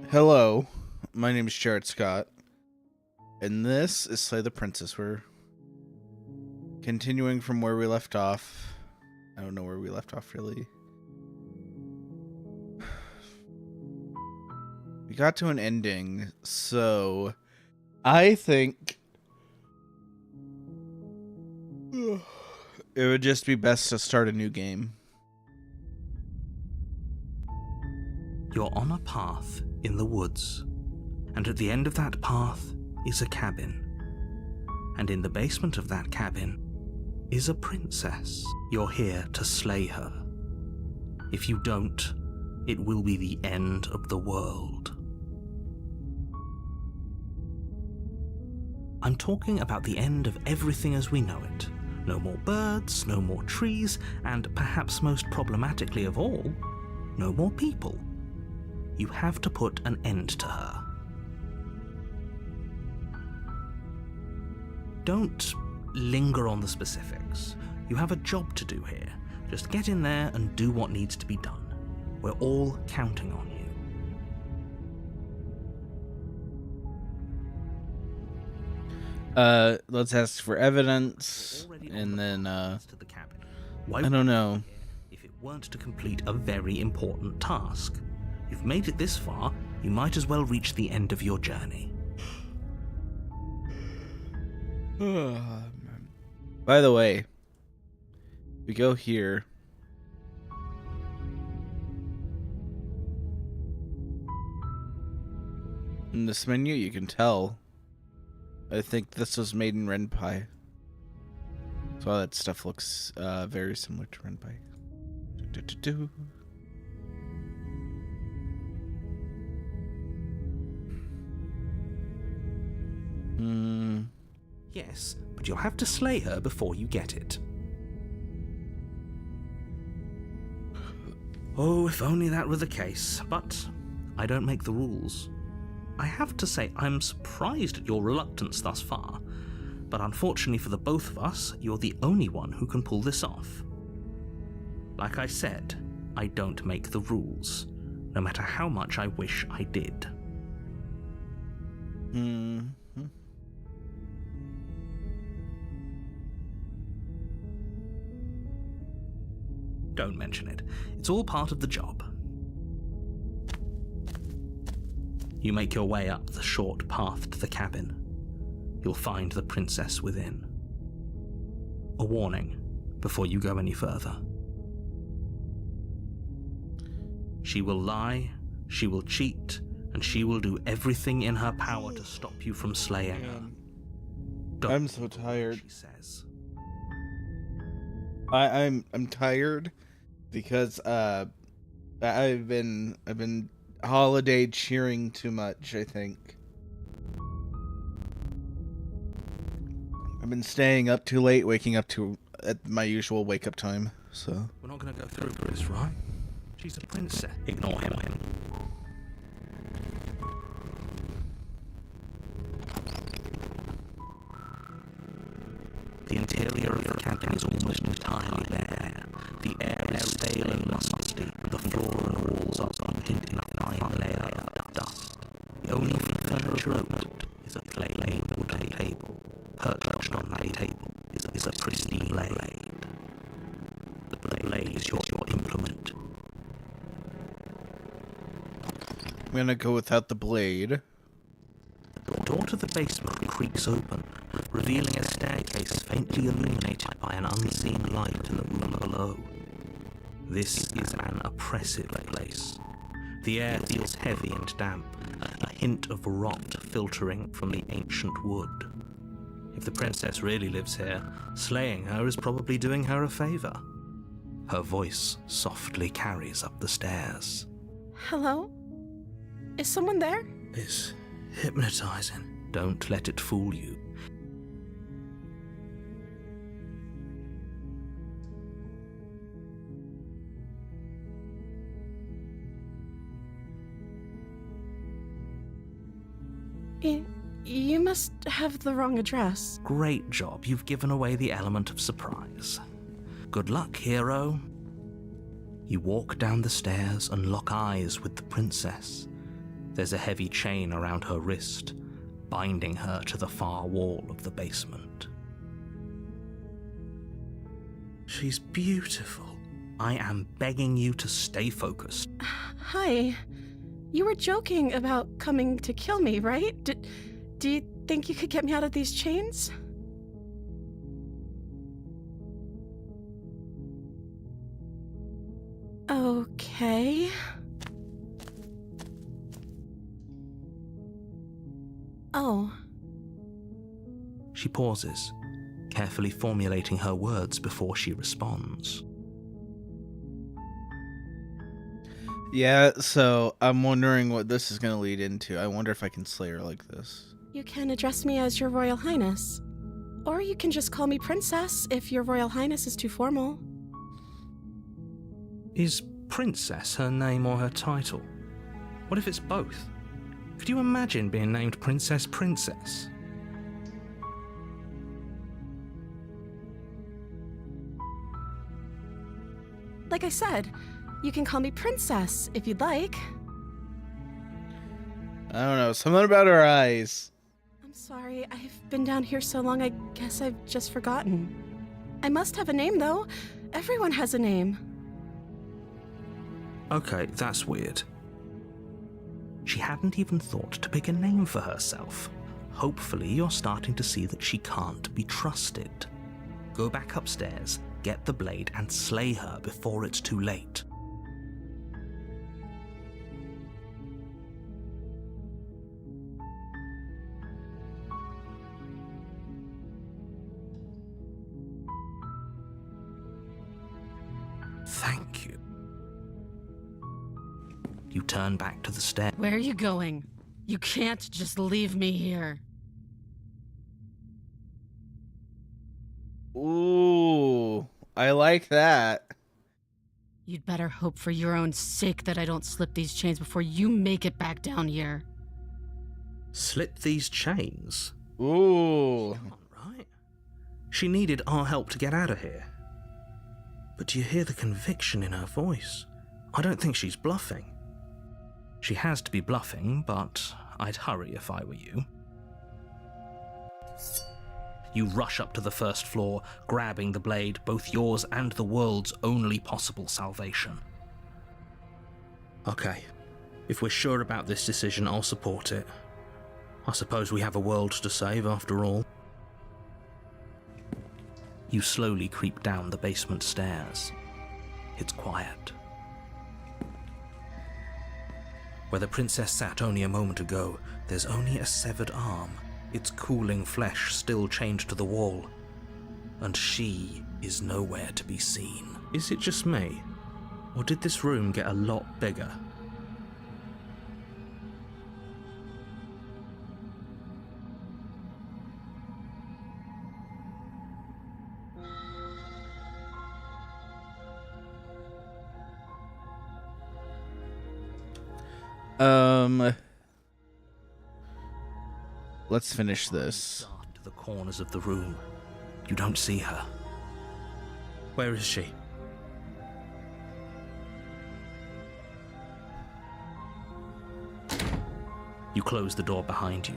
Hello, my name is Jared Scott, and this is Slay the Princess. We're continuing from where we left off. I don't know where we left off, really. We got to an ending, so I think it would just be best to start a new game. You're on a path in the woods, and at the end of that path is a cabin. And in the basement of that cabin is a princess. You're here to slay her. If you don't, it will be the end of the world. I'm talking about the end of everything as we know it. No more birds, no more trees, and perhaps most problematically of all, no more people. You have to put an end to her. Don't linger on the specifics. You have a job to do here. Just get in there and do what needs to be done. We're all counting on you. Let's ask for evidence, and then, I don't know. If it weren't to complete a very important task. You've made it this far, you might as well reach the end of your journey. By the way, we go here. In this menu, you can tell. I think this was made in Ren'Py. So all that stuff looks very similar to Ren'Py. Yes, but you'll have to slay her before you get it. Oh, if only that were the case, but I don't make the rules. I have to say I'm surprised at your reluctance thus far, but unfortunately for the both of us, you're the only one who can pull this off. Like I said, I don't make the rules, no matter how much I wish I did. Don't mention it. It's all part of the job. You make your way up the short path to the cabin. You'll find the princess within. A warning before you go any further. She will lie, she will cheat, and she will do everything in her power to stop you from slaying her. I'm so tired. She says. I'm tired because I've been holiday cheering too much, I think. I've been staying up too late, waking up at my usual wake up time, so. We're not going to go through this, right? She's a princess. Ignore him. The interior of the cabin is almost entirely bare. The air is stale and musty, and the floor and walls are painted in a fine layer of dust. The only furniture of note is a plain wooden table. Perched on that table is a pristine blade. The blade is your implement. I'm gonna go without the blade. The door to the basement creaks open, revealing a staircase faintly illuminated by an unseen light in the room below. This is an oppressive place. The air feels heavy and damp, a hint of rot filtering from the ancient wood. If the princess really lives here, slaying her is probably doing her a favor. Her voice softly carries up the stairs. Hello? Is someone there? It's hypnotizing. Don't let it fool you. You must have the wrong address. Great job. You've given away the element of surprise. Good luck, hero. You walk down the stairs and lock eyes with the princess. There's a heavy chain around her wrist, binding her to the far wall of the basement. She's beautiful. I am begging you to stay focused. Hi. You were joking about coming to kill me, right? Do you think you could get me out of these chains? Okay. Oh. She pauses, carefully formulating her words before she responds. Yeah, so I'm wondering what this is going to lead into. I wonder if I can slay her like this. You can address me as Your Royal Highness. Or you can just call me Princess if Your Royal Highness is too formal. Is Princess her name or her title? What if it's both? Could you imagine being named Princess Princess? Like I said, you can call me Princess if you'd like. I don't know, something about her eyes. I'm sorry, I've been down here so long I guess I've just forgotten. I must have a name though. Everyone has a name. Okay, that's weird. She hadn't even thought to pick a name for herself. Hopefully you're starting to see that she can't be trusted. Go back upstairs, get the blade, and slay her before it's too late. Thank you. You turn back to the stair. Where are you going? You can't just leave me here. Ooh, I like that. You'd better hope for your own sake that I don't slip these chains before you make it back down here. Slip these chains? Ooh. Come on, right? She needed our help to get out of here. But do you hear the conviction in her voice? I don't think she's bluffing. She has to be bluffing, but I'd hurry if I were you. You rush up to the first floor, grabbing the blade, both yours and the world's only possible salvation. Okay, if we're sure about this decision, I'll support it. I suppose we have a world to save after all. You slowly creep down the basement stairs. It's quiet. Where the princess sat only a moment ago, there's only a severed arm, its cooling flesh still chained to the wall. And she is nowhere to be seen. Is it just me? Or did this room get a lot bigger? Let's finish this. Dart to the corners of the room. You don't see her. Where is she? You close the door behind you.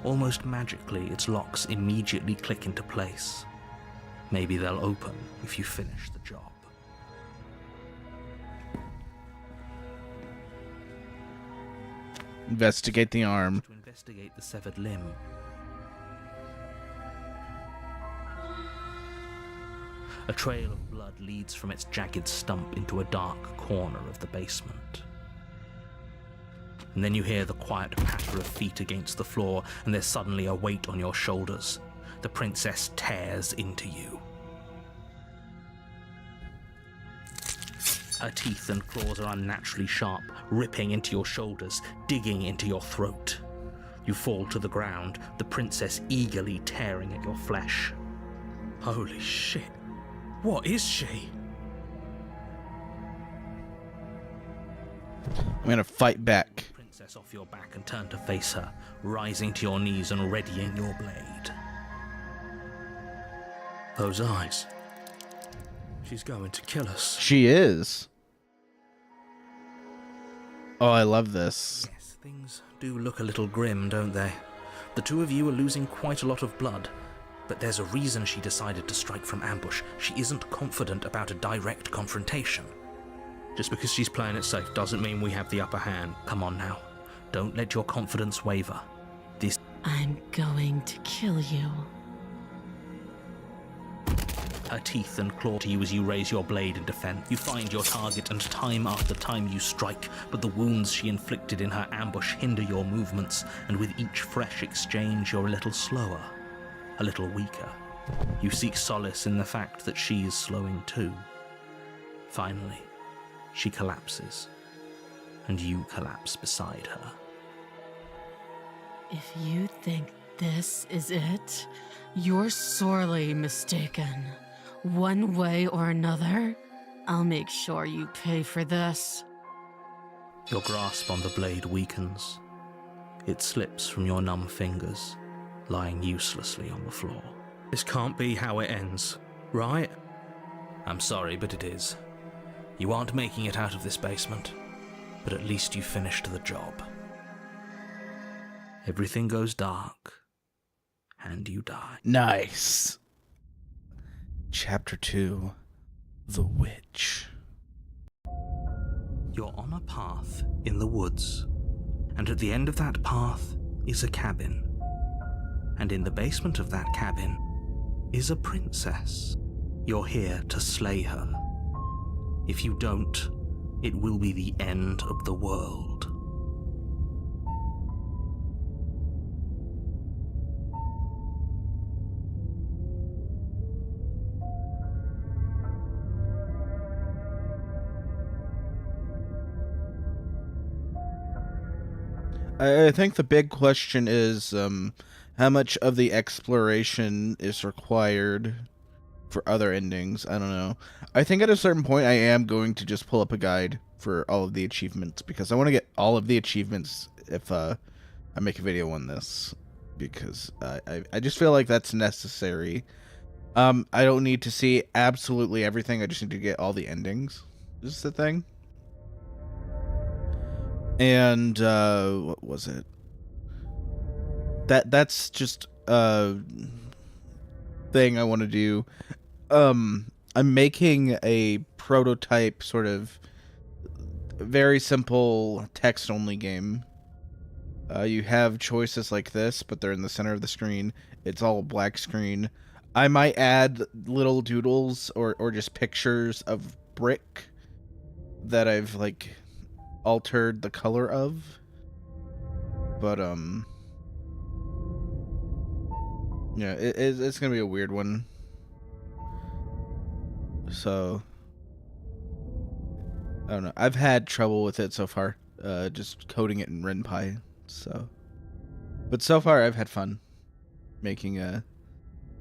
Almost magically, its locks immediately click into place. Maybe they'll open if you finish the job. Investigate the arm. To investigate the severed limb. A trail of blood leads from its jagged stump into a dark corner of the basement. And then you hear the quiet patter of feet against the floor, and there's suddenly a weight on your shoulders. The princess tears into you. Her teeth and claws are unnaturally sharp, ripping into your shoulders, digging into your throat. You fall to the ground, the princess eagerly tearing at your flesh. Holy shit. What is she? I'm gonna fight back. Princess off your back and turn to face her, rising to your knees and readying your blade. Those eyes. She's going to kill us. She is. Oh, I love this. Yes, Things do look a little grim, don't they? The two of you are losing quite a lot of blood, but there's a reason she decided to strike from ambush. She isn't confident about a direct confrontation. Just because she's playing it safe doesn't mean we have the upper hand. Come on now. Don't let your confidence waver. I'm going to kill you. Her teeth and claw to you as you raise your blade in defense. You find your target, and time after time you strike, but the wounds she inflicted in her ambush hinder your movements, and with each fresh exchange you're a little slower, a little weaker. You seek solace in the fact that she is slowing too. Finally, she collapses, and you collapse beside her. If you think this is it, you're sorely mistaken. One way or another, I'll make sure you pay for this. Your grasp on the blade weakens. It slips from your numb fingers, lying uselessly on the floor. This can't be how it ends, right? I'm sorry, but it is. You aren't making it out of this basement, but at least you finished the job. Everything goes dark, and you die. Nice. Chapter 2, The Witch. You're on a path in the woods, and at the end of that path is a cabin. And in the basement of that cabin is a princess. You're here to slay her. If you don't, it will be the end of the world. I think the big question is how much of the exploration is required for other endings. I don't know. I think at a certain point I am going to just pull up a guide for all of the achievements, because I want to get all of the achievements if I make a video on this, because I just feel like that's necessary. I don't need to see absolutely everything. I just need to get all the endings. This is the thing. And what was it? That's just thing I want to do. I'm making a prototype, sort of very simple text only game. You have choices like this, but they're in the center of the screen. It's all black screen. I might add little doodles or just pictures of brick that I've like altered the color of, but yeah, it's gonna be a weird one, so I don't know. I've had trouble with it so far, just coding it in RenPy, but so far I've had fun making the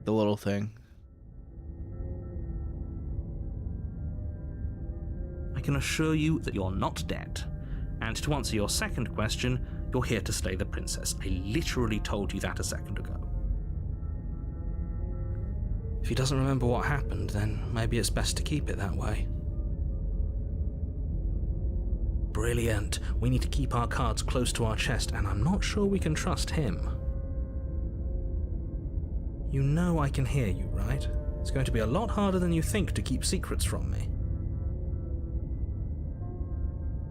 little thing. I can assure you that you're not dead. And to answer your second question, you're here to slay the princess. I literally told you that a second ago. If he doesn't remember what happened, then maybe it's best to keep it that way. Brilliant. We need to keep our cards close to our chest, and I'm not sure we can trust him. You know I can hear you, right? It's going to be a lot harder than you think to keep secrets from me.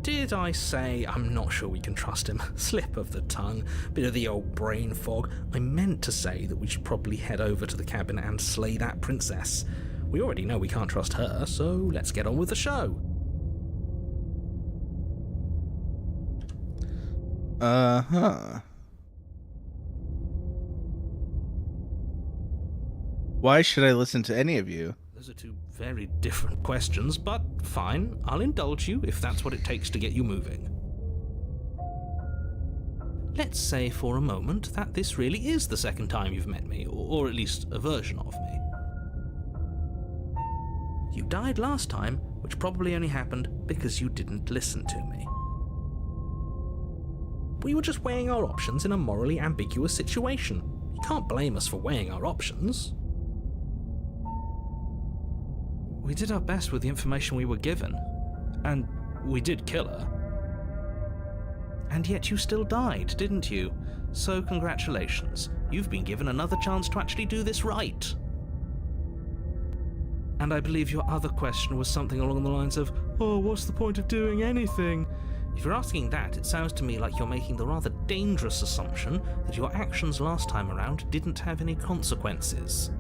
Did I say I'm not sure we can trust him? Slip of the tongue, bit of the old brain fog. I meant to say that we should probably head over to the cabin and slay that princess. We already know we can't trust her, so let's get on with the show. Uh-huh. Why should I listen to any of you? Those are two very different questions, but fine, I'll indulge you if that's what it takes to get you moving. Let's say for a moment that this really is the second time you've met me, or at least a version of me. You died last time, which probably only happened because you didn't listen to me. We were just weighing our options in a morally ambiguous situation. You can't blame us for weighing our options. We did our best with the information we were given, and we did kill her. And yet you still died, didn't you? So congratulations. You've been given another chance to actually do this right. And I believe your other question was something along the lines of, oh, what's the point of doing anything? If you're asking that, it sounds to me like you're making the rather dangerous assumption that your actions last time around didn't have any consequences.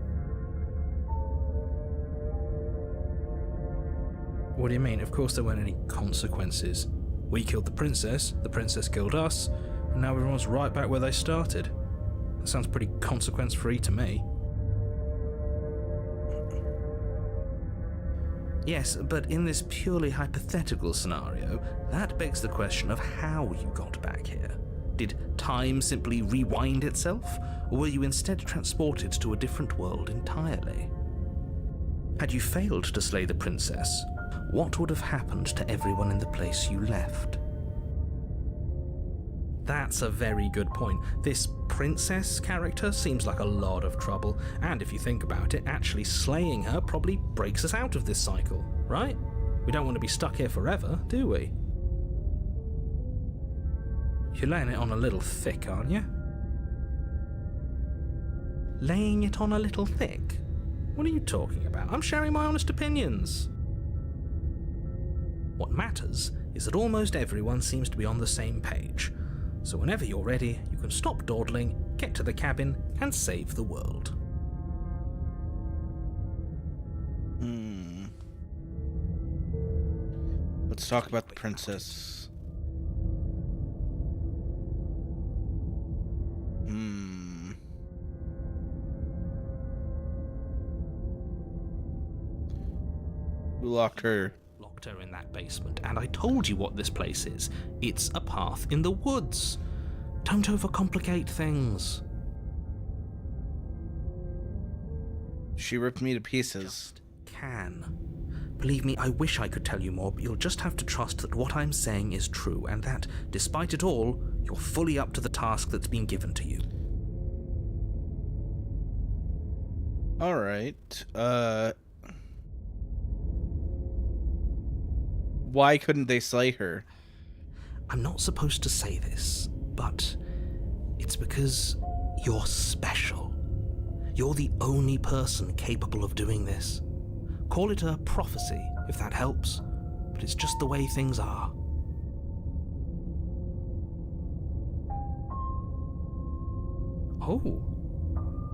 What do you mean? Of course there weren't any consequences. We killed the princess killed us, and now everyone's right back where they started. That sounds pretty consequence-free to me. Yes, but in this purely hypothetical scenario, that begs the question of how you got back here. Did time simply rewind itself, or were you instead transported to a different world entirely? Had you failed to slay the princess, what would have happened to everyone in the place you left? That's a very good point. This princess character seems like a lot of trouble, and if you think about it, actually slaying her probably breaks us out of this cycle, right? We don't want to be stuck here forever, do we? You're laying it on a little thick, aren't you? Laying it on a little thick? What are you talking about? I'm sharing my honest opinions. What matters is that almost everyone seems to be on the same page. So whenever you're ready, you can stop dawdling, get to the cabin, and save the world. Let's talk about the princess. Who locked her? Locked her in that basement, and I told you what this place is. It's a path in the woods. Don't overcomplicate things. She ripped me to pieces. Just can. Believe me, I wish I could tell you more, but you'll just have to trust that what I'm saying is true, and that, despite it all, you're fully up to the task that's been given to you. Alright, why couldn't they slay her? I'm not supposed to say this, but it's because you're special. You're the only person capable of doing this. Call it a prophecy, if that helps, but it's just the way things are. Oh,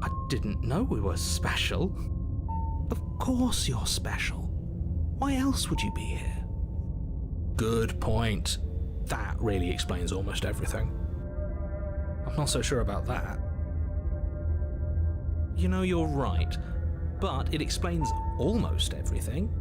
I didn't know we were special. Of course you're special. Why else would you be here? Good point. That really explains almost everything. I'm not so sure about that. You know, you're right, but it explains almost everything.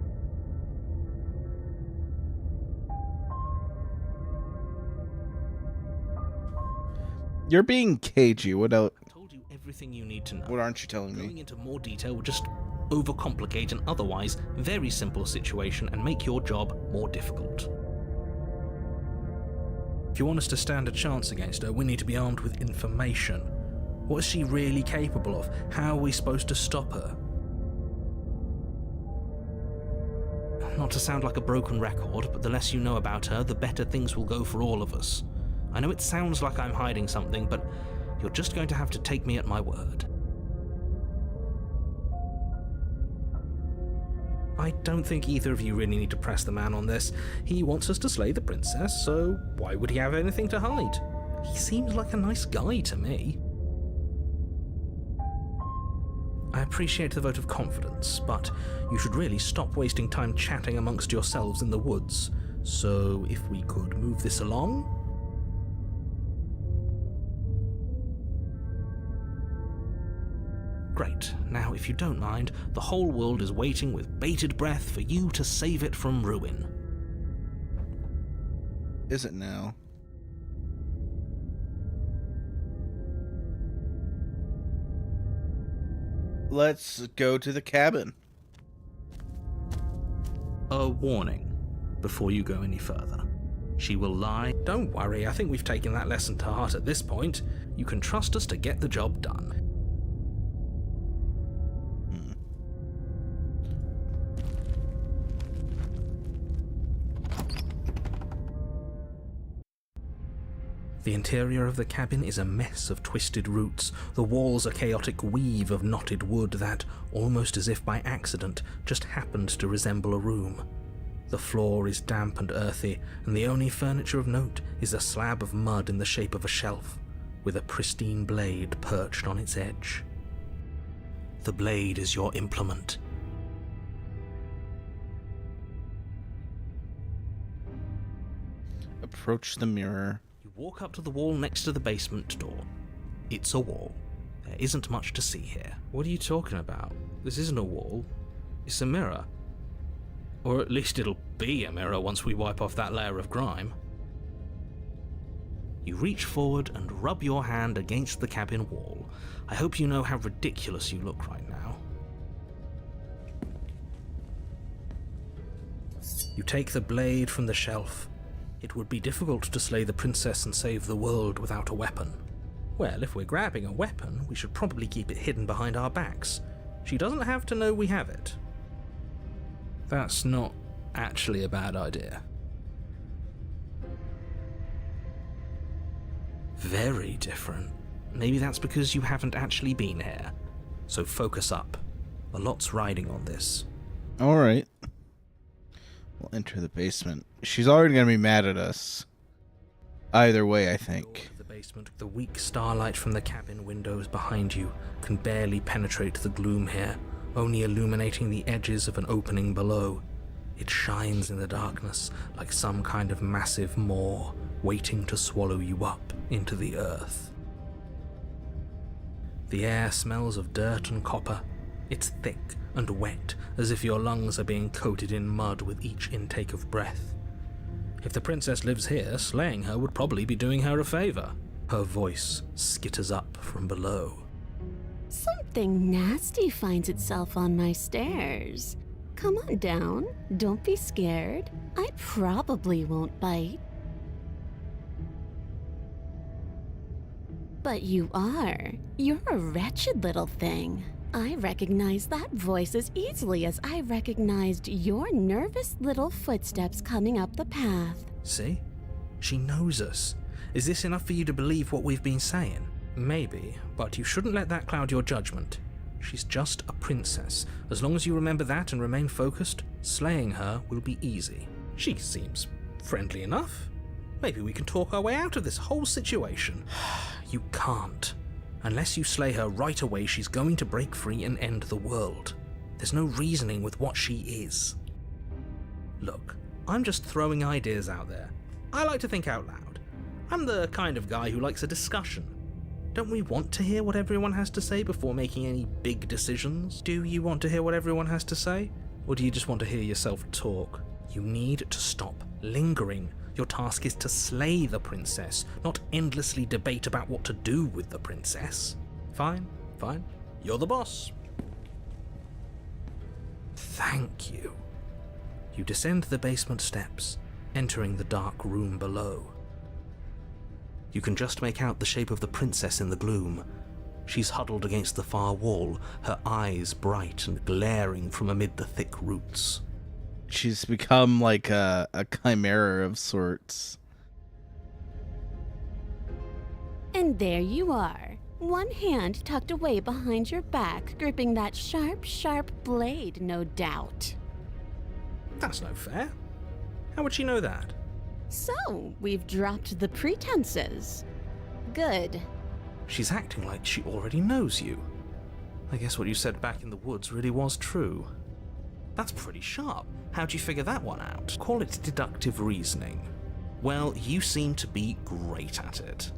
You're being cagey. What else? I told you everything you need to know. What aren't you telling Going me? into more detail would just overcomplicate an otherwise very simple situation and make your job more difficult. If you want us to stand a chance against her, we need to be armed with information. What is she really capable of? How are we supposed to stop her? Not to sound like a broken record, but the less you know about her, the better things will go for all of us. I know it sounds like I'm hiding something, but you're just going to have to take me at my word. I don't think either of you really need to press the man on this. He wants us to slay the princess, so why would he have anything to hide? He seems like a nice guy to me. I appreciate the vote of confidence, but you should really stop wasting time chatting amongst yourselves in the woods. So if we could move this along? Great. Now, if you don't mind, the whole world is waiting with bated breath for you to save it from ruin. Is it now? Let's go to the cabin. A warning before you go any further. She will lie. Don't worry, I think we've taken that lesson to heart at this point. You can trust us to get the job done. The interior of the cabin is a mess of twisted roots, the walls a chaotic weave of knotted wood that, almost as if by accident, just happened to resemble a room. The floor is damp and earthy, and the only furniture of note is a slab of mud in the shape of a shelf, with a pristine blade perched on its edge. The blade is your implement. Approach the mirror. You walk up to the wall next to the basement door. It's a wall. There isn't much to see here. What are you talking about? This isn't a wall. It's a mirror. Or at least it'll be a mirror once we wipe off that layer of grime. You reach forward and rub your hand against the cabin wall. I hope you know how ridiculous you look right now. You take the blade from the shelf. It would be difficult to slay the princess and save the world without a weapon. Well, if we're grabbing a weapon, we should probably keep it hidden behind our backs. She doesn't have to know we have it. That's not actually a bad idea. Very different. Maybe that's because you haven't actually been here. So focus up. A lot's riding on this. Alright. We'll enter the basement. She's already gonna be mad at us. Either way, I think. The basement, the weak starlight from the cabin windows behind you can barely penetrate the gloom here, only illuminating the edges of an opening below. It shines in the darkness like some kind of massive maw waiting to swallow you up into the earth. The air smells of dirt and copper. It's thick and wet, as if your lungs are being coated in mud with each intake of breath. If the princess lives here, slaying her would probably be doing her a favor. Her voice skitters up from below. Something nasty finds itself on my stairs. Come on down. Don't be scared. I probably won't bite. But you are. You're a wretched little thing. I recognize that voice as easily as I recognized your nervous little footsteps coming up the path. See? She knows us. Is this enough for you to believe what we've been saying? Maybe, but you shouldn't let that cloud your judgment. She's just a princess. As long as you remember that and remain focused, slaying her will be easy. She seems friendly enough. Maybe we can talk our way out of this whole situation. You can't. Unless you slay her right away, she's going to break free and end the world. There's no reasoning with what she is. Look, I'm just throwing ideas out there. I like to think out loud. I'm the kind of guy who likes a discussion. Don't we want to hear what everyone has to say before making any big decisions? Do you want to hear what everyone has to say? Or do you just want to hear yourself talk? You need to stop lingering. Your task is to slay the princess, not endlessly debate about what to do with the princess. Fine, fine. You're the boss. Thank you. You descend the basement steps, entering the dark room below. You can just make out the shape of the princess in the gloom. She's huddled against the far wall, her eyes bright and glaring from amid the thick roots. She's become like a chimera of sorts. And there you are. One hand tucked away behind your back, gripping that sharp, sharp blade, no doubt. That's no fair. How would she know that? So, we've dropped the pretenses. Good. She's acting like she already knows you. I guess what you said back in the woods really was true. That's pretty sharp. How'd you figure that one out? Call it deductive reasoning. Well, you seem to be great at it.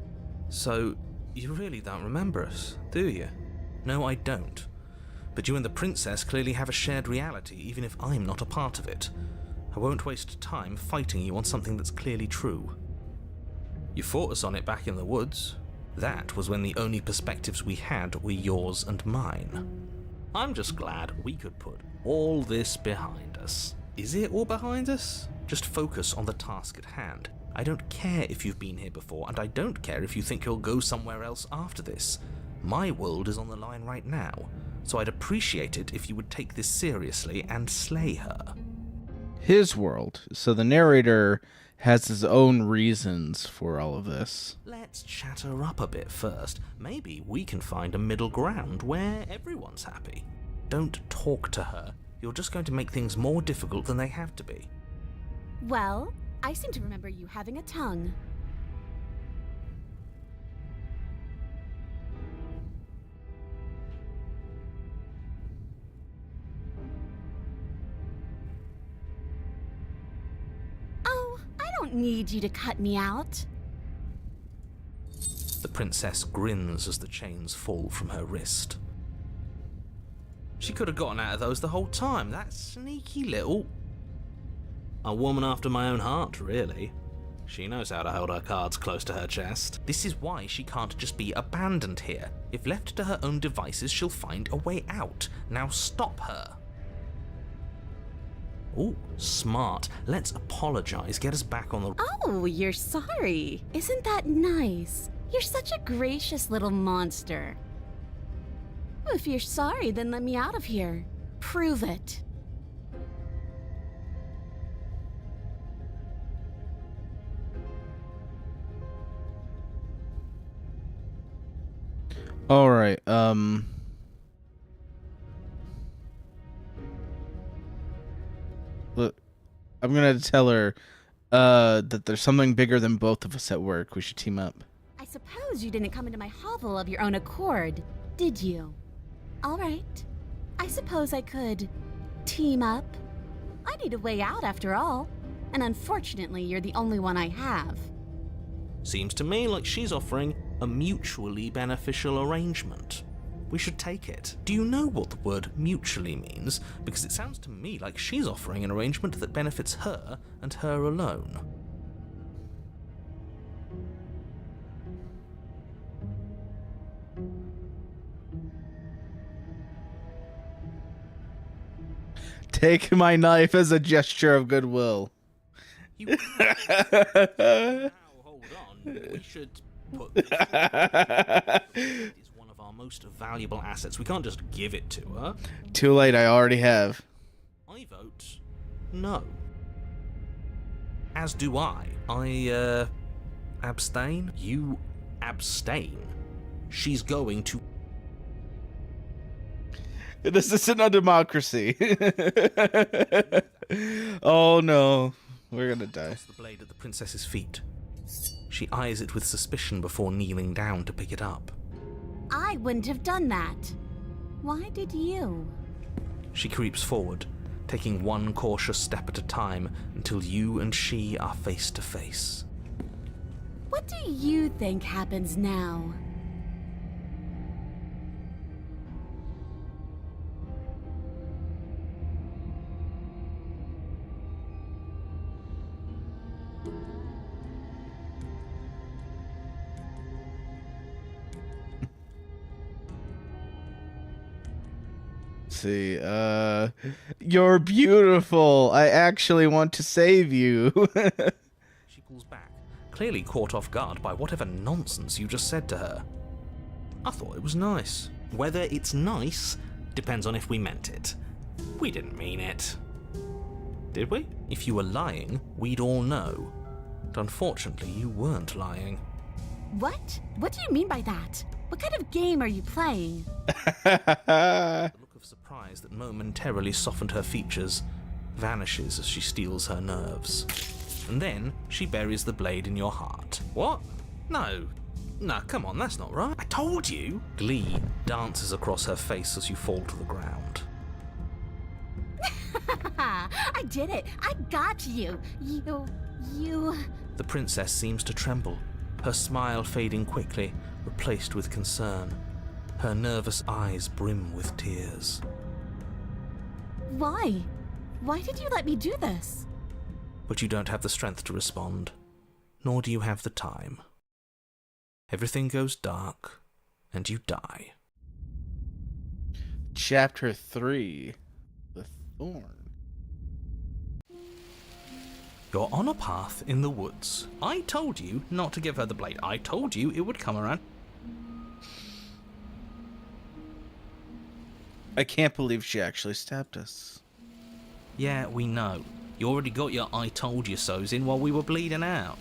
So, you really don't remember us, do you? No, I don't. But you and the princess clearly have a shared reality, even if I'm not a part of it. I won't waste time fighting you on something that's clearly true. You fought us on it back in the woods. That was when the only perspectives we had were yours and mine. I'm just glad we could put all this behind us. Is it all behind us? Just focus on the task at hand. I don't care if you've been here before, and I don't care if you think you'll go somewhere else after this. My world is on the line right now, so I'd appreciate it if you would take this seriously and slay her. His world. So the narrator has his own reasons for all of this. Let's chat her up a bit first. Maybe we can find a middle ground where everyone's happy. Don't talk to her. You're just going to make things more difficult than they have to be. Well, I seem to remember you having a tongue. Oh, I don't need you to cut me out. The princess grins as the chains fall from her wrist. She could have gotten out of those the whole time. That sneaky little... A woman after my own heart, really. She knows how to hold her cards close to her chest. This is why she can't just be abandoned here. If left to her own devices, she'll find a way out. Now stop her. Oh, smart. Let's apologize. Get us back on the... Oh, you're sorry. Isn't that nice? You're such a gracious little monster. If you're sorry, then let me out of here. Prove it. All right. Look, I'm gonna tell her that there's something bigger than both of us at work. We should team up. I suppose you didn't come into my hovel of your own accord, did you? All right. I suppose I could team up. I need a way out after all. And unfortunately, you're the only one I have. Seems to me like she's offering a mutually beneficial arrangement. We should take it. Do you know what the word mutually means? Because it sounds to me like she's offering an arrangement that benefits her and her alone. Take my knife as a gesture of goodwill. You... Now, hold on. We should put this... It's one of our most valuable assets. We can't just give it to her. Too late, I already have. I vote no. As do I. I, abstain? You abstain. She's going to... This isn't a democracy. Oh no. We're gonna die. Toss the blade at the princess's feet. She eyes it with suspicion before kneeling down to pick it up. I wouldn't have done that. Why did you? She creeps forward, taking one cautious step at a time until you and she are face to face. What do you think happens now? See, you're beautiful. I actually want to save you. She pulls back, clearly caught off guard by whatever nonsense you just said to her. I thought it was nice. Whether it's nice depends on if we meant it. We didn't mean it. Did we? If you were lying, we'd all know. But unfortunately, you weren't lying. What? What do you mean by that? What kind of game are you playing? The look of surprise that momentarily softened her features vanishes as she steals her nerves. And then she buries the blade in your heart. What? No. No, come on, that's not right. I told you! Glee dances across her face as you fall to the ground. I did it! I got you! You... The princess seems to tremble, her smile fading quickly, replaced with concern. Her nervous eyes brim with tears. Why? Why did you let me do this? But you don't have the strength to respond, nor do you have the time. Everything goes dark, and you die. Chapter 3. The Thorn. You're on a path in the woods. I told you not to give her the blade. I told you it would come around. I can't believe she actually stabbed us. Yeah, we know. You already got your I told you so's in while we were bleeding out.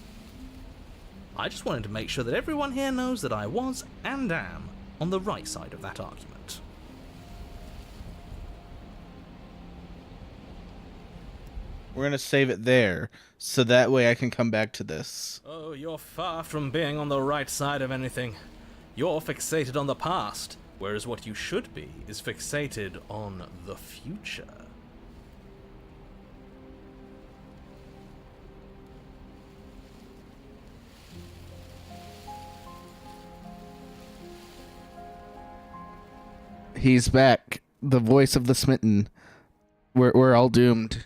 I just wanted to make sure that everyone here knows that I was and am on the right side of that argument. We're gonna save it there, so that way I can come back to this. Oh, you're far from being on the right side of anything. You're fixated on the past, whereas what you should be is fixated on the future. He's back. The voice of the smitten. We're all doomed.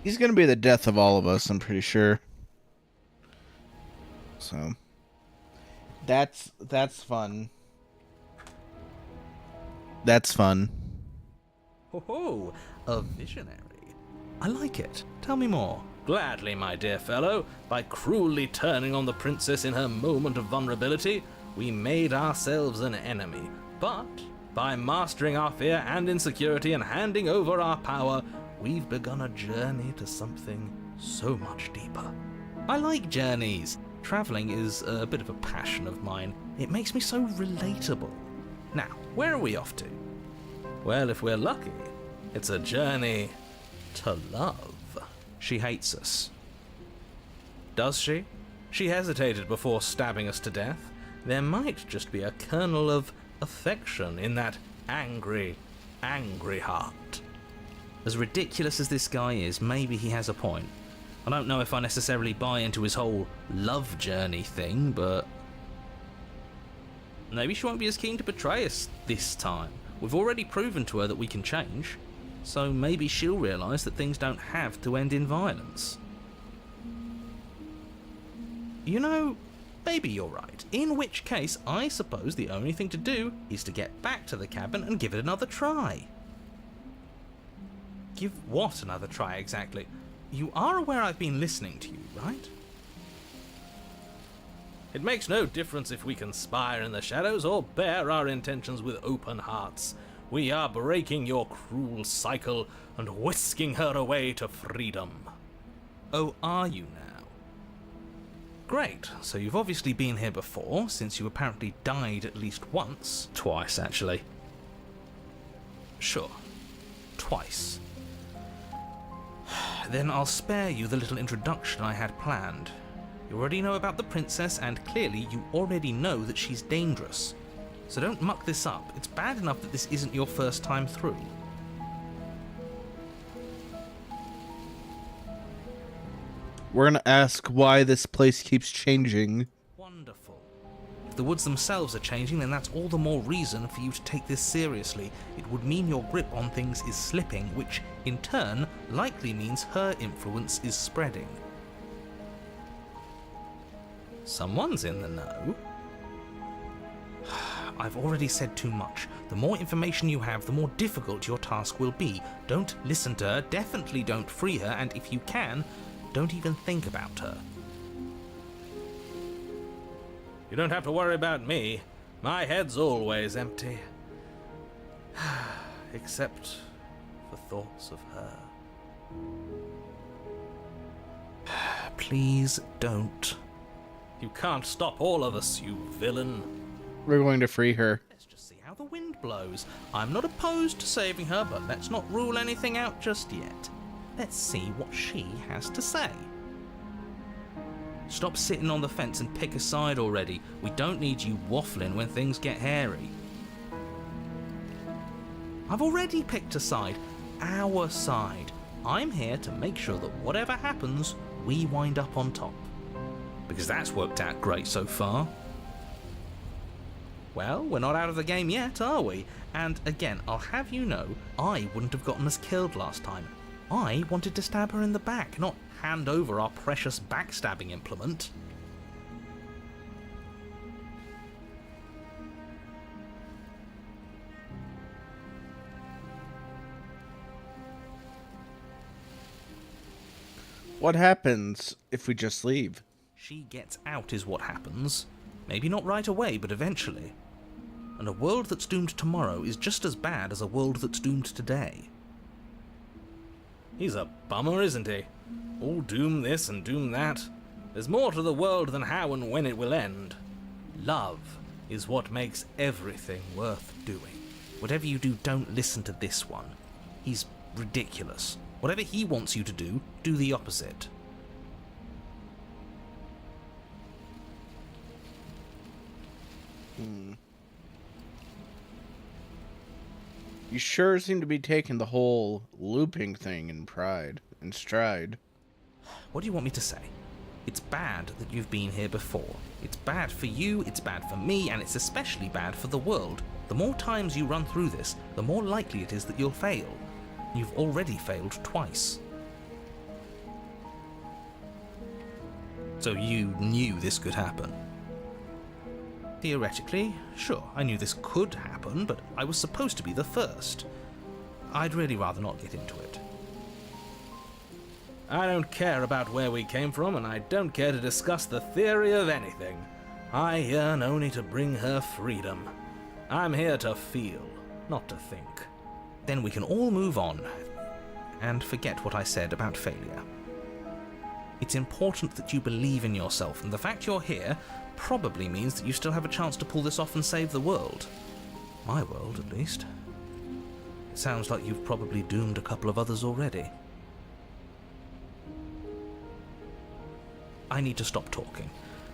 He's gonna be the death of all of us, I'm pretty sure. So that's fun. That's fun. Ho ho, a visionary. I like it. Tell me more. Gladly, my dear fellow. By cruelly turning on the princess in her moment of vulnerability, we made ourselves an enemy. But by mastering our fear and insecurity and handing over our power, we've begun a journey to something so much deeper. I like journeys. Traveling is a bit of a passion of mine. It makes me so relatable. Now, where are we off to? Well, if we're lucky, it's a journey to love. She hates us. Does she? She hesitated before stabbing us to death. There might just be a kernel of affection in that angry, angry heart. As ridiculous as this guy is, maybe he has a point. I don't know if I necessarily buy into his whole love journey thing, but maybe she won't be as keen to betray us this time. We've already proven to her that we can change, so maybe she'll realise that things don't have to end in violence. You know, maybe you're right, in which case I suppose the only thing to do is to get back to the cabin and give it another try. Give what another try exactly? You are aware I've been listening to you, right? It makes no difference if we conspire in the shadows or bear our intentions with open hearts. We are breaking your cruel cycle and whisking her away to freedom. Oh, are you now? Great, so you've obviously been here before, since you apparently died at least once. Twice, actually. Sure. Twice. Then I'll spare you the little introduction I had planned. You already know about the princess, and clearly you already know that she's dangerous. So don't muck this up. It's bad enough that this isn't your first time through. We're gonna ask why this place keeps changing. Wonderful. If the woods themselves are changing, then that's all the more reason for you to take this seriously. It would mean your grip on things is slipping, which, in turn, likely means her influence is spreading. Someone's in the know. I've already said too much. The more information you have, the more difficult your task will be. Don't listen to her, definitely don't free her, and if you can, don't even think about her. You don't have to worry about me. My head's always empty. Except for thoughts of her. Please don't. You can't stop all of us, you villain. We're going to free her. Let's just see how the wind blows. I'm not opposed to saving her, but let's not rule anything out just yet. Let's see what she has to say. Stop sitting on the fence and pick a side already. We don't need you waffling when things get hairy. I've already picked a side. Our side. I'm here to make sure that whatever happens, we wind up on top. Because that's worked out great so far. Well, we're not out of the game yet, are we? And again, I'll have you know, I wouldn't have gotten us killed last time. I wanted to stab her in the back, not hand over our precious backstabbing implement. What happens if we just leave? She gets out is what happens. Maybe not right away, but eventually. And a world that's doomed tomorrow is just as bad as a world that's doomed today. He's a bummer, isn't he? All doom this and doom that. There's more to the world than how and when it will end. Love is what makes everything worth doing. Whatever you do, don't listen to this one. He's ridiculous. Whatever he wants you to do, do the opposite. You sure seem to be taking the whole looping thing in stride. What do you want me to say? It's bad that you've been here before. It's bad for you, it's bad for me, and it's especially bad for the world. The more times you run through this, the more likely it is that you'll fail. You've already failed twice. So you knew this could happen? Theoretically, sure, I knew this could happen, but I was supposed to be the first. I'd really rather not get into it. I don't care about where we came from, and I don't care to discuss the theory of anything. I yearn only to bring her freedom. I'm here to feel, not to think. Then we can all move on, and forget what I said about failure. It's important that you believe in yourself, and the fact you're here probably means that you still have a chance to pull this off and save the world. My world, at least. It sounds like you've probably doomed a couple of others already. I need to stop talking.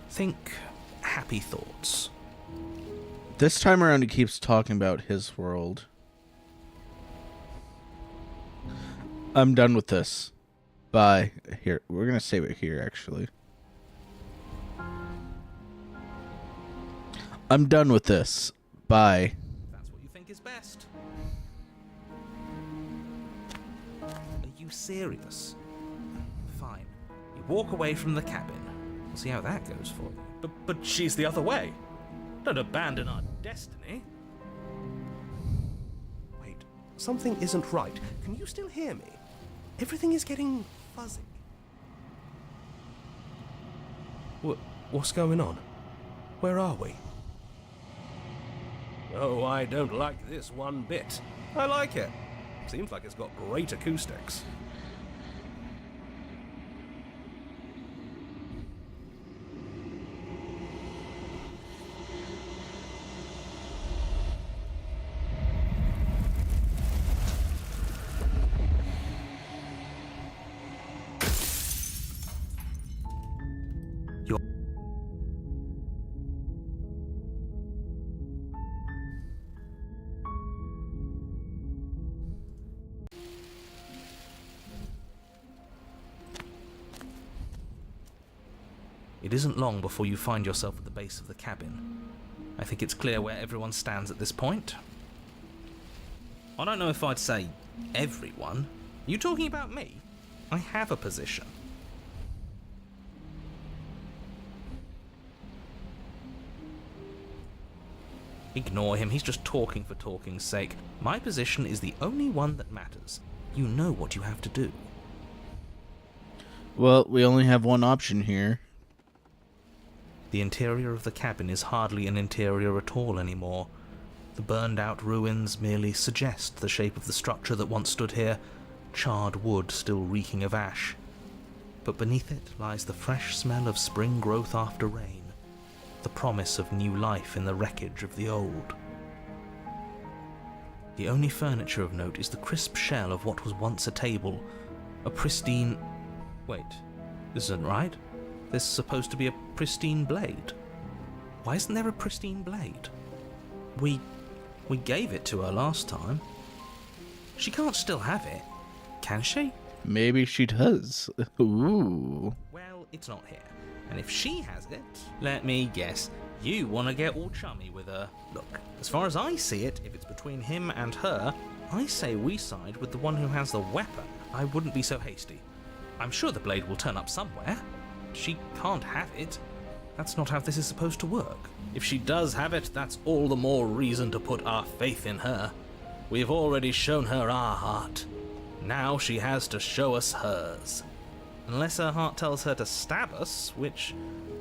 Think happy thoughts. This time around, he keeps talking about his world. I'm done with this. Bye. Here, we're gonna save it here, actually. I'm done with this. Bye. That's what you think is best. Are you serious? Fine. You walk away from the cabin. We'll see how that goes for you. But she's the other way. Don't abandon our destiny. Wait, something isn't right. Can you still hear me? Everything is getting fuzzy. What's going on? Where are we? Oh, I don't like this one bit. I like it. Seems like it's got great acoustics. It isn't long before you find yourself at the base of the cabin. I think it's clear where everyone stands at this point. I don't know if I'd say everyone. You talking about me? I have a position. Ignore him, he's just talking for talking's sake. My position is the only one that matters. You know what you have to do. Well, we only have one option here. The interior of the cabin is hardly an interior at all anymore. The burned-out ruins merely suggest the shape of the structure that once stood here, charred wood still reeking of ash. But beneath it lies the fresh smell of spring growth after rain, the promise of new life in the wreckage of the old. The only furniture of note is the crisp shell of what was once a table, a pristine... Wait, this isn't right. There's supposed to be a pristine blade. Why isn't there a pristine blade? We gave it to her last time. She can't still have it, can she? Maybe she does. Ooh. Well, it's not here. And if she has it, let me guess, you want to get all chummy with her. Look, as far as I see it, if it's between him and her, I say we side with the one who has the weapon. I wouldn't be so hasty. I'm sure the blade will turn up somewhere. She can't have it. That's not how this is supposed to work. If she does have it, that's all the more reason to put our faith in her. We've already shown her our heart. Now she has to show us hers. Unless her heart tells her to stab us, which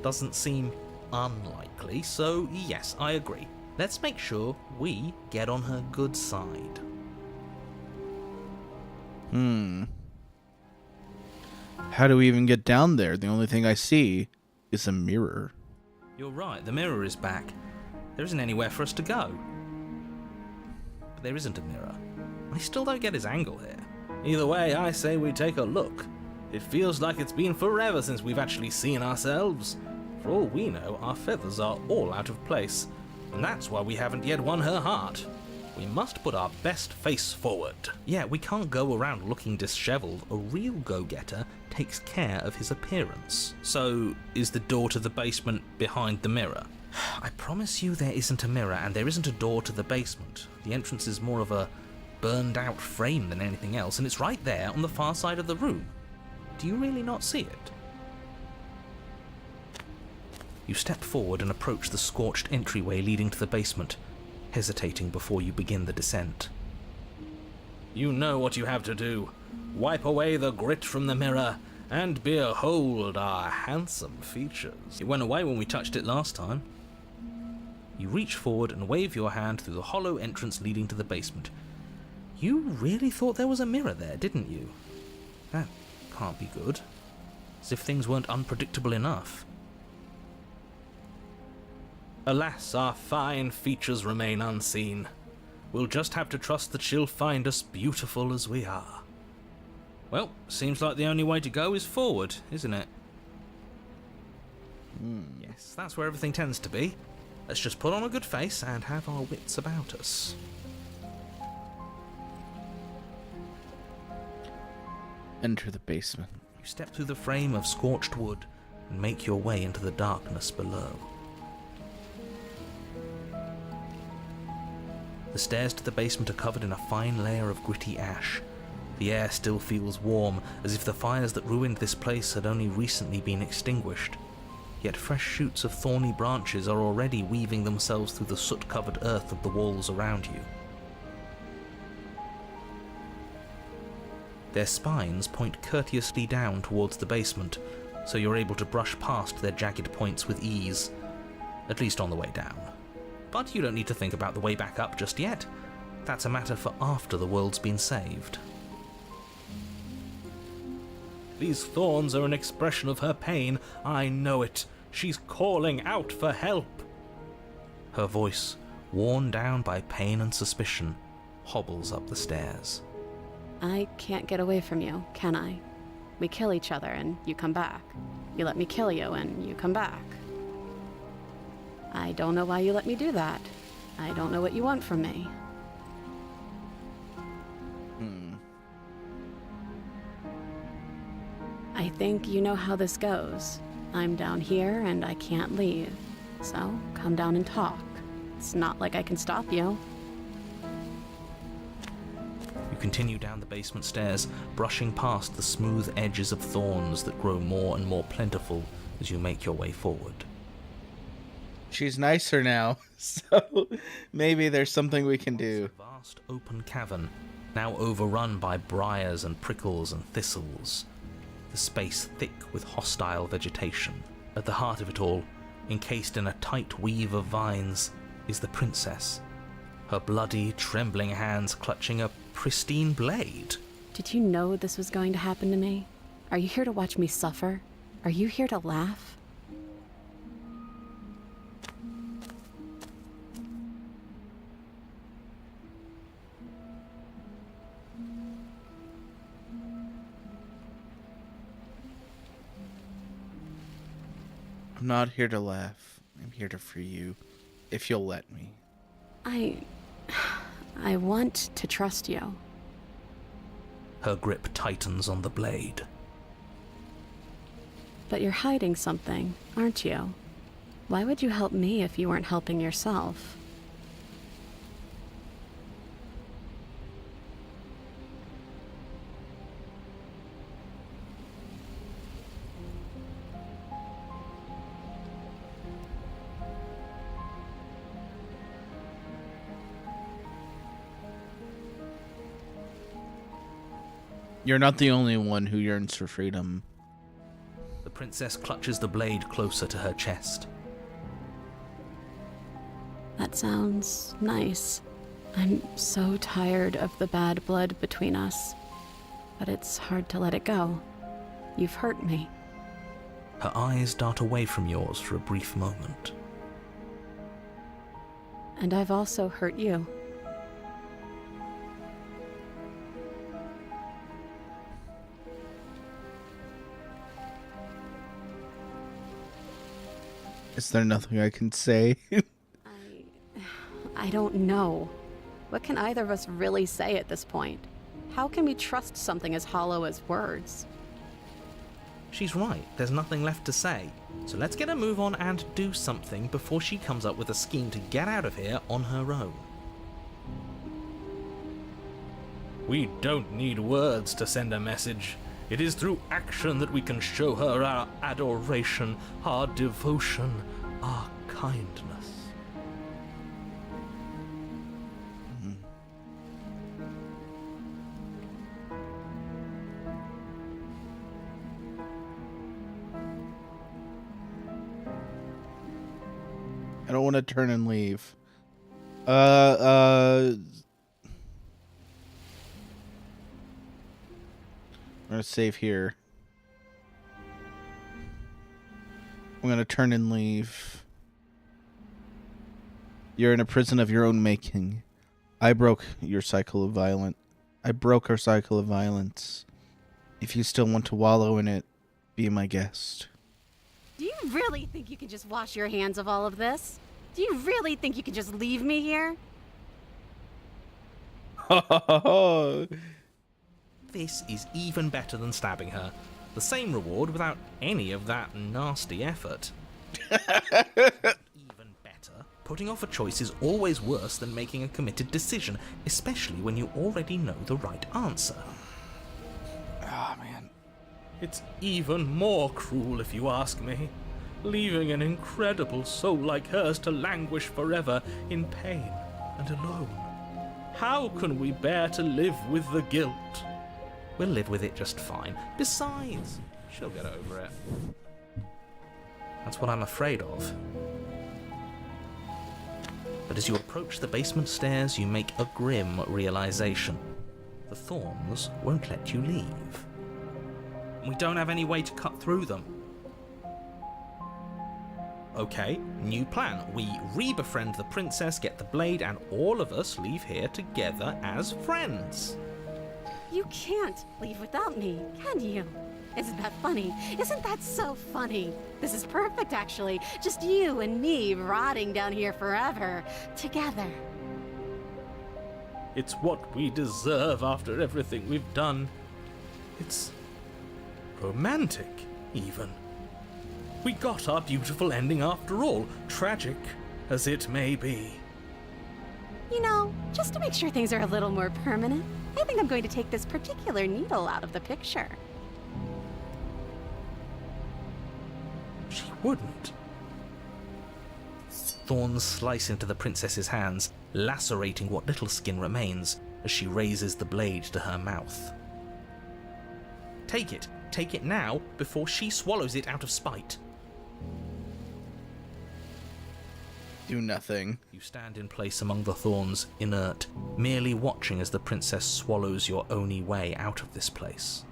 doesn't seem unlikely, so yes, I agree. Let's make sure we get on her good side. How do we even get down there? The only thing I see is a mirror. You're right, the mirror is back. There isn't anywhere for us to go. But there isn't a mirror. I still don't get his angle here. Either way, I say we take a look. It feels like it's been forever since we've actually seen ourselves. For all we know, our feathers are all out of place, and that's why we haven't yet won her heart. We must put our best face forward. Yeah, we can't go around looking disheveled. A real go-getter takes care of his appearance. So, is the door to the basement behind the mirror? I promise you there isn't a mirror, and there isn't a door to the basement. The entrance is more of a burned-out frame than anything else, and it's right there on the far side of the room. Do you really not see it? You step forward and approach the scorched entryway leading to the basement, hesitating before you begin the descent. You know what you have to do. Wipe away the grit from the mirror, and behold our handsome features. It went away when we touched it last time. You reach forward and wave your hand through the hollow entrance leading to the basement. You really thought there was a mirror there, didn't you? That can't be good. As if things weren't unpredictable enough. Alas, our fine features remain unseen. We'll just have to trust that she'll find us beautiful as we are. Well, seems like the only way to go is forward, isn't it? Yes, that's where everything tends to be. Let's just put on a good face and have our wits about us. Enter the basement. You step through the frame of scorched wood and make your way into the darkness below. The stairs to the basement are covered in a fine layer of gritty ash. The air still feels warm, as if the fires that ruined this place had only recently been extinguished. Yet fresh shoots of thorny branches are already weaving themselves through the soot-covered earth of the walls around you. Their spines point courteously down towards the basement, so you're able to brush past their jagged points with ease, at least on the way down. But you don't need to think about the way back up just yet. That's a matter for after the world's been saved. These thorns are an expression of her pain. I know it. She's calling out for help. Her voice, worn down by pain and suspicion, hobbles up the stairs. I can't get away from you, can I? We kill each other and you come back. You let me kill you and you come back. I don't know why you let me do that. I don't know what you want from me. I think you know how this goes. I'm down here and I can't leave. So come down and talk. It's not like I can stop you. You continue down the basement stairs, brushing past the smooth edges of thorns that grow more and more plentiful as you make your way forward. She's nicer now, so maybe there's something we can do. It's a vast open cavern, now overrun by briars and prickles and thistles. The space thick with hostile vegetation. At the heart of it all, encased in a tight weave of vines, is the princess. Her bloody, trembling hands clutching a pristine blade. Did you know this was going to happen to me? Are you here to watch me suffer? Are you here to laugh? I'm not here to laugh. I'm here to free you, if you'll let me. I want to trust you. Her grip tightens on the blade. But you're hiding something, aren't you? Why would you help me if you weren't helping yourself? You're not the only one who yearns for freedom. The princess clutches the blade closer to her chest. That sounds nice. I'm so tired of the bad blood between us. But it's hard to let it go. You've hurt me. Her eyes dart away from yours for a brief moment. And I've also hurt you. Is there nothing I can say? I don't know. What can either of us really say at this point? How can we trust something as hollow as words? She's right, there's nothing left to say. So let's get a move on and do something before she comes up with a scheme to get out of here on her own. We don't need words to send a message. It is through action that we can show her our adoration, our devotion, our kindness. I don't want to turn and leave. I'm gonna save here. I'm gonna turn and leave. You're in a prison of your own making. I broke your cycle of violence. I broke our cycle of violence. If you still want to wallow in it, be my guest. Do you really think you can just wash your hands of all of this? Do you really think you can just leave me here? This is even better than stabbing her. The same reward without any of that nasty effort. Even better, putting off a choice is always worse than making a committed decision, especially when you already know the right answer. Oh, man. It's even more cruel if you ask me. Leaving an incredible soul like hers to languish forever in pain and alone. How can we bear to live with the guilt? We'll live with it just fine. Besides, she'll get over it. That's what I'm afraid of. But as you approach the basement stairs, you make a grim realization. The thorns won't let you leave. We don't have any way to cut through them. Okay, new plan. We re-befriend the princess, get the blade, and all of us leave here together as friends. You can't leave without me, can you? Isn't that funny? Isn't that so funny? This is perfect, actually. Just you and me rotting down here forever, together. It's what we deserve after everything we've done. It's romantic, even. We got our beautiful ending after all, tragic as it may be. You know, just to make sure things are a little more permanent, I think I'm going to take this particular needle out of the picture. She wouldn't. Thorns slice into the princess's hands, lacerating what little skin remains as she raises the blade to her mouth. Take it. Take it now, before she swallows it out of spite. Do nothing. You stand in place among the thorns, inert, merely watching as the princess swallows your only way out of this place.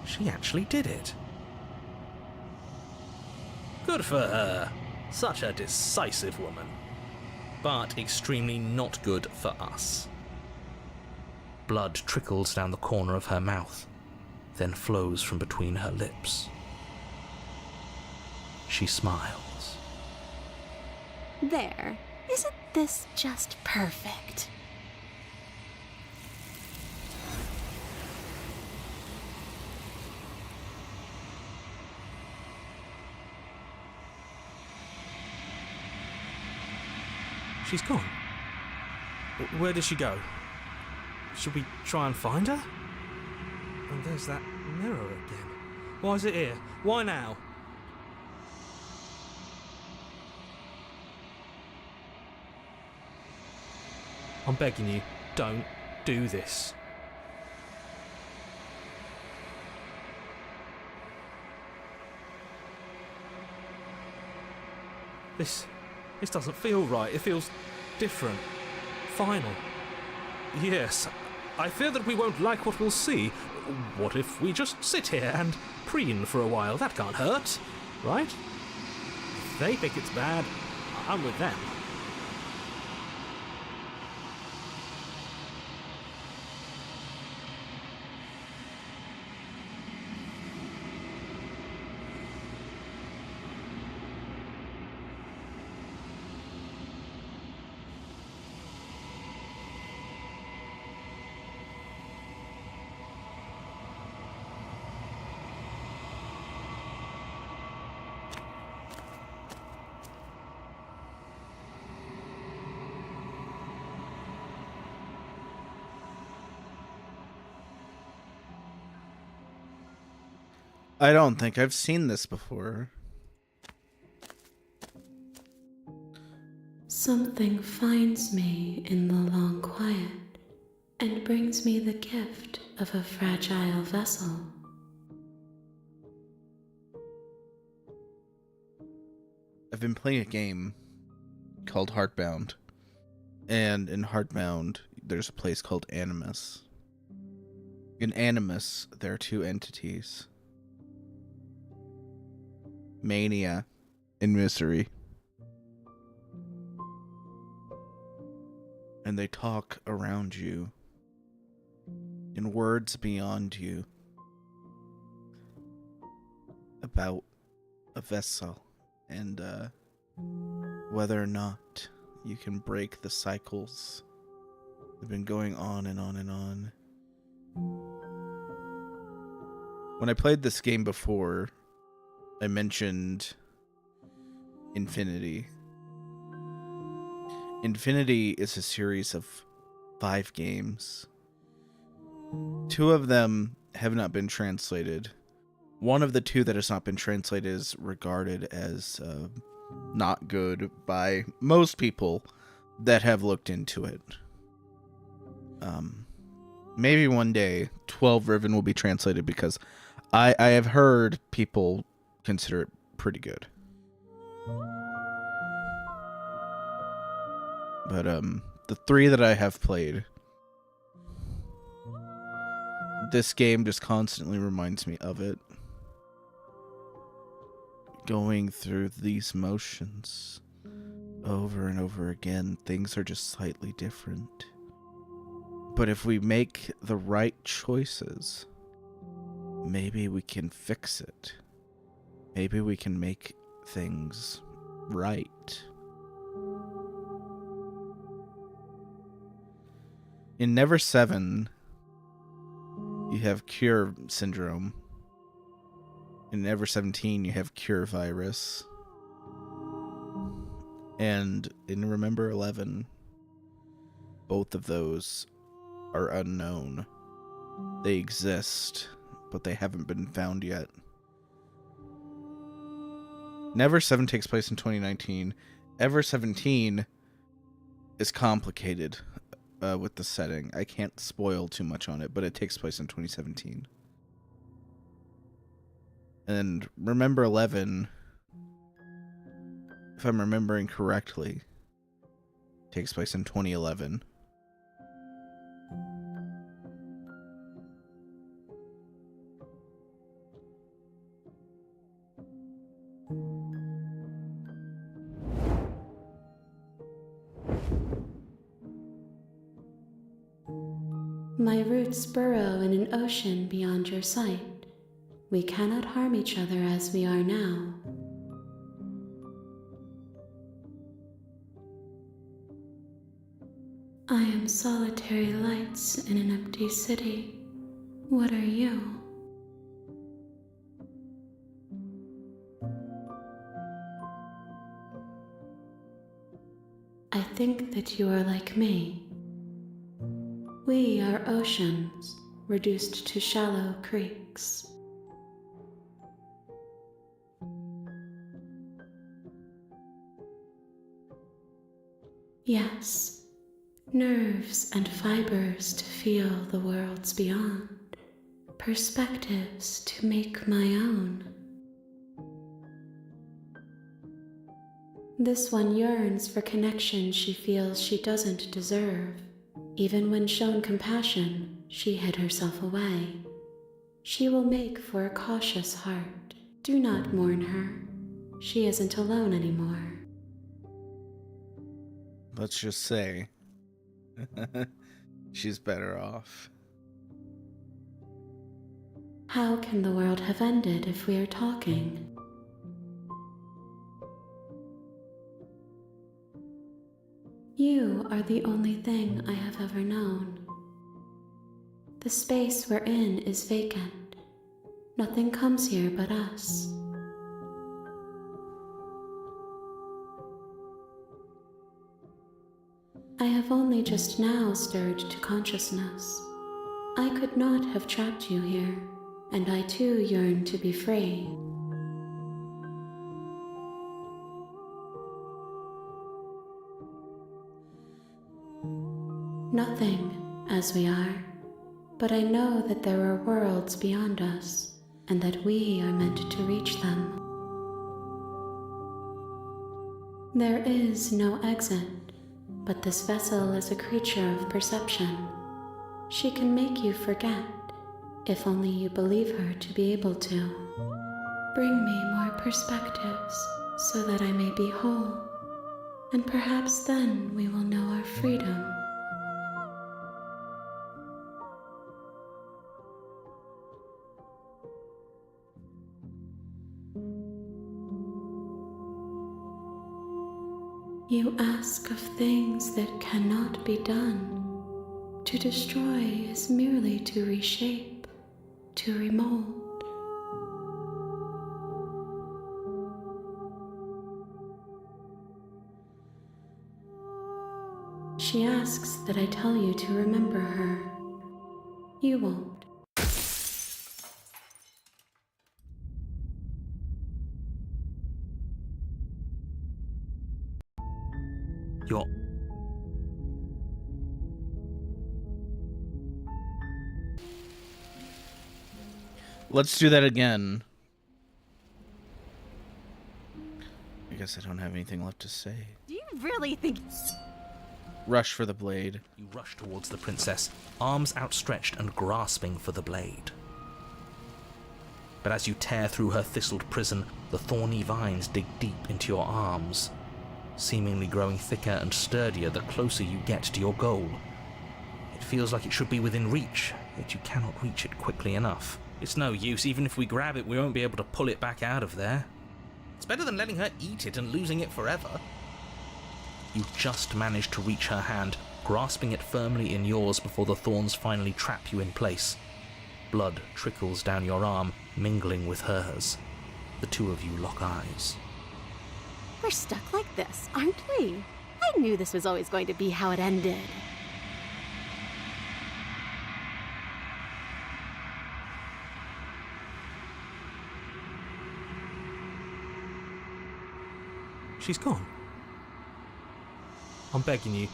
She actually did it. Good for her. Such a decisive woman. But extremely not good for us. Blood trickles down the corner of her mouth, then flows from between her lips. She smiles. There. Isn't this just perfect? She's gone. Where did she go? Should we try and find her? And there's that mirror again. Why is it here? Why now? I'm begging you, don't do this. This doesn't feel right. It feels different. Final. Yes, I fear that we won't like what we'll see. What if we just sit here and preen for a while? That can't hurt, right? If they think it's bad, I'm with them. I don't think I've seen this before. Something finds me in the long quiet and brings me the gift of a fragile vessel. I've been playing a game called Heartbound. And in Heartbound, there's a place called Animus. In Animus, there are two entities. Mania and Misery. And they talk around you in words beyond you about a vessel and whether or not you can break the cycles that have been going on and on and on. When I played this game before, I mentioned Infinity. Infinity is a series of 5 games. 2 of them have not been translated. One of the 2 that has not been translated is regarded as not good by most people that have looked into it. Maybe one day 12 Riven will be translated, because I have heard people consider it pretty good. But the 3 that I have played, this game just constantly reminds me of it. Going through these motions over and over again, things are just slightly different. But if we make the right choices, maybe we can fix it. Maybe we can make things right. In Never 7, you have Cure Syndrome. In Never 17, you have Cure Virus. And in Remember 11, both of those are unknown. They exist, but they haven't been found yet. Never 7 takes place in 2019. Ever 17 is complicated with the setting. I can't spoil too much on it, but it takes place in 2017. And Remember 11, if I'm remembering correctly, takes place in 2011. My roots burrow in an ocean beyond your sight. We cannot harm each other as we are now. I am solitary lights in an empty city. What are you? I I think that you are like me. We are oceans, reduced to shallow creeks. Yes, nerves and fibers to feel the worlds beyond, perspectives to make my own. This one yearns for connection she feels she doesn't deserve. Even when shown compassion, she hid herself away. She will make for a cautious heart. Do not mourn her. She isn't alone anymore. Let's just say she's better off. How can the world have ended if we are talking? You are the only thing I have ever known. The space we're in is vacant. Nothing comes here but us. I have only just now stirred to consciousness. I could not have trapped you here, and I too yearn to be free. Nothing, as we are, but I know that there are worlds beyond us, and that we are meant to reach them. There is no exit, but this vessel is a creature of perception. She can make you forget, if only you believe her to be able to. Bring me more perspectives, so that I may be whole, and perhaps then we will know our freedom. You ask of things that cannot be done. To destroy is merely to reshape, to remold. She asks that I tell you to remember her. You won't. You're... Let's do that again. I guess I don't have anything left to say. Do you really think... Rush for the blade. You rush towards the princess, arms outstretched and grasping for the blade. But as you tear through her thistled prison, the thorny vines dig deep into your arms, seemingly growing thicker and sturdier the closer you get to your goal. It feels like it should be within reach, yet you cannot reach it quickly enough. It's no use. Even if we grab it, we won't be able to pull it back out of there. It's better than letting her eat it and losing it forever. You just manage to reach her hand, grasping it firmly in yours before the thorns finally trap you in place. Blood trickles down your arm, mingling with hers. The two of you lock eyes. We're stuck like this, aren't we? I knew this was always going to be how it ended. She's gone. I'm begging you.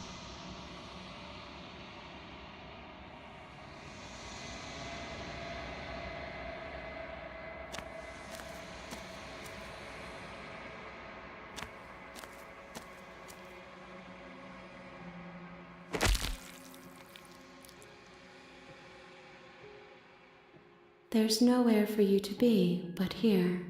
There's nowhere for you to be but here.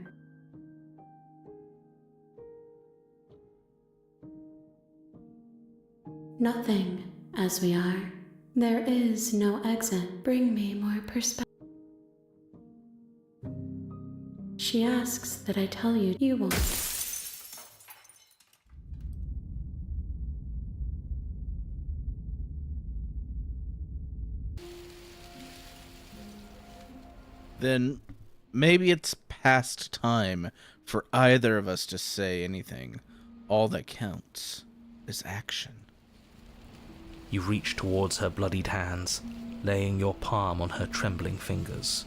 Nothing, as we are. There is no exit. Bring me more perspective. She asks that I tell you, you won't. Then maybe it's past time for either of us to say anything. All that counts is action. You reach towards her bloodied hands, laying your palm on her trembling fingers.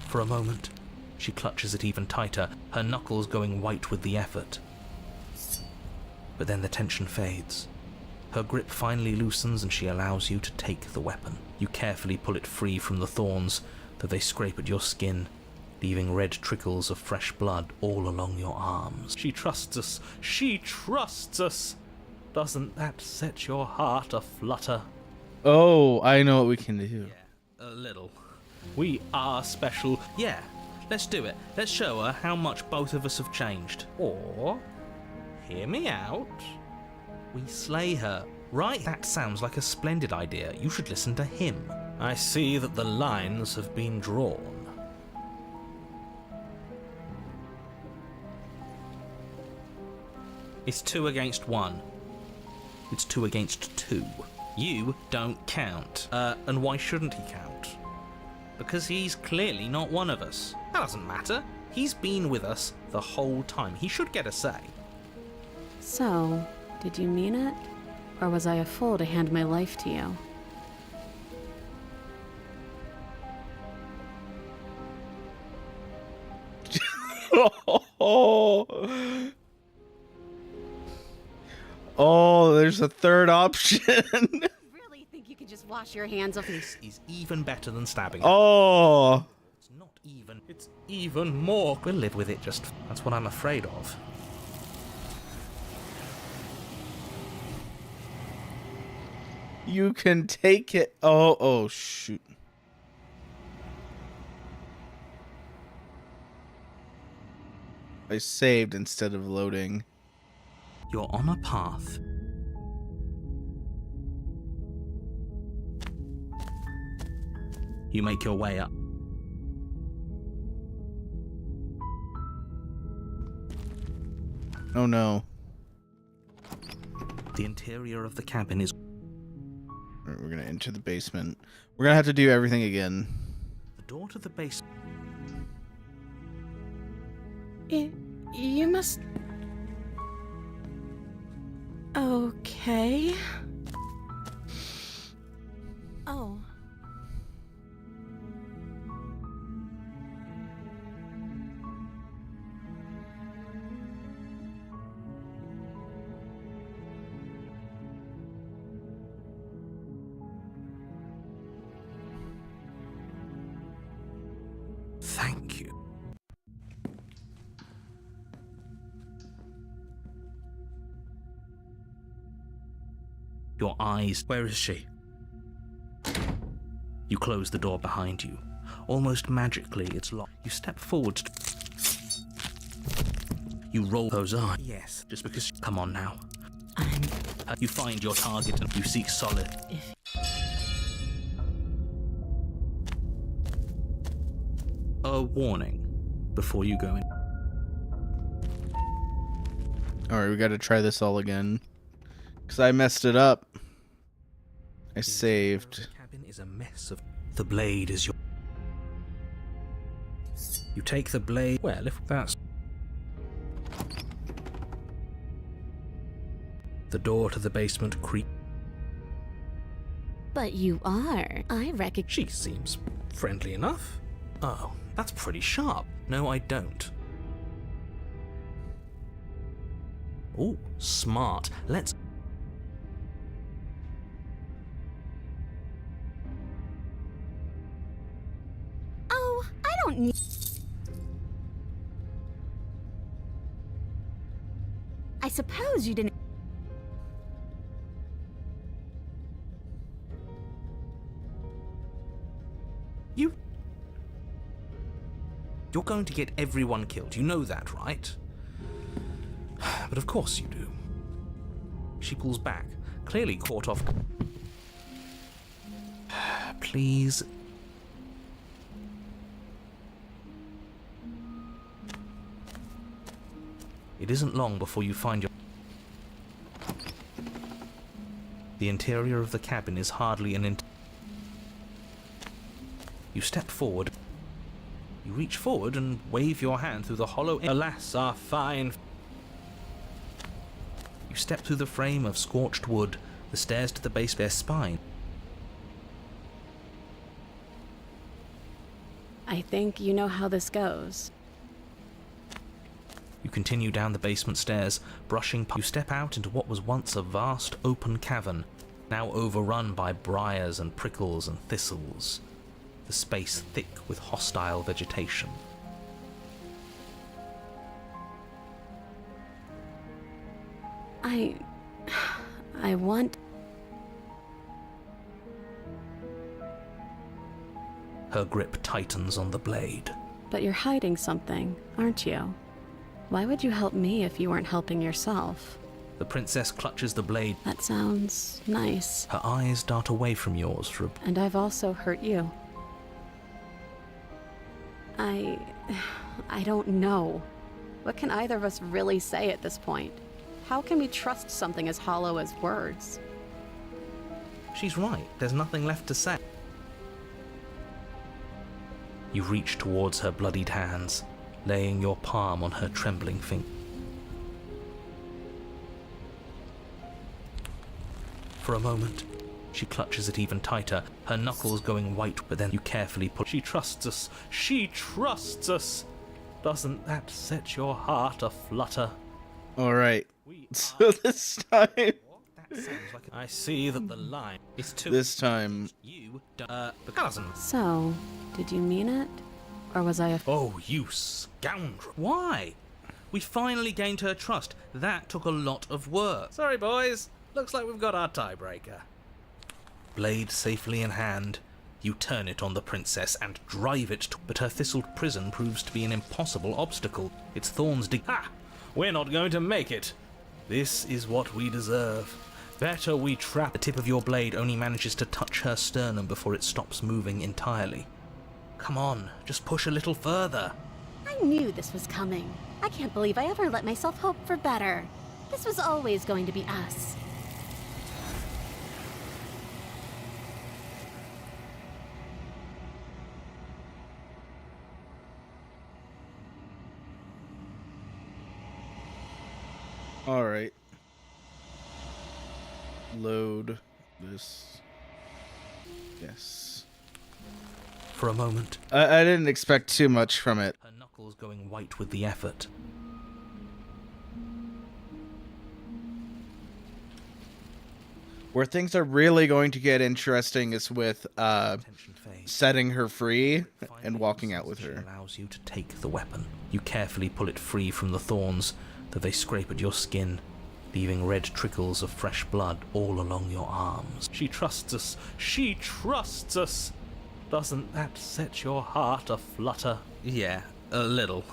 For a moment, she clutches it even tighter, her knuckles going white with the effort. But then the tension fades. Her grip finally loosens and she allows you to take the weapon. You carefully pull it free from the thorns, though they scrape at your skin, leaving red trickles of fresh blood all along your arms. She trusts us! She trusts us! Doesn't that set your heart aflutter? Oh, I know what we can do. Yeah, a little. We are special. Yeah, let's do it. Let's show her how much both of us have changed. Or, hear me out, we slay her. Right? That sounds like a splendid idea. You should listen to him. I see that the lines have been drawn. It's 2 against 1. It's 2 against 2. You don't count. And why shouldn't he count? Because he's clearly not one of us. That doesn't matter. He's been with us the whole time. He should get a say. So, did you mean it? Or was I a fool to hand my life to you? Oh, there's a third option. Really think you can just wash your hands off This is even better than stabbing her. Oh. It's not even. It's even more. We'll live with it, just. That's what I'm afraid of. You can take it. Oh, shoot. I saved instead of loading. You're on a path. You make your way up. Oh no. The interior of the cabin is. Alright, we're gonna enter the basement. We're gonna have to do everything again. The door to the base. You must... Okay. Oh. Thank you. Your eyes. Where is she? You close the door behind you. Almost magically, it's locked. You step forward. You roll those eyes. Yes, just because. Come on now. You find your target and you seek solid. A warning before you go in. Alright, we gotta try this all again. Because I messed it up. I saved. The cabin is a mess of. The blade is your. You take the blade. Well, if that's. The door to the basement creaks. But you are. I reckon. She seems friendly enough. Oh, that's pretty sharp. No, I don't. Oh, smart. Let's. Oh, I don't need. I suppose you didn't. You're going to get everyone killed. You know that, right? But of course you do. She pulls back, clearly caught off. Please. It isn't long before you find your. The interior of the cabin is hardly an. You step forward. You reach forward and wave your hand through the hollow. Alas, our fine. step through the frame of scorched wood, the stairs to the base of their spine. I think you know how this goes. You continue down the basement stairs, brushing past. You step out into what was once a vast open cavern, now overrun by briars and prickles and thistles, the space thick with hostile vegetation. I want... Her grip tightens on the blade. But you're hiding something, aren't you? Why would you help me if you weren't helping yourself? The princess clutches the blade. That sounds nice. Her eyes dart away from yours for a... And I've also hurt you. I don't know. What can either of us really say at this point? How can we trust something as hollow as words? She's right. There's nothing left to say. You reach towards her bloodied hands, laying your palm on her trembling finger. For a moment, she clutches it even tighter, her knuckles going white, but then you carefully pull. She trusts us. She trusts us. Doesn't that set your heart aflutter? All right. So this time, I see that the line is too. this time, You, cousin. So, did you mean it? Or was I a... Oh, you scoundrel. Why? We finally gained her trust. That took a lot of work. Sorry, boys. Looks like we've got our tiebreaker. Blade safely in hand, you turn it on the princess and drive it but her thistled prison proves to be an impossible obstacle. Its thorns dig... Ha! We're not going to make it. This is what we deserve. Better we trap. The tip of your blade only manages to touch her sternum before it stops moving entirely. Come on, just push a little further. I knew this was coming. I can't believe I ever let myself hope for better. This was always going to be us. all right. Load this. Yes. For a moment, I didn't expect too much from it. her knuckles going white with the effort. Where things are really going to get interesting is with Tension fades. setting her free Finally, and walking out with she her. allows you to take the weapon. You carefully pull it free from the thorns, though they scrape at your skin, leaving red trickles of fresh blood all along your arms. She trusts us. She trusts us. Doesn't that set your heart aflutter? Yeah, a little.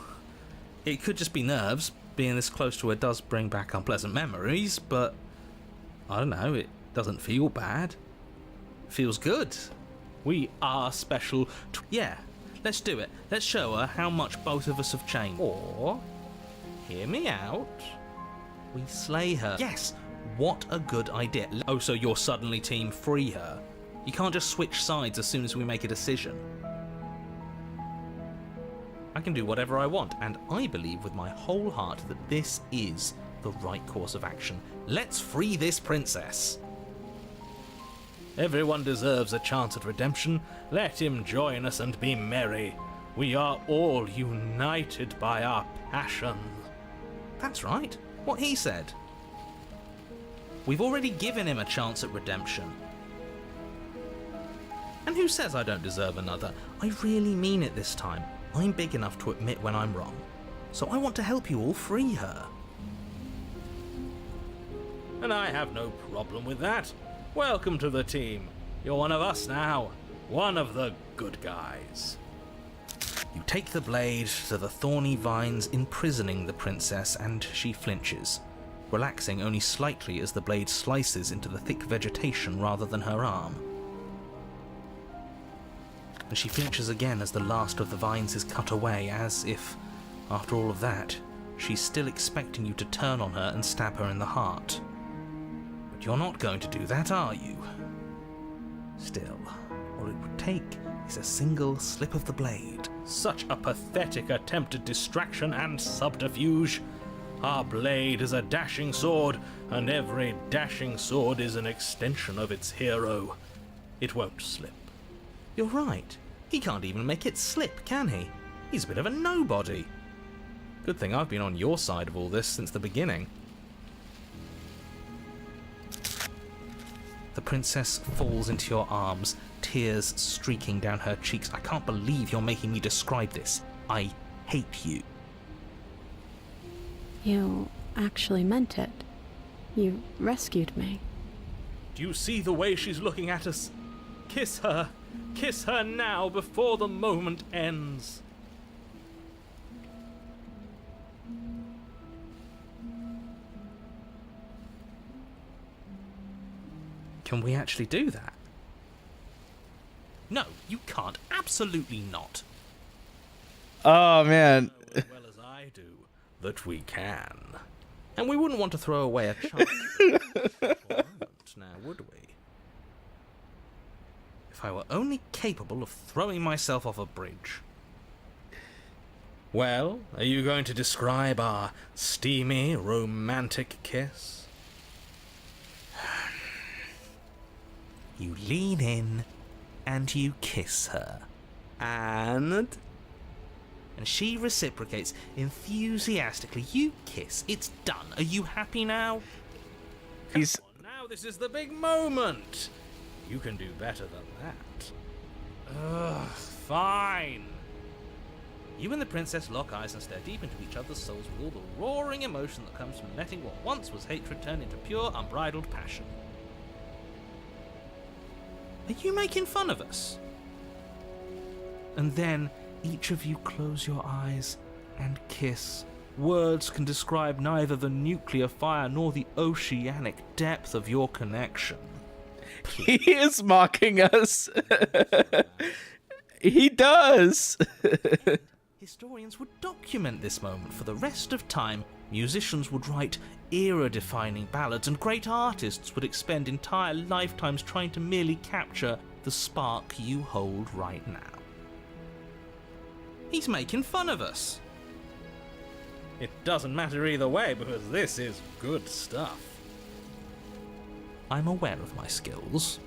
It could just be nerves. Being this close to her does bring back unpleasant memories, but I don't know, it doesn't feel bad. It feels good. We are special. Yeah, let's do it. Let's show her how much both of us have changed. Or, hear me out. We slay her. Yes, what a good idea. Oh, so you're suddenly team free her. You can't just switch sides as soon as we make a decision. I can do whatever I want, and I believe with my whole heart that this is the right course of action. Let's free this princess. Everyone deserves a chance at redemption. Let him join us and be merry. We are all united by our passion. That's right, what he said. We've already given him a chance at redemption. And who says I don't deserve another? I really mean it this time. I'm big enough to admit when I'm wrong. So I want to help you all free her. And I have no problem with that. Welcome to the team. You're one of us now. One of the good guys. You take the blade to the thorny vines imprisoning the princess, and she flinches, relaxing only slightly as the blade slices into the thick vegetation rather than her arm. And she flinches again as the last of the vines is cut away, as if, after all of that, she's still expecting you to turn on her and stab her in the heart. But you're not going to do that, are you? Still, all it would take is a single slip of the blade. Such a pathetic attempt at distraction and subterfuge. Our blade is a dashing sword, and every dashing sword is an extension of its hero. It won't slip. You're right. He can't even make it slip, can he? He's a bit of a nobody. Good thing I've been on your side of all this since the beginning. The princess falls into your arms, tears streaking down her cheeks. I can't believe you're making me describe this. I hate you. You actually meant it. You rescued me. Do you see the way she's looking at us? Kiss her. Kiss her now before the moment ends. Can we actually do that? No, you can't. Absolutely not. Oh man. Know as well as I do that we can. And we wouldn't want to throw away a chance for a moment, now would we? If I were only capable of throwing myself off a bridge. Well, are you going to describe our steamy, romantic kiss? You lean in and you kiss her. And she reciprocates enthusiastically. You kiss. It's done. Are you happy now? Come on, now this is the big moment. You can do better than that. Ugh, fine. You and the princess lock eyes and stare deep into each other's souls with all the roaring emotion that comes from letting what once was hatred turn into pure, unbridled passion. Are you making fun of us? And then each of you close your eyes and kiss. Words can describe neither the nuclear fire nor the oceanic depth of your connection. He is mocking us. He does. Historians would document this moment for the rest of time. Musicians would write era-defining ballads, and great artists would expend entire lifetimes trying to merely capture the spark you hold right now. He's making fun of us. It doesn't matter either way, because this is good stuff. I'm aware of my skills.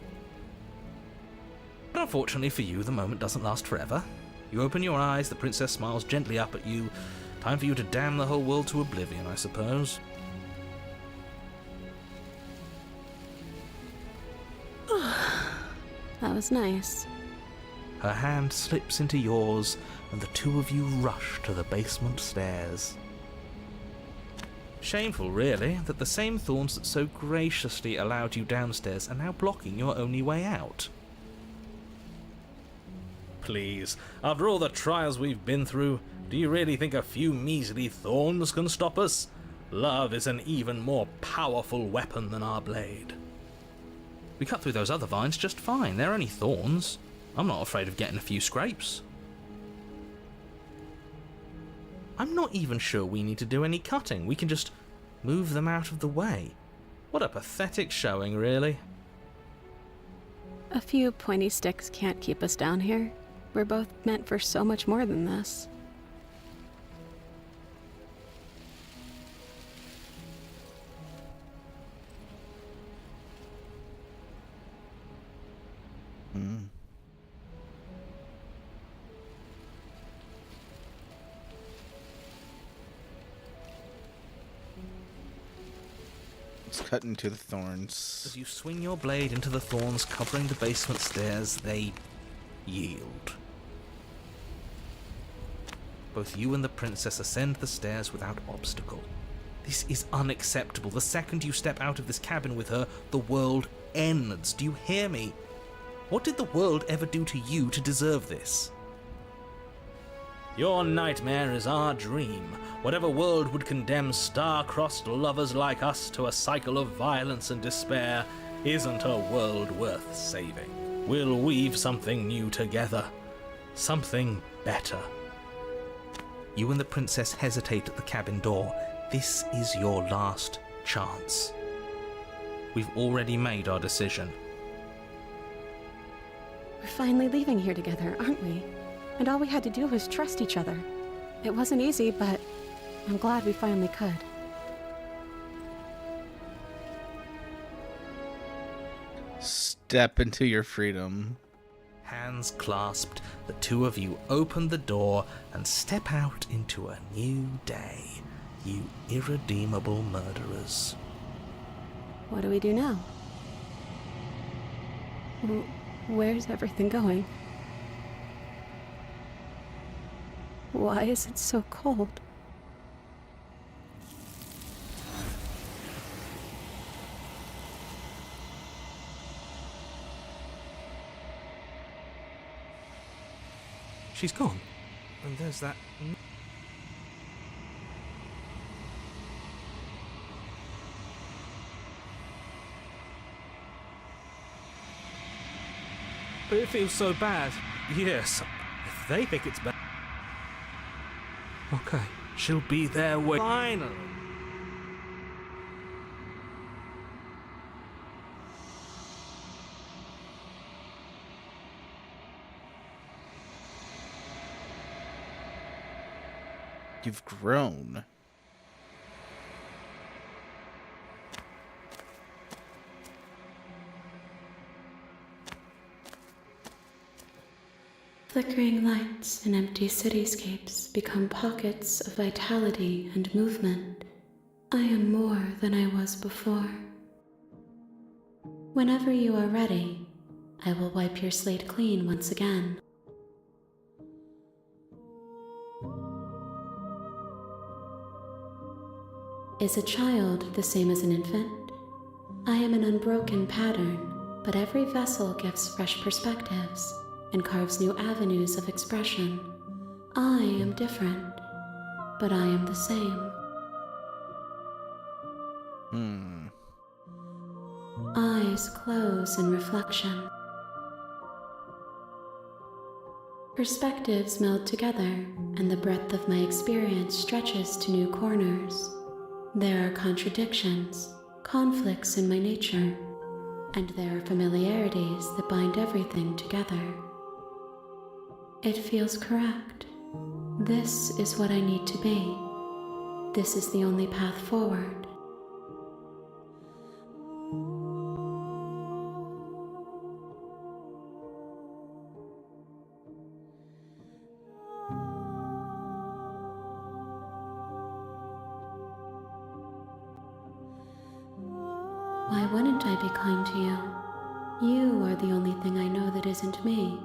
But unfortunately for you, the moment doesn't last forever. You open your eyes, the princess smiles gently up at you. Time for you to damn the whole world to oblivion, I suppose. That was nice. Her hand slips into yours, and the two of you rush to the basement stairs. Shameful, really, that the same thorns that so graciously allowed you downstairs are now blocking your only way out. Please, after all the trials we've been through, do you really think a few measly thorns can stop us? Love is an even more powerful weapon than our blade. We cut through those other vines just fine. They're only thorns. I'm not afraid of getting a few scrapes. I'm not even sure we need to do any cutting. We can just move them out of the way. What a pathetic showing, really. A few pointy sticks can't keep us down here. We're both meant for so much more than this. Let's cut into the thorns. As you swing your blade into the thorns covering the basement stairs, they yield. Both you and the princess ascend the stairs without obstacle. This is unacceptable. The second you step out of this cabin with her, the world ends. Do you hear me? What did the world ever do to you to deserve this? Your nightmare is our dream. Whatever world would condemn star-crossed lovers like us to a cycle of violence and despair isn't a world worth saving. We'll weave something new together. Something better. You and the princess hesitate at the cabin door. This is your last chance. We've already made our decision. We're finally leaving here together, aren't we? And all we had to do was trust each other. It wasn't easy, but I'm glad we finally could. Step into your freedom. Hands clasped, the two of you open the door and step out into a new day, you irredeemable murderers. What do we do now? Where's everything going? Why is it so cold? She's gone. And there's that... But it feels so bad. Yes, if they think it's bad... Okay, she'll be there when... Finally! You've grown. Flickering lights in empty cityscapes become pockets of vitality and movement. I am more than I was before. Whenever you are ready, I will wipe your slate clean once again. Is a child the same as an infant? I am an unbroken pattern, but every vessel gives fresh perspectives and carves new avenues of expression. I am different, but I am the same. Eyes close in reflection. Perspectives meld together, and the breadth of my experience stretches to new corners. There are contradictions, conflicts in my nature, and there are familiarities that bind everything together. It feels correct. This is what I need to be. This is the only path forward. Why wouldn't I be kind to you? You are the only thing I know that isn't me.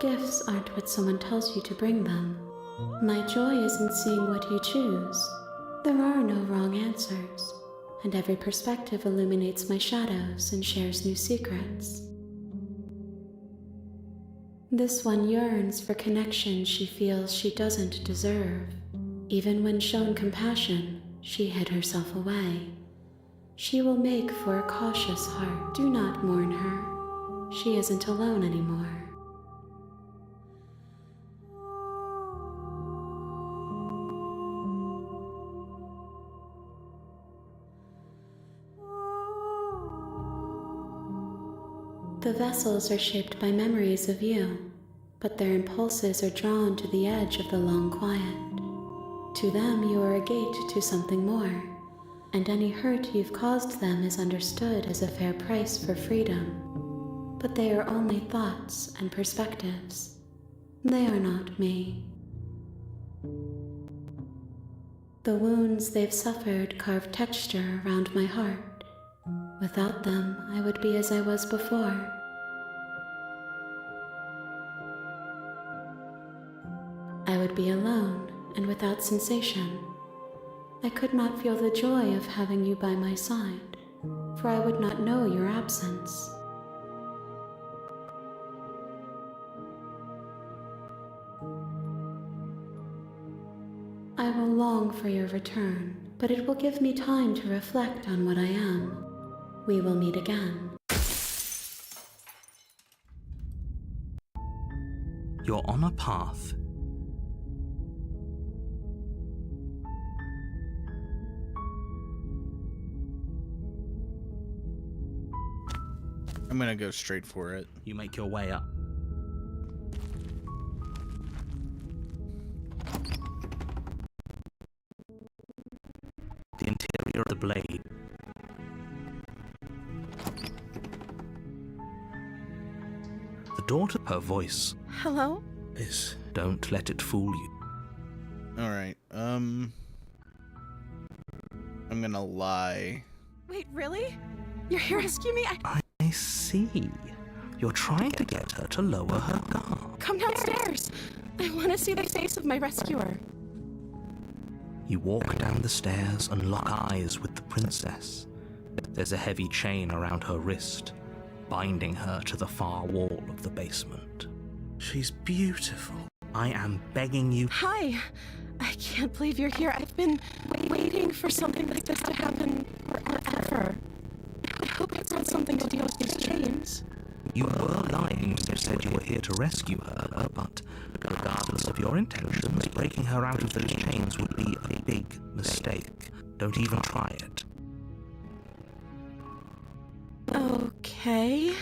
Gifts aren't what someone tells you to bring them. My joy is in seeing what you choose. There are no wrong answers, and every perspective illuminates my shadows and shares new secrets. This one yearns for connection she feels she doesn't deserve. Even when shown compassion, she hid herself away. She will make for a cautious heart. Do not mourn her. She isn't alone anymore. The vessels are shaped by memories of you, but their impulses are drawn to the edge of the long quiet. To them, you are a gate to something more, and any hurt you've caused them is understood as a fair price for freedom. But they are only thoughts and perspectives. They are not me. The wounds they've suffered carve texture around my heart. Without them, I would be as I was before. I would be alone and without sensation. I could not feel the joy of having you by my side, for I would not know your absence. I will long for your return, but it will give me time to reflect on what I am. We will meet again. You're on a path. I'm gonna go straight for it. You make your way up. The door to her voice Hello? is, don't let it fool you. Alright, I'm gonna lie. Wait, really? You're here to rescue me? I see. You're trying to get her to lower her guard. Come downstairs. I want to see the face of my rescuer. You walk down the stairs and lock eyes with the princess. There's a heavy chain around her wrist, binding her to the far wall of the basement. She's beautiful. I am begging you. Hi. I can't believe you're here. I've been waiting for something like this to happen forever. I hope it's not something to deal with these chains. You were lying when you said you were here to rescue her, but regardless of your intentions, breaking her out of those chains would be a big mistake. Don't even try it. Okay.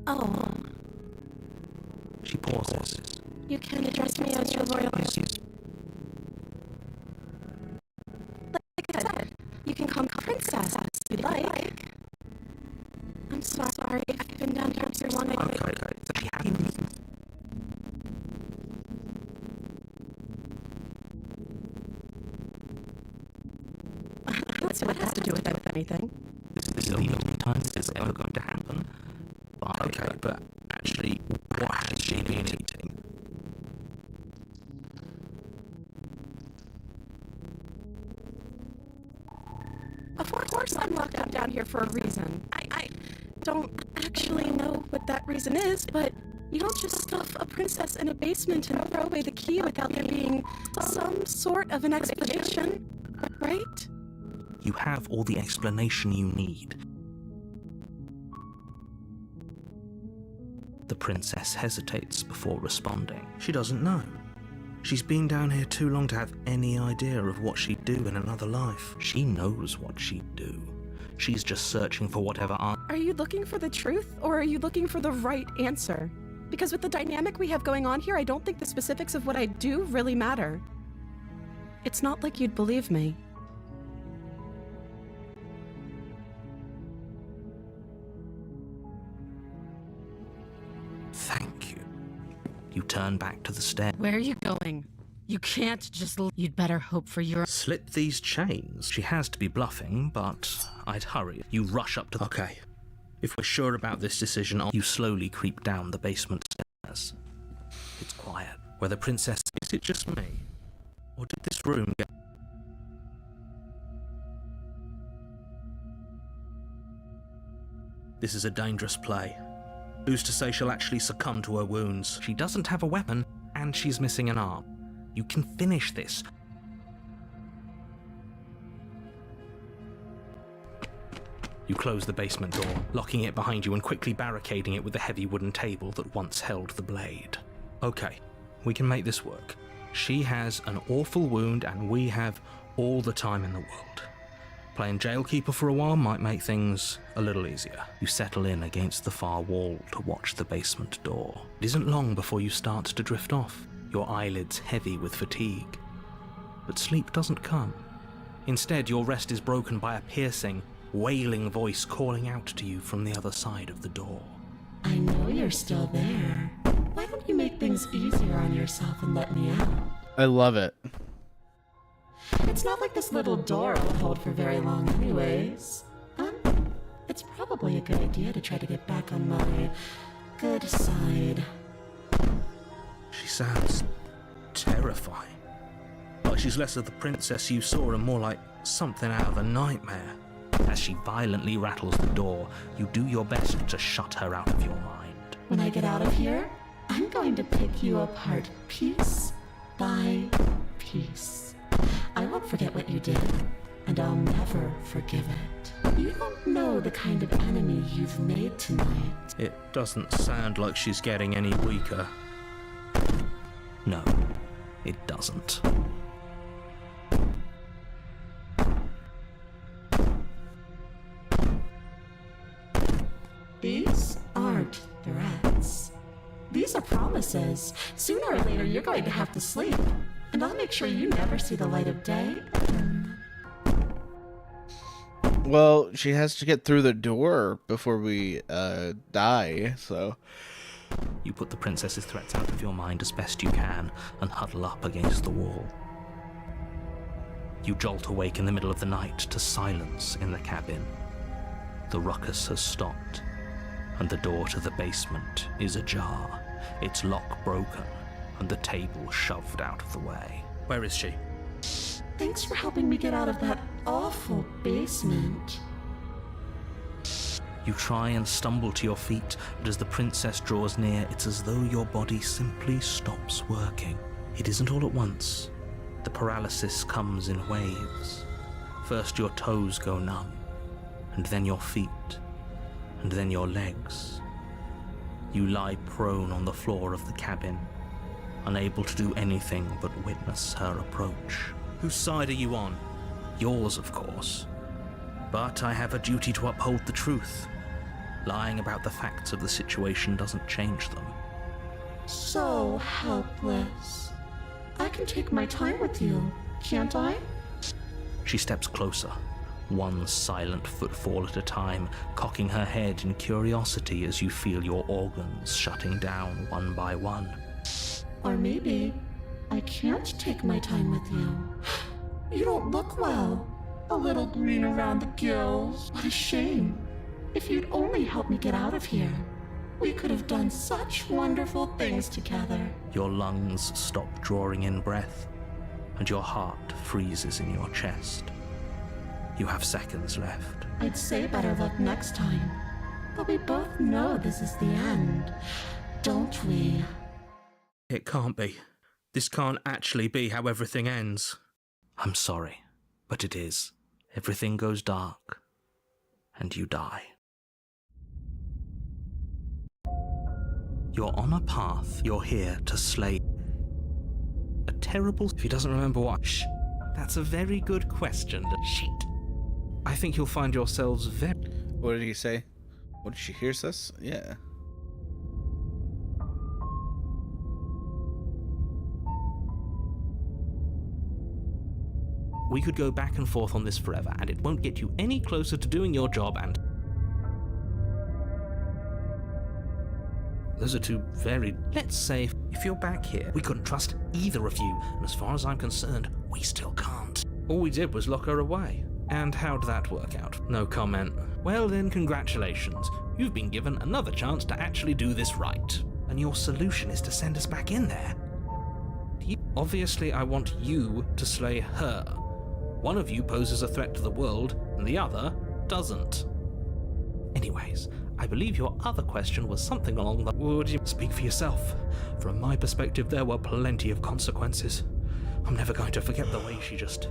Oh, She pauses. you can address me as your royal. Like I said, you can call me princess if you'd like. I'm so sorry. I've been down here too long. Okay. She hadn't. What's what has to do with anything? This is the only time this is ever going to happen. But actually, what has she been eating? Of course I'm locked up down here for a reason. I don't actually know what that reason is, but you don't just stuff a princess in a basement and throw away the key without there being some sort of an explanation, right? You have all the explanation you need. The princess hesitates before responding. She doesn't know. She's been down here too long to have any idea of what she'd do in another life. She knows what she'd do. She's just searching for whatever answer. Are you looking for the truth, or are you looking for the right answer? Because with the dynamic we have going on here, I don't think the specifics of what I do really matter. It's not like you'd believe me. Thank you. You turn back to the stair. Where are you going? You can't just. You'd better hope for your. Slip these chains. She has to be bluffing, but I'd hurry. You rush up to the... Okay. If we're sure about this decision, you slowly creep down the basement stairs. It's quiet. Where the princess... Is it just me? Or did this room get... This is a dangerous play. Who's to say she'll actually succumb to her wounds? She doesn't have a weapon, and she's missing an arm. You can finish this. You close the basement door, locking it behind you and quickly barricading it with the heavy wooden table that once held the blade. Okay, we can make this work. She has an awful wound and we have all the time in the world. Playing jailkeeper for a while might make things a little easier. You settle in against the far wall to watch the basement door. It isn't long before you start to drift off, your eyelids heavy with fatigue. But sleep doesn't come. Instead, your rest is broken by a piercing, wailing voice calling out to you from the other side of the door. I know you're still there. Why don't you make things easier on yourself and let me out? I love it. It's not like this little door will hold for very long anyways. It's probably a good idea to try to get back on my good side. She sounds terrifying. Like she's less of the princess you saw and more like something out of a nightmare. As she violently rattles the door, you do your best to shut her out of your mind. When I get out of here, I'm going to pick you apart piece by piece. I won't forget what you did, and I'll never forgive it. You don't know the kind of enemy you've made tonight. It doesn't sound like she's getting any weaker. No, it doesn't. These aren't threats. These are promises. Sooner or later, you're going to have to sleep. And I'll make sure you never see the light of day. Well, she has to get through the door before we die, so... You put the princess's threats out of your mind as best you can and huddle up against the wall. You jolt awake in the middle of the night to silence in the cabin. The ruckus has stopped, and the door to the basement is ajar, its lock broken, and the table shoved out of the way. Where is she? Thanks for helping me get out of that awful basement. You try and stumble to your feet, but as the princess draws near, it's as though your body simply stops working. It isn't all at once. The paralysis comes in waves. First your toes go numb, and then your feet, and then your legs. You lie prone on the floor of the cabin, unable to do anything but witness her approach. Whose side are you on? Yours, of course. But I have a duty to uphold the truth. Lying about the facts of the situation doesn't change them. So helpless. I can take my time with you, can't I? She steps closer, one silent footfall at a time, cocking her head in curiosity as you feel your organs shutting down one by one. Or maybe I can't take my time with you. You don't look well. A little green around the gills. What a shame. If you'd only helped me get out of here, we could have done such wonderful things together. Your lungs stop drawing in breath, and your heart freezes in your chest. You have seconds left. I'd say better luck next time. But we both know this is the end, don't we? It can't be. This can't actually be how everything ends. I'm sorry, but it is. Everything goes dark, and you die. You're on a path. You're here to slay a terrible... If he doesn't remember what... Shh. That's a very good question. Shit. I think you'll find yourselves very... What did he say? What, she hears us? Yeah. We could go back and forth on this forever, and it won't get you any closer to doing your job, and... Those are two very... Let's say, if you're back here, we couldn't trust either of you, and as far as I'm concerned, we still can't. All we did was lock her away. And how'd that work out? No comment. Well then, congratulations. You've been given another chance to actually do this right. And your solution is to send us back in there. Obviously, I want you to slay her. One of you poses a threat to the world, and the other doesn't. Anyways, I believe your other question was something along the... Would you speak for yourself? From my perspective, there were plenty of consequences. I'm never going to forget the way she just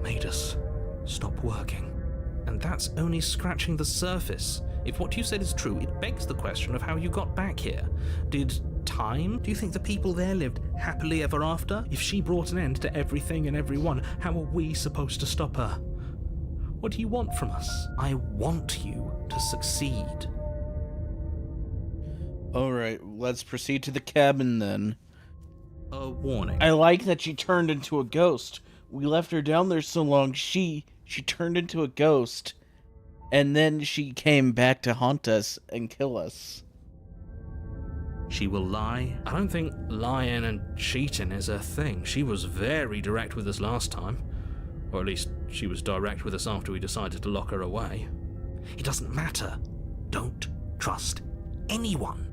made us stop working. And that's only scratching the surface. If what you said is true, it begs the question of how you got back here. Did time? Do you think the people there lived happily ever after? If she brought an end to everything and everyone, how are we supposed to stop her? What do you want from us? I want you to succeed. Alright, let's proceed to the cabin then. A warning. I like that she turned into a ghost. We left her down there so long, she turned into a ghost. And then she came back to haunt us and kill us. She will lie. I don't think lying and cheating is a thing. She was very direct with us last time. Or at least, she was direct with us after we decided to lock her away. It doesn't matter. Don't trust anyone.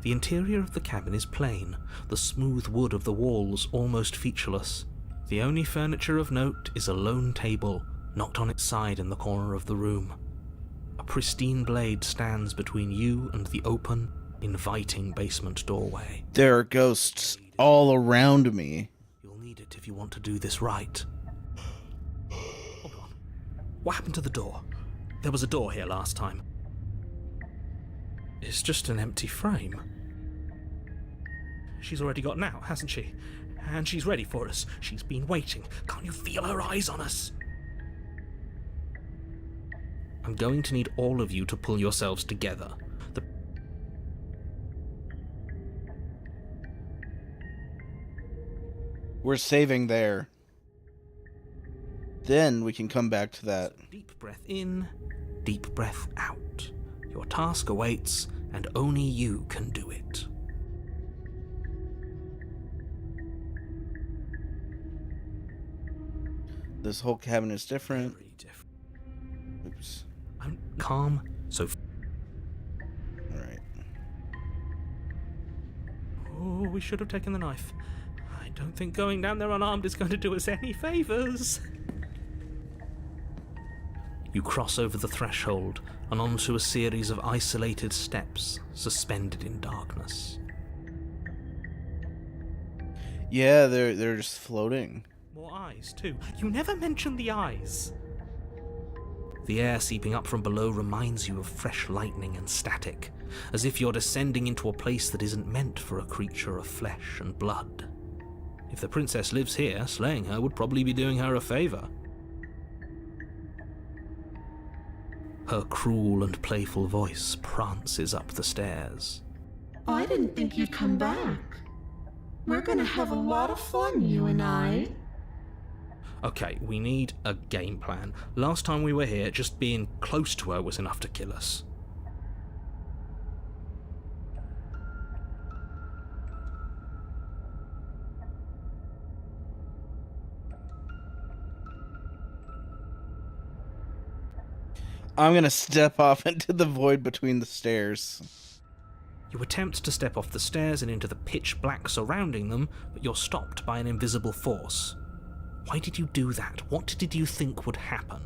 The interior of the cabin is plain, the smooth wood of the walls almost featureless. The only furniture of note is a lone table, knocked on its side in the corner of the room. A pristine blade stands between you and the open, inviting basement doorway. There are ghosts all around me. You'll need it if you want to do this right. Hold on. What happened to the door? There was a door here last time. It's just an empty frame. She's already gotten out, hasn't she? And she's ready for us. She's been waiting. Can't you feel her eyes on us? I'm going to need all of you to pull yourselves together. We're saving there. Then we can come back to that. Deep breath in, deep breath out. Your task awaits, and only you can do it. This whole cabin is different. Very different. Oops. I'm calm, so... Alright. Oh, we should have taken the knife. I don't think going down there unarmed is going to do us any favours. You cross over the threshold and onto a series of isolated steps suspended in darkness. Yeah, they're just floating. More eyes, too. You never mentioned the eyes. The air seeping up from below reminds you of fresh lightning and static, as if you're descending into a place that isn't meant for a creature of flesh and blood. If the princess lives here, slaying her would probably be doing her a favour. Her cruel and playful voice prances up the stairs. I didn't think you'd come back. We're gonna have a lot of fun, you and I. Okay, we need a game plan. Last time we were here, just being close to her was enough to kill us. I'm gonna step off into the void between the stairs. You attempt to step off the stairs and into the pitch black surrounding them, but you're stopped by an invisible force. Why did you do that? What did you think would happen?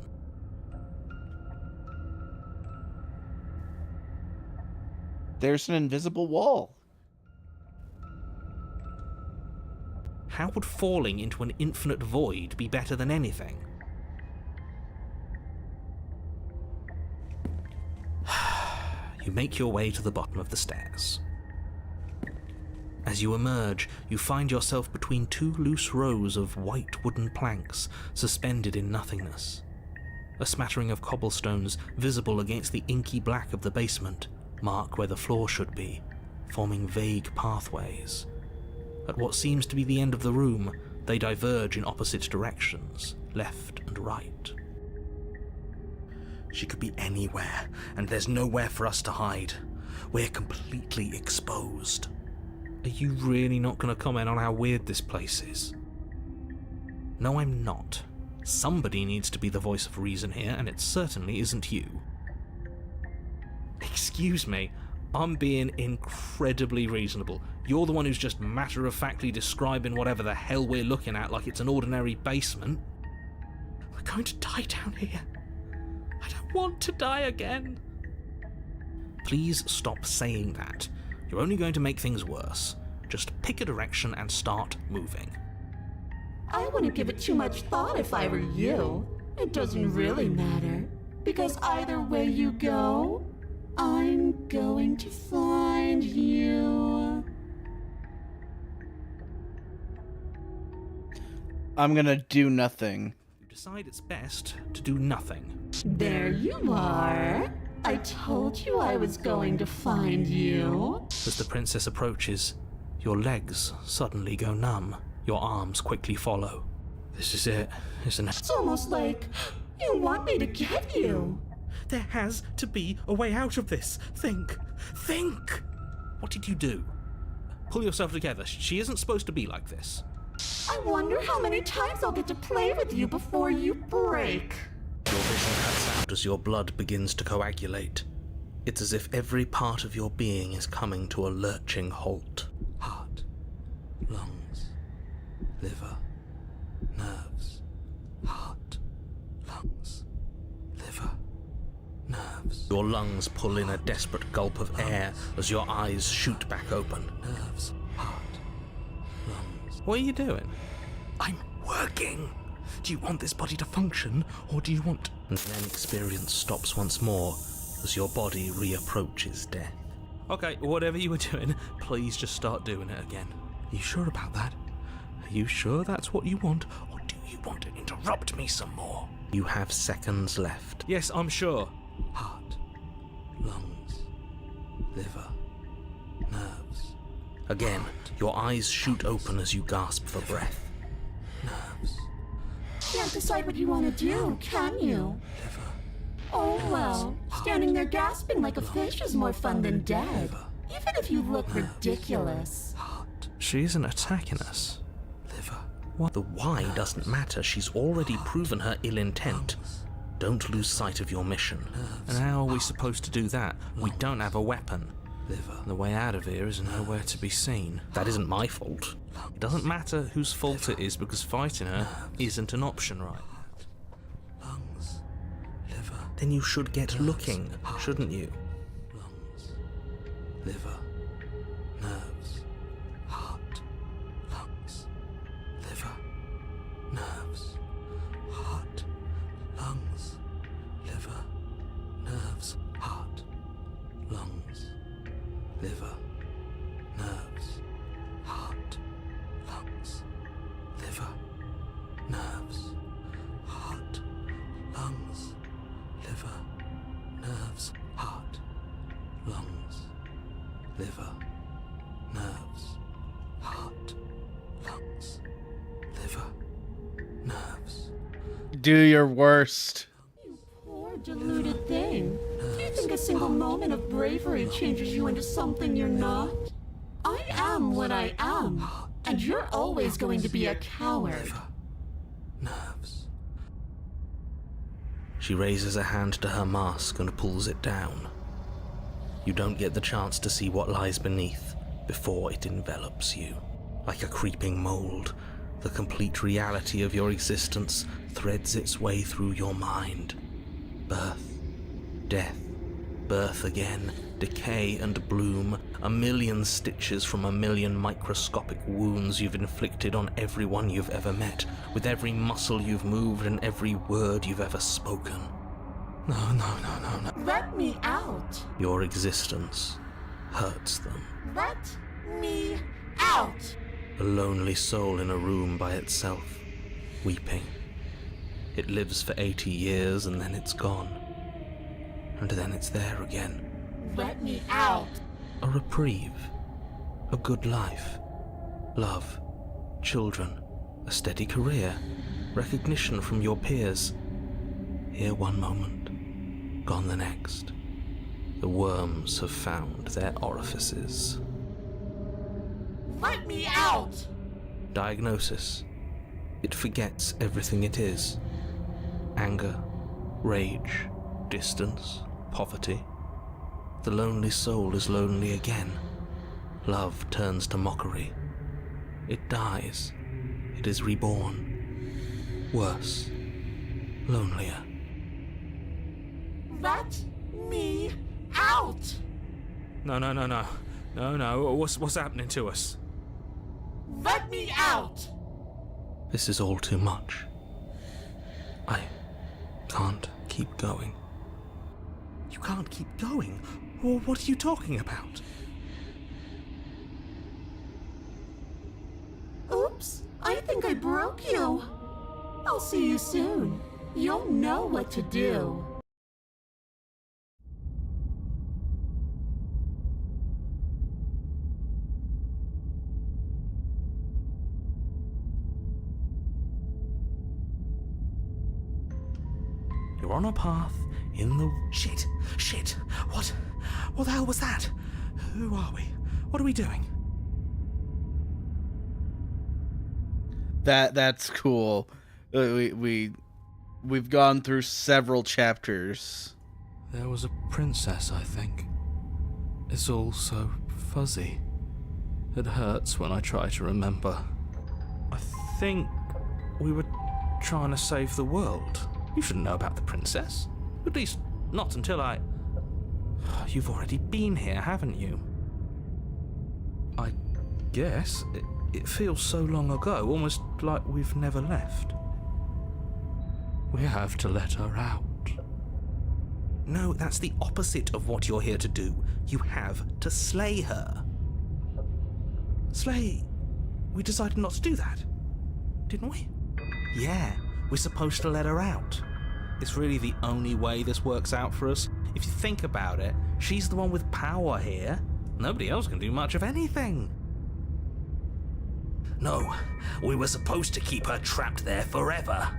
There's an invisible wall. How would falling into an infinite void be better than anything? You make your way to the bottom of the stairs. As you emerge, you find yourself between two loose rows of white wooden planks suspended in nothingness. A smattering of cobblestones, visible against the inky black of the basement, mark where the floor should be, forming vague pathways. At what seems to be the end of the room, they diverge in opposite directions, left and right. She could be anywhere, and there's nowhere for us to hide. We're completely exposed. Are you really not going to comment on how weird this place is? No, I'm not. Somebody needs to be the voice of reason here, and it certainly isn't you. Excuse me, I'm being incredibly reasonable. You're the one who's just matter-of-factly describing whatever the hell we're looking at like it's an ordinary basement. We're going to die down here. I don't want to die again. Please stop saying that. You're only going to make things worse. Just pick a direction and start moving. I wouldn't give it too much thought if I were you. It doesn't really matter, because either way you go, I'm going to find you. I'm gonna do nothing. You decide it's best to do nothing. There you are. I told you I was going to find you. As the princess approaches, your legs suddenly go numb. Your arms quickly follow. This is it, isn't it? It's almost like you want me to get you. There has to be a way out of this. Think! Think! What did you do? Pull yourself together. She isn't supposed to be like this. I wonder how many times I'll get to play with you before you break. Your vision cuts out as your blood begins to coagulate. It's as if every part of your being is coming to a lurching halt. Heart, lungs, liver, nerves. Heart, lungs, liver, nerves. Your lungs pull in a desperate gulp of air as your eyes shoot back open. Nerves, heart, lungs. What are you doing? I'm working. Do you want this body to function, or do you want... And then experience stops once more, as your body reapproaches death. Okay, whatever you were doing, please just start doing it again. Are you sure about that? Are you sure that's what you want, or do you want to interrupt me some more? You have seconds left. Yes, I'm sure. Heart, lungs, liver, nerves. Again, your eyes shoot open as you gasp for breath. Nerves. Can't decide what you want to do, can you? Liver. Oh well, standing there gasping like a fish is more fun than dead. Even if you look ridiculous. Heart. She isn't attacking us. Liver. What? The why doesn't matter. She's already proven her ill intent. Don't lose sight of your mission. And how are we supposed to do that? We don't have a weapon. The way out of here is nowhere to be seen. That isn't my fault. It doesn't matter whose fault it is, because fighting her isn't an option, right? Lungs, liver. Then you should get looking, shouldn't you? Lungs, liver, nerves, heart, lungs, liver, nerves, heart, lungs, liver, nerves, heart, lungs, liver, nerves, heart, lungs, liver, nerves, heart, lungs, liver, nerves, heart, lungs, liver, nerves, heart, lungs, liver, nerves. Do your worst. Poor deluded thing. Do you think a single moment of bravery changes you into something you're not? I am what I am, and you're always going to be a coward. Nerves. She raises a hand to her mask and pulls it down. You don't get the chance to see what lies beneath before it envelops you. Like a creeping mold, the complete reality of your existence threads its way through your mind. Birth, death, birth again, decay and bloom, a million stitches from a million microscopic wounds you've inflicted on everyone you've ever met, with every muscle you've moved and every word you've ever spoken. No. Let me out. Your existence hurts them. Let me out. A lonely soul in a room by itself, weeping. It lives for 80 years and then it's gone. And then it's there again. Let me out. A reprieve. A good life. Love. Children. A steady career. Recognition from your peers. Here one moment, gone the next. The worms have found their orifices. Let me out. Diagnosis. It forgets everything it is. Anger, rage, distance, poverty. The lonely soul is lonely again. Love turns to mockery. It dies. It is reborn. Worse. Lonelier. Let me out. No. What's happening to us? Let me out. This is all too much. I can't keep going. You can't keep going? Well, what are you talking about? Oops, I think I broke you. I'll see you soon. You'll know what to do. You're on a path in the... Shit! What the hell was that? Who are we? What are we doing? That's cool. We've gone through several chapters. There was a princess, I think. It's all so fuzzy. It hurts when I try to remember. I think we were trying to save the world. You shouldn't know about the princess. At least, not until I... You've already been here, haven't you? I guess. It feels so long ago, almost like we've never left. We have to let her out. No, that's the opposite of what you're here to do. You have to slay her. Slay? We decided not to do that, didn't we? Yeah, we're supposed to let her out. It's really the only way this works out for us. If you think about it, she's the one with power here. Nobody else can do much of anything. No, we were supposed to keep her trapped there forever,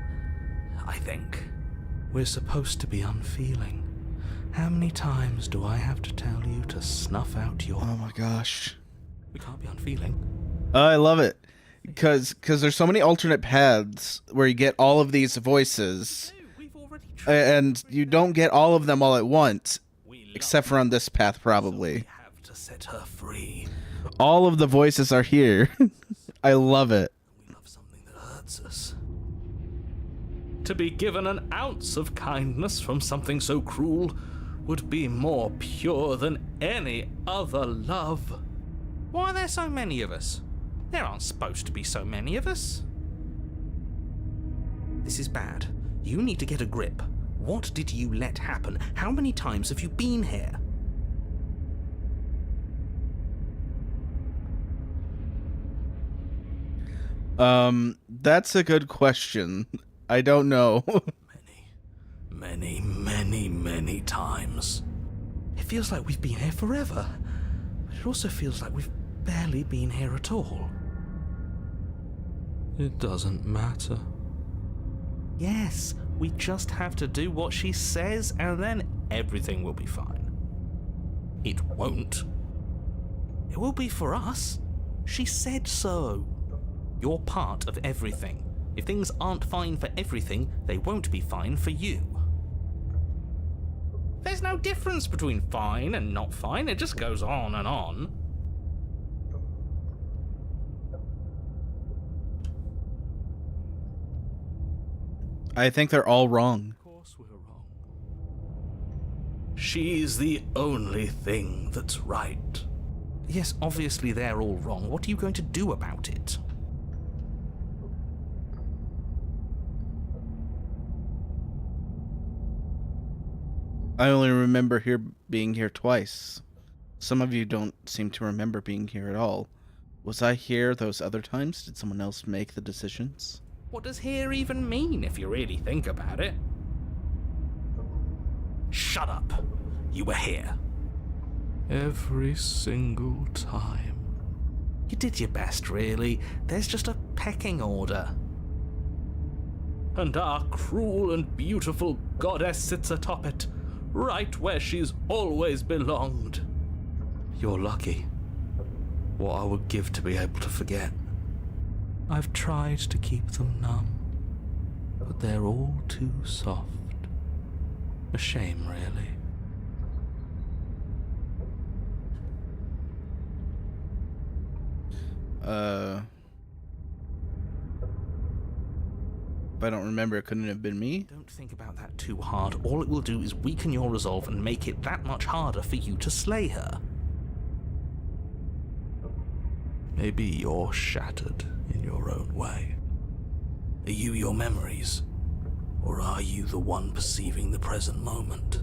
I think. We're supposed to be unfeeling. How many times do I have to tell you to snuff out your... Oh my gosh. We can't be unfeeling. I love it. Because there's so many alternate paths where you get all of these voices, and you don't get all of them all at once, except for on this path probably. We have to set her free. All of the voices are here. I love it. We love something that hurts us. To be given an ounce of kindness from something so cruel would be more pure than any other love. Why are there so many of us? There aren't supposed to be so many of us. This is bad. You need to get a grip. What did you let happen? How many times have you been here? That's a good question. I don't know. Many times. It feels like we've been here forever, but it also feels like we've barely been here at all. It doesn't matter. Yes, we just have to do what she says and then everything will be fine. It won't. It will be for us. She said so. You're part of everything. If things aren't fine for everything, they won't be fine for you. There's no difference between fine and not fine. It just goes on and on. I think they're all wrong. Of course we're wrong. She's the only thing that's right. Yes, obviously they're all wrong. What are you going to do about it? I only remember being here twice. Some of you don't seem to remember being here at all. Was I here those other times? Did someone else make the decisions? What does here even mean if you really think about it? Shut up. You were here. Every single time. You did your best, really. There's just a pecking order. And our cruel and beautiful goddess sits atop it, right where she's always belonged. You're lucky. What I would give to be able to forget. I've tried to keep them numb, but they're all too soft. A shame, really. If I don't remember, it couldn't have been me. Don't think about that too hard. All it will do is weaken your resolve and make it that much harder for you to slay her. Maybe you're shattered in your own way. Are you your memories? Or are you the one perceiving the present moment?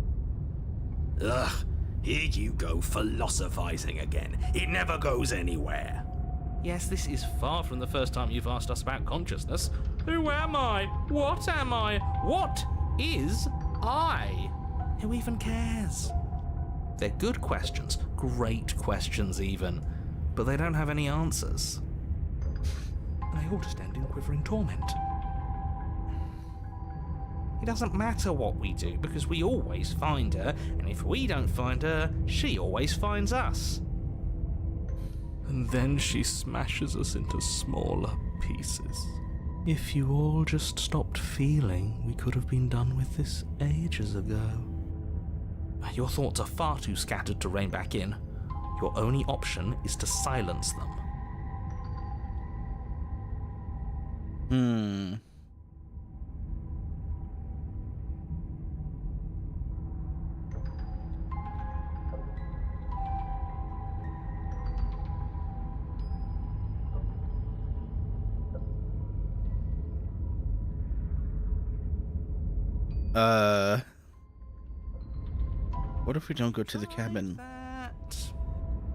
Ugh, here you go philosophizing again. It never goes anywhere. Yes, this is far from the first time you've asked us about consciousness. Who am I? What am I? What is I? Who even cares? They're good questions, great questions even, but they don't have any answers. And they all just end in quivering torment. It doesn't matter what we do, because we always find her, and if we don't find her, she always finds us. And then she smashes us into smaller pieces. If you all just stopped feeling, we could have been done with this ages ago. Your thoughts are far too scattered to rein back in. Your only option is to silence them. What if we don't go to the cabin?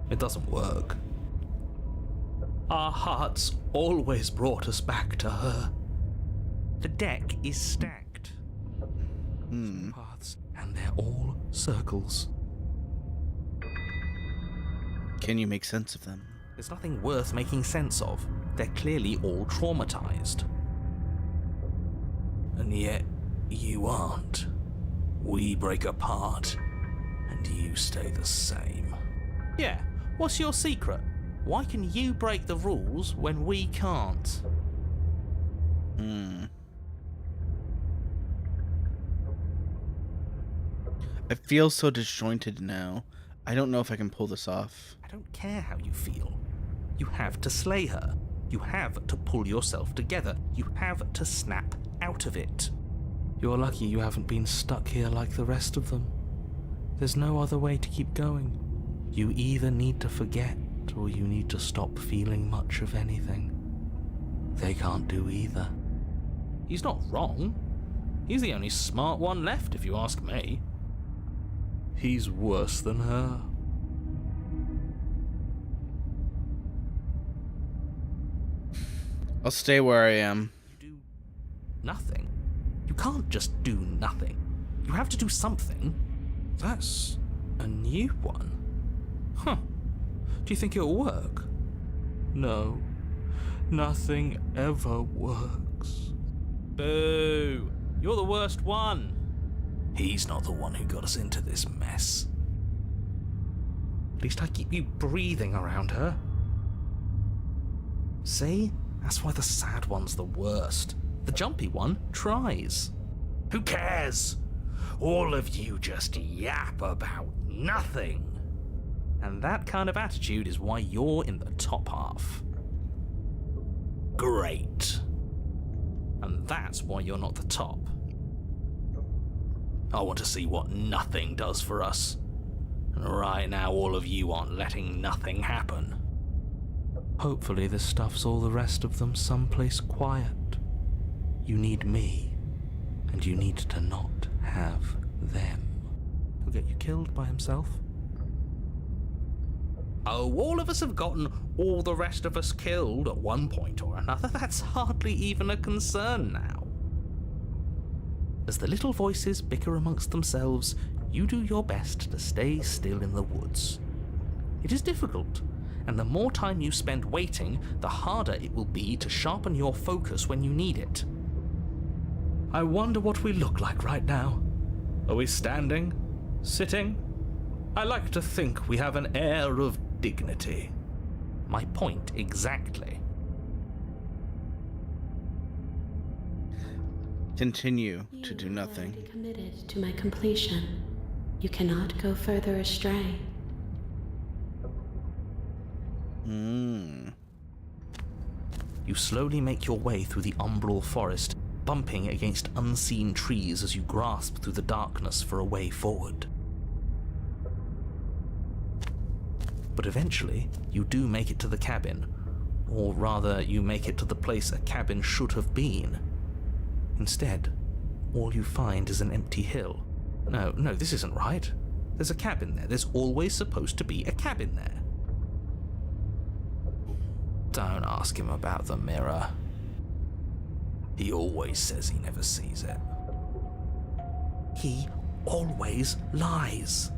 It doesn't work. Our hearts always brought us back to her. The deck is stacked. Paths, and they're all circles. Can you make sense of them? There's nothing worth making sense of. They're clearly all traumatized. And yet, you aren't. We break apart, and you stay the same. Yeah, what's your secret? Why can you break the rules when we can't? I feel so disjointed now. I don't know if I can pull this off. I don't care how you feel. You have to slay her. You have to pull yourself together. You have to snap out of it. You're lucky you haven't been stuck here like the rest of them. There's no other way to keep going. You either need to forget, or you need to stop feeling much of anything. They can't do either. He's not wrong. He's the only smart one left, if you ask me. He's worse than her. I'll stay where I am. You do nothing. You can't just do nothing. You have to do something. That's a new one. Huh. Do you think it'll work? No. Nothing ever works. Boo! You're the worst one. He's not the one who got us into this mess. At least I keep you breathing around her. See? That's why the sad one's the worst. The jumpy one tries. Who cares? All of you just yap about nothing. And that kind of attitude is why you're in the top half. Great. And that's why you're not the top. I want to see what nothing does for us. And right now all of you aren't letting nothing happen. Hopefully this stuff's all the rest of them someplace quiet. You need me, and you need to not have them. He'll get you killed by himself. Oh, all of us have gotten all the rest of us killed at one point or another. That's hardly even a concern now. As the little voices bicker amongst themselves, you do your best to stay still in the woods. It is difficult, and the more time you spend waiting, the harder it will be to sharpen your focus when you need it. I wonder what we look like right now. Are we standing? Sitting? I like to think we have an air of dignity. My point exactly. Continue to do You have nothing. already committed to my completion. You cannot go further astray. You slowly make your way through the umbral forest, bumping against unseen trees as you grasp through the darkness for a way forward. But eventually, you do make it to the cabin. Or rather, you make it to the place a cabin should have been. Instead, all you find is an empty hill. No, this isn't right. There's a cabin there. There's always supposed to be a cabin there. Don't ask him about the mirror. He always says he never sees it. He always lies.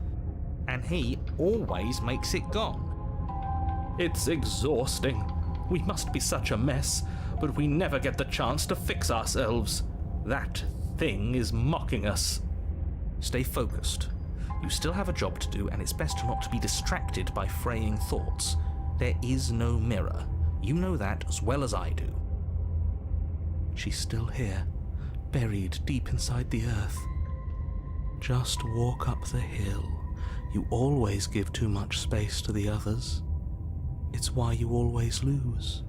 And he always makes it gone. It's exhausting. We must be such a mess, but we never get the chance to fix ourselves. That thing is mocking us. Stay focused. You still have a job to do, and it's best not to be distracted by fraying thoughts. There is no mirror. You know that as well as I do. She's still here, buried deep inside the earth. Just walk up the hill. You always give too much space to the others. It's why you always lose.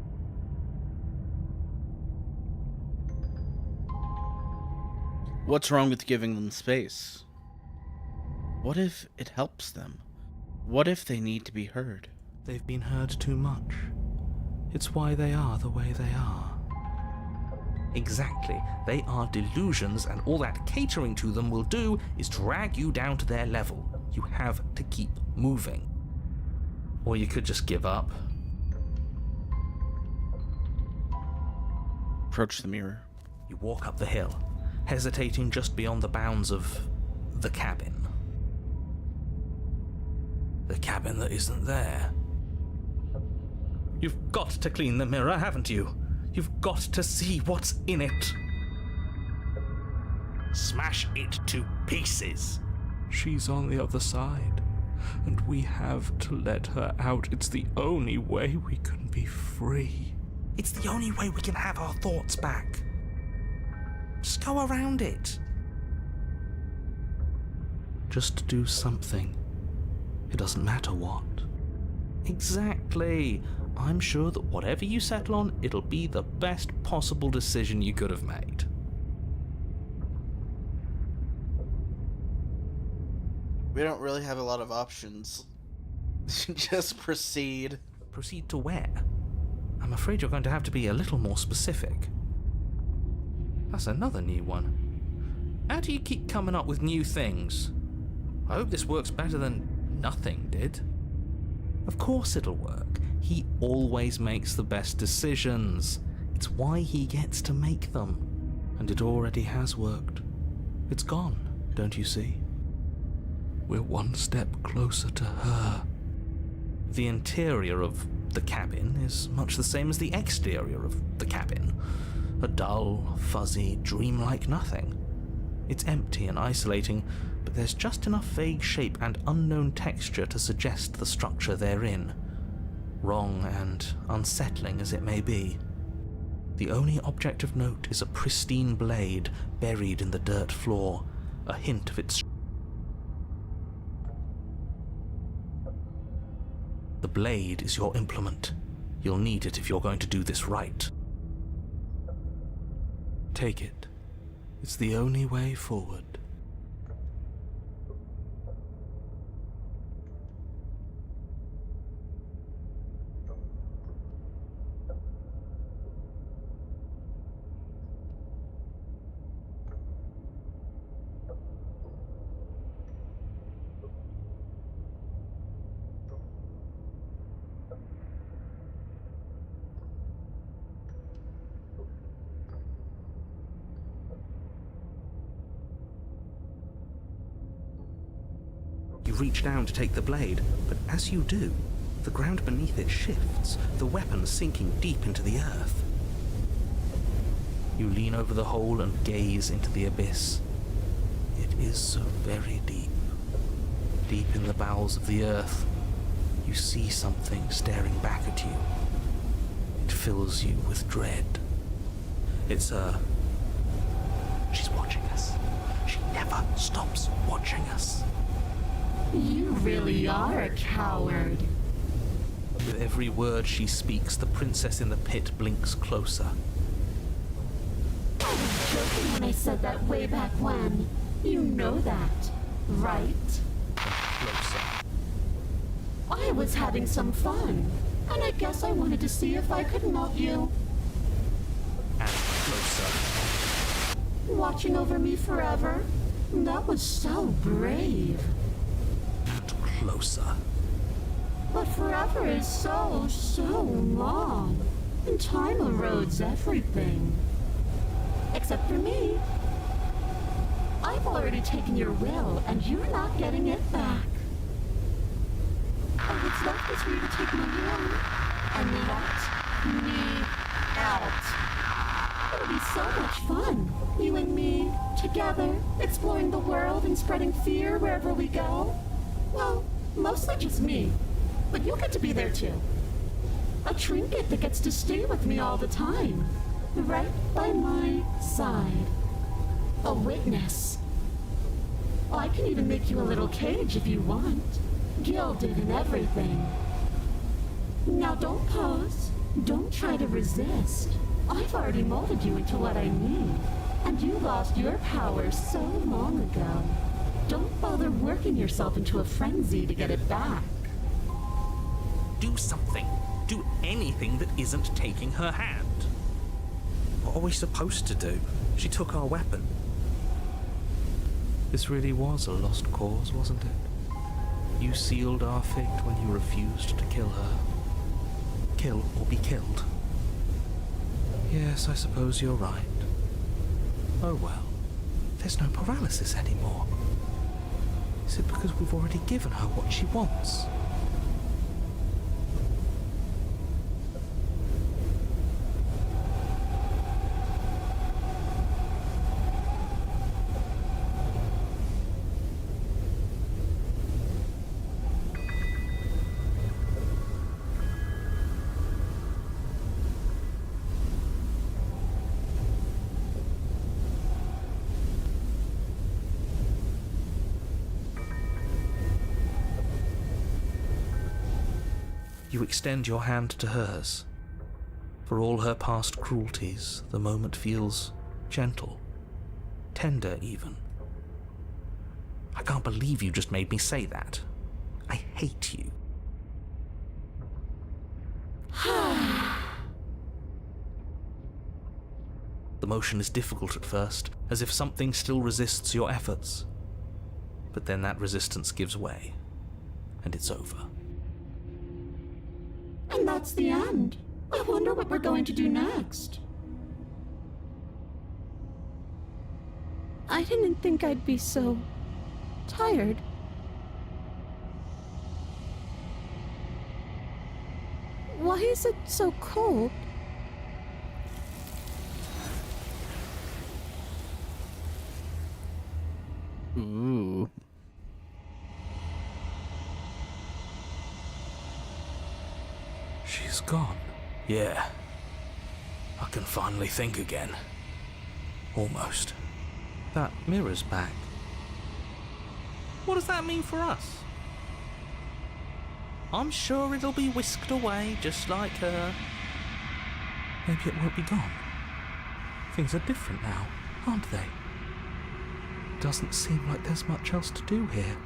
What's wrong with giving them space? What if it helps them? What if they need to be heard? They've been heard too much. It's why they are the way they are. Exactly. They are delusions, and all that catering to them will do is drag you down to their level. You have to keep moving. Or you could just give up. Approach the mirror. You walk up the hill, hesitating just beyond the bounds of the cabin. The cabin that isn't there. You've got to clean the mirror, haven't you? You've got to see what's in it. Smash it to pieces. She's on the other side, and we have to let her out. It's the only way we can be free. It's the only way we can have our thoughts back. Just go around it. Just do something. It doesn't matter what. Exactly. I'm sure that whatever you settle on, it'll be the best possible decision you could have made. We don't really have a lot of options. Just proceed. Proceed to where? I'm afraid you're going to have to be a little more specific. That's another new one. How do you keep coming up with new things? I hope this works better than nothing did. Of course it'll work. He always makes the best decisions. It's why he gets to make them. And it already has worked. It's gone, don't you see? We're one step closer to her. The interior of the cabin is much the same as the exterior of the cabin. A dull, fuzzy, dreamlike nothing. It's empty and isolating, but there's just enough vague shape and unknown texture to suggest the structure they're in. Wrong and unsettling as it may be. The only object of note is a pristine blade buried in the dirt floor, a hint of its... The blade is your implement. You'll need it if you're going to do this right. Take it. It's the only way forward. You reach down to take the blade, but as you do, the ground beneath it shifts, the weapon sinking deep into the earth. You lean over the hole and gaze into the abyss. It is so very deep. Deep in the bowels of the earth, you see something staring back at you. It fills you with dread. It's her. She's watching us. She never stops watching us. You really are a coward. With every word she speaks, the princess in the pit blinks closer. I was joking when I said that way back when. You know that, right? Closer. I was having some fun, and I guess I wanted to see if I could melt you. And closer. Watching over me forever? That was so brave. And closer. But forever is so long. And time erodes everything. Except for me. I've already taken your will, and you're not getting it back. All that's left is for you to take my will and let me out. It'll be so much fun, you and me, together, exploring the world and spreading fear wherever we go. Well, mostly just me, but you'll get to be there too. A trinket that gets to stay with me all the time, right by my side. A witness. I can even make you a little cage if you want, gilded and everything. Now don't pause, don't try to resist. I've already molded you into what I need, and you lost your power so long ago. Don't bother working yourself into a frenzy to get it back. Do something. Do anything that isn't taking her hand. What are we supposed to do? She took our weapon. This really was a lost cause, wasn't it? You sealed our fate when you refused to kill her. Kill or be killed. Yes, I suppose you're right. Oh well, there's no paralysis anymore. Is it because we've already given her what she wants? You extend your hand to hers. For all her past cruelties, the moment feels gentle, tender even. I can't believe you just made me say that. I hate you. The motion is difficult at first, as if something still resists your efforts. But then that resistance gives way, and it's over. And that's the end. I wonder what we're going to do next. I didn't think I'd be so tired. Why is it so cold? Ooh. She's gone. Yeah. I can finally think again. Almost. That mirror's back. What does that mean for us? I'm sure it'll be whisked away just like her. Maybe it won't be gone. Things are different now, aren't they? Doesn't seem like there's much else to do here.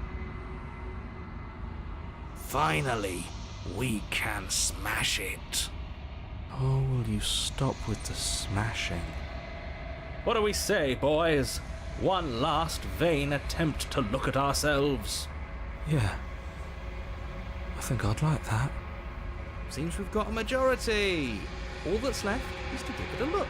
Finally, we can smash it. Oh, will you stop with the smashing? What do we say, boys? One last vain attempt to look at ourselves. Yeah. I think I'd like that. Seems we've got a majority. All that's left is to give it a look.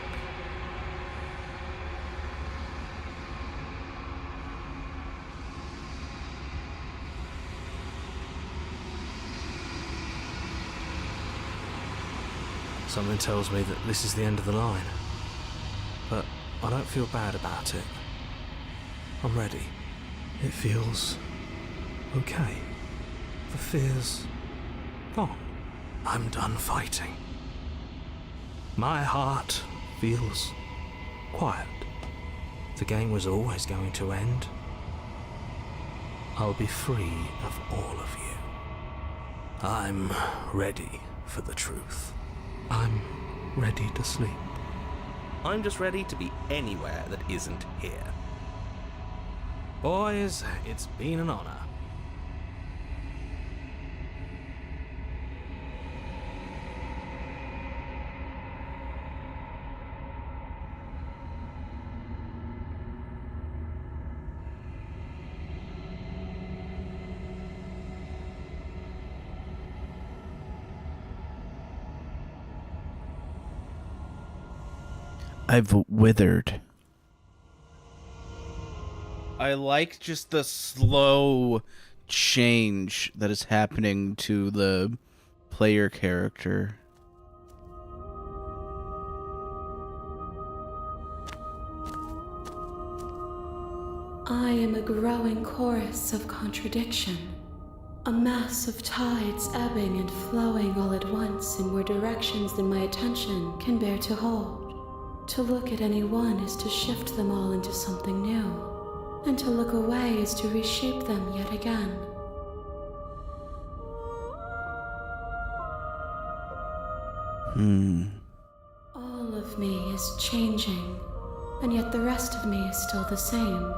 Something tells me that this is the end of the line. But I don't feel bad about it. I'm ready. It feels okay. The fear's gone. I'm done fighting. My heart feels quiet. The game was always going to end. I'll be free of all of you. I'm ready for the truth. I'm ready to sleep. I'm just ready to be anywhere that isn't here. Boys, it's been an honor. I've withered. I like just the slow change that is happening to the player character. I am a growing chorus of contradiction, a mass of tides ebbing and flowing all at once in more directions than my attention can bear to hold. To look at any one is to shift them all into something new, and to look away is to reshape them yet again. All of me is changing, and yet the rest of me is still the same.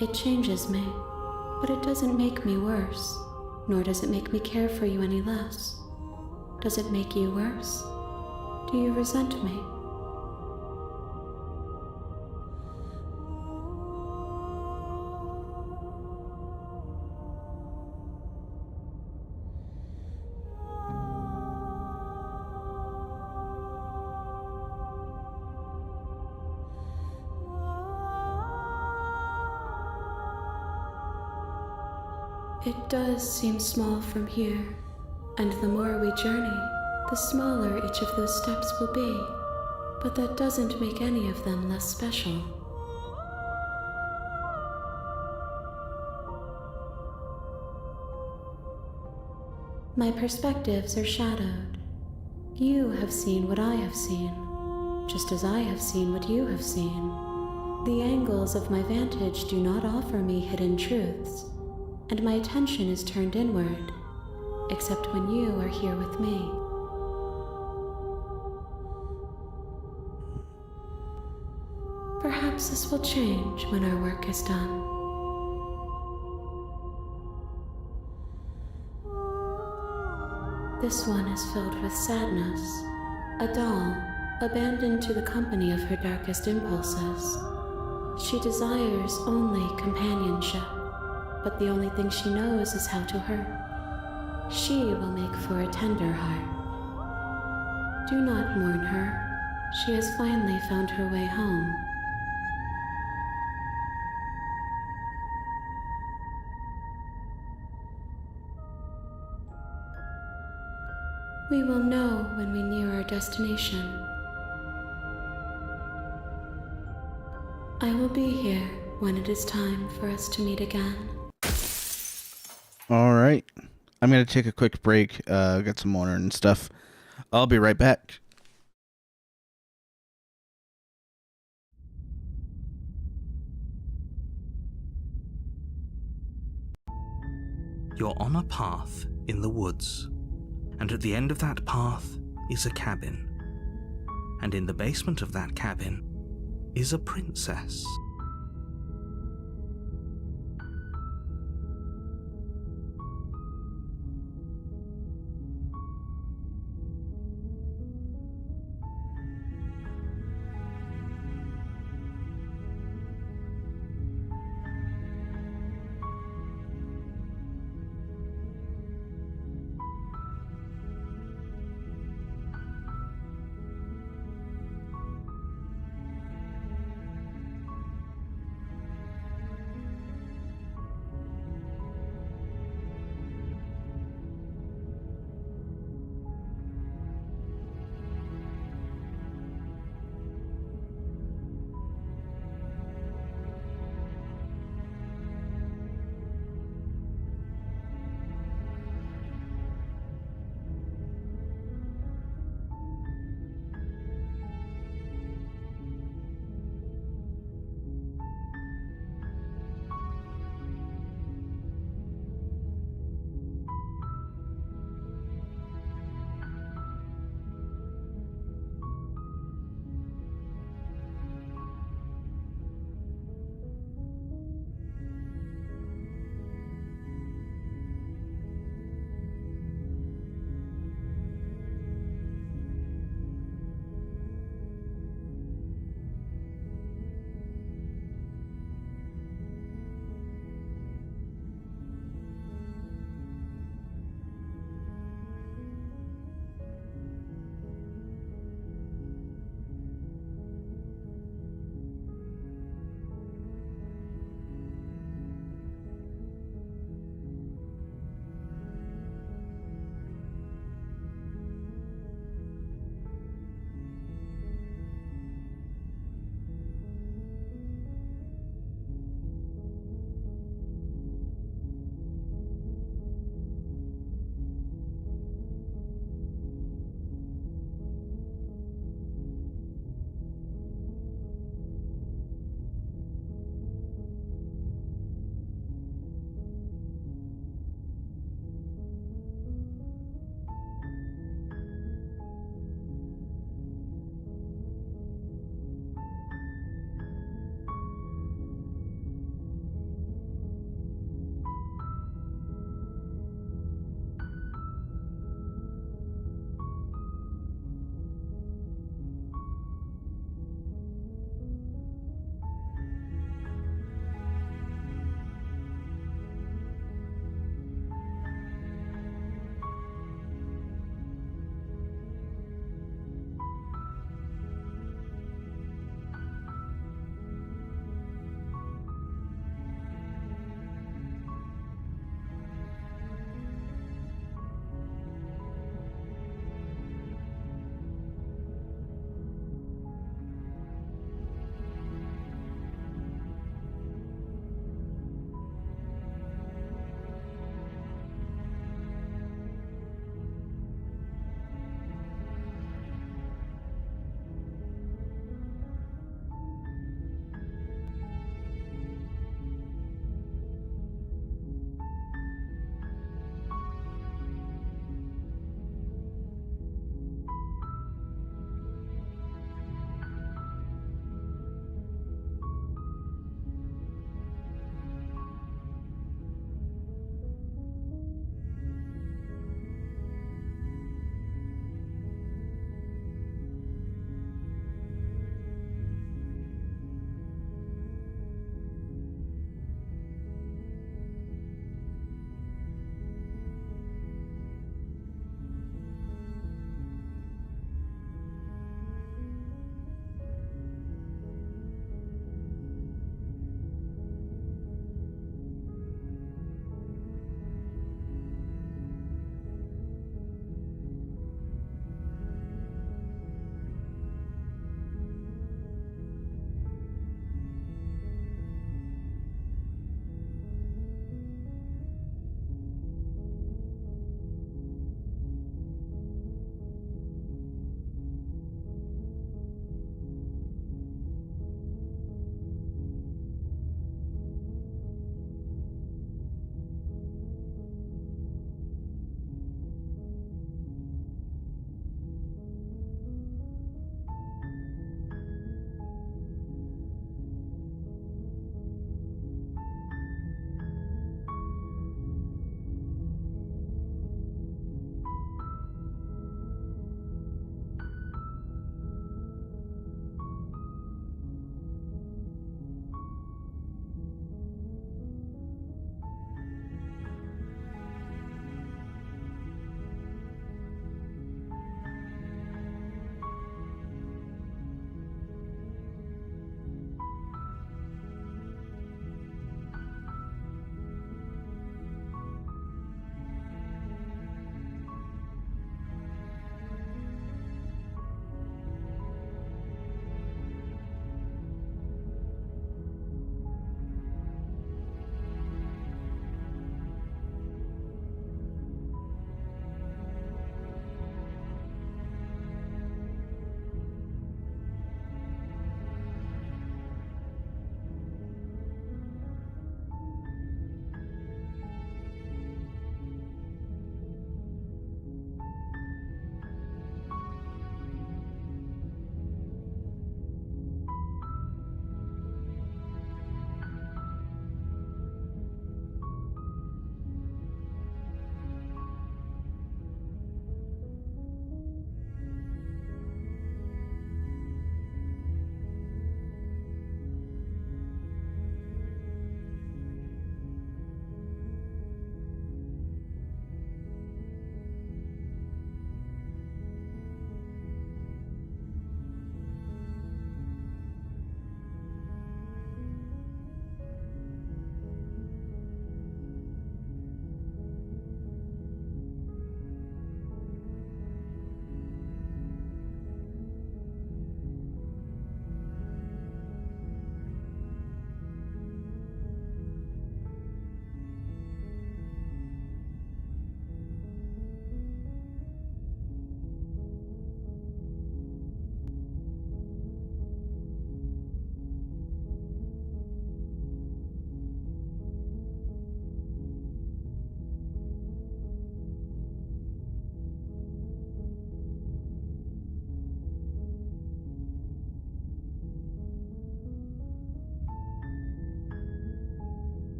It changes me, but it doesn't make me worse, nor does it make me care for you any less. Does it make you worse? Do you resent me? It does seem small from here, and the more we journey, the smaller each of those steps will be, but that doesn't make any of them less special. My perspectives are shadowed. You have seen what I have seen, just as I have seen what you have seen. The angles of my vantage do not offer me hidden truths, and my attention is turned inward, except when you are here with me. Perhaps this will change when our work is done. This one is filled with sadness, a doll abandoned to the company of her darkest impulses. She desires only companionship, but the only thing she knows is how to hurt. She will make for a tender heart. Do not mourn her. She has finally found her way home. We will know when we near our destination. I will be here when it is time for us to meet again. All right. I'm going to take a quick break, get some water and stuff. I'll be right back. You're on a path in the woods, and at the end of that path is a cabin. And in the basement of that cabin is a princess.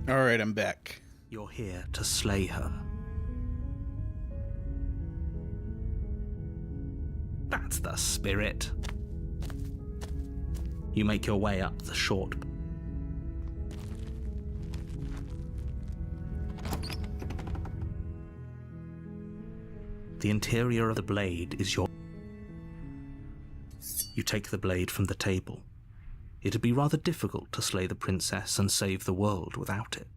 Alright, I'm back. You're here to slay her. That's the spirit. You make your way up the short. The interior of the blade is your... You take the blade from the table. It'd be rather difficult to slay the princess and save the world without it.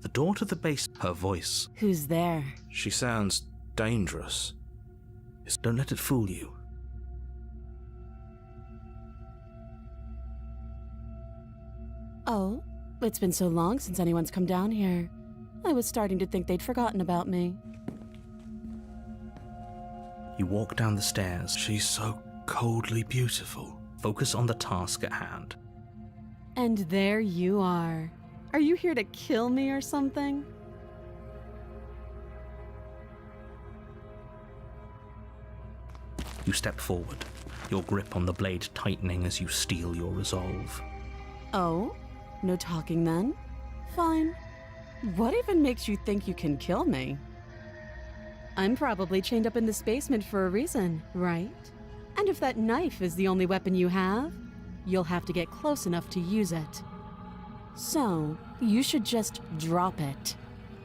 The door to the base... Her voice. Who's there? She sounds dangerous. Don't let it fool you. Oh, it's been so long since anyone's come down here. I was starting to think they'd forgotten about me. You walk down the stairs. She's so coldly beautiful. Focus on the task at hand. And there you are. Are you here to kill me or something? You step forward, your grip on the blade tightening as you steel your resolve. Oh? No talking then? Fine. What even makes you think you can kill me? I'm probably chained up in this basement for a reason, right? And if that knife is the only weapon you have, you'll have to get close enough to use it. So, you should just drop it.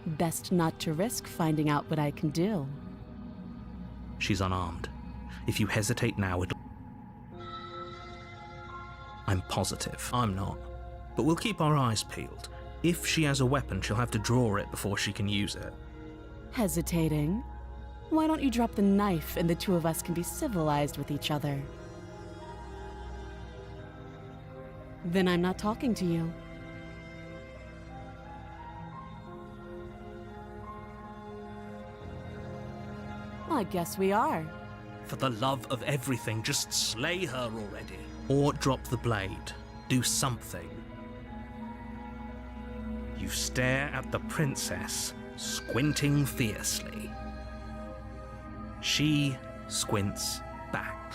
Best not to risk finding out what I can do. She's unarmed. If you hesitate now, I'm positive. I'm not. But we'll keep our eyes peeled. If she has a weapon, she'll have to draw it before she can use it. Hesitating? Why don't you drop the knife and the two of us can be civilized with each other? Then I'm not talking to you. I guess we are. For the love of everything, just slay her already. Or drop the blade. Do something. You stare at the princess, squinting fiercely. She squints back.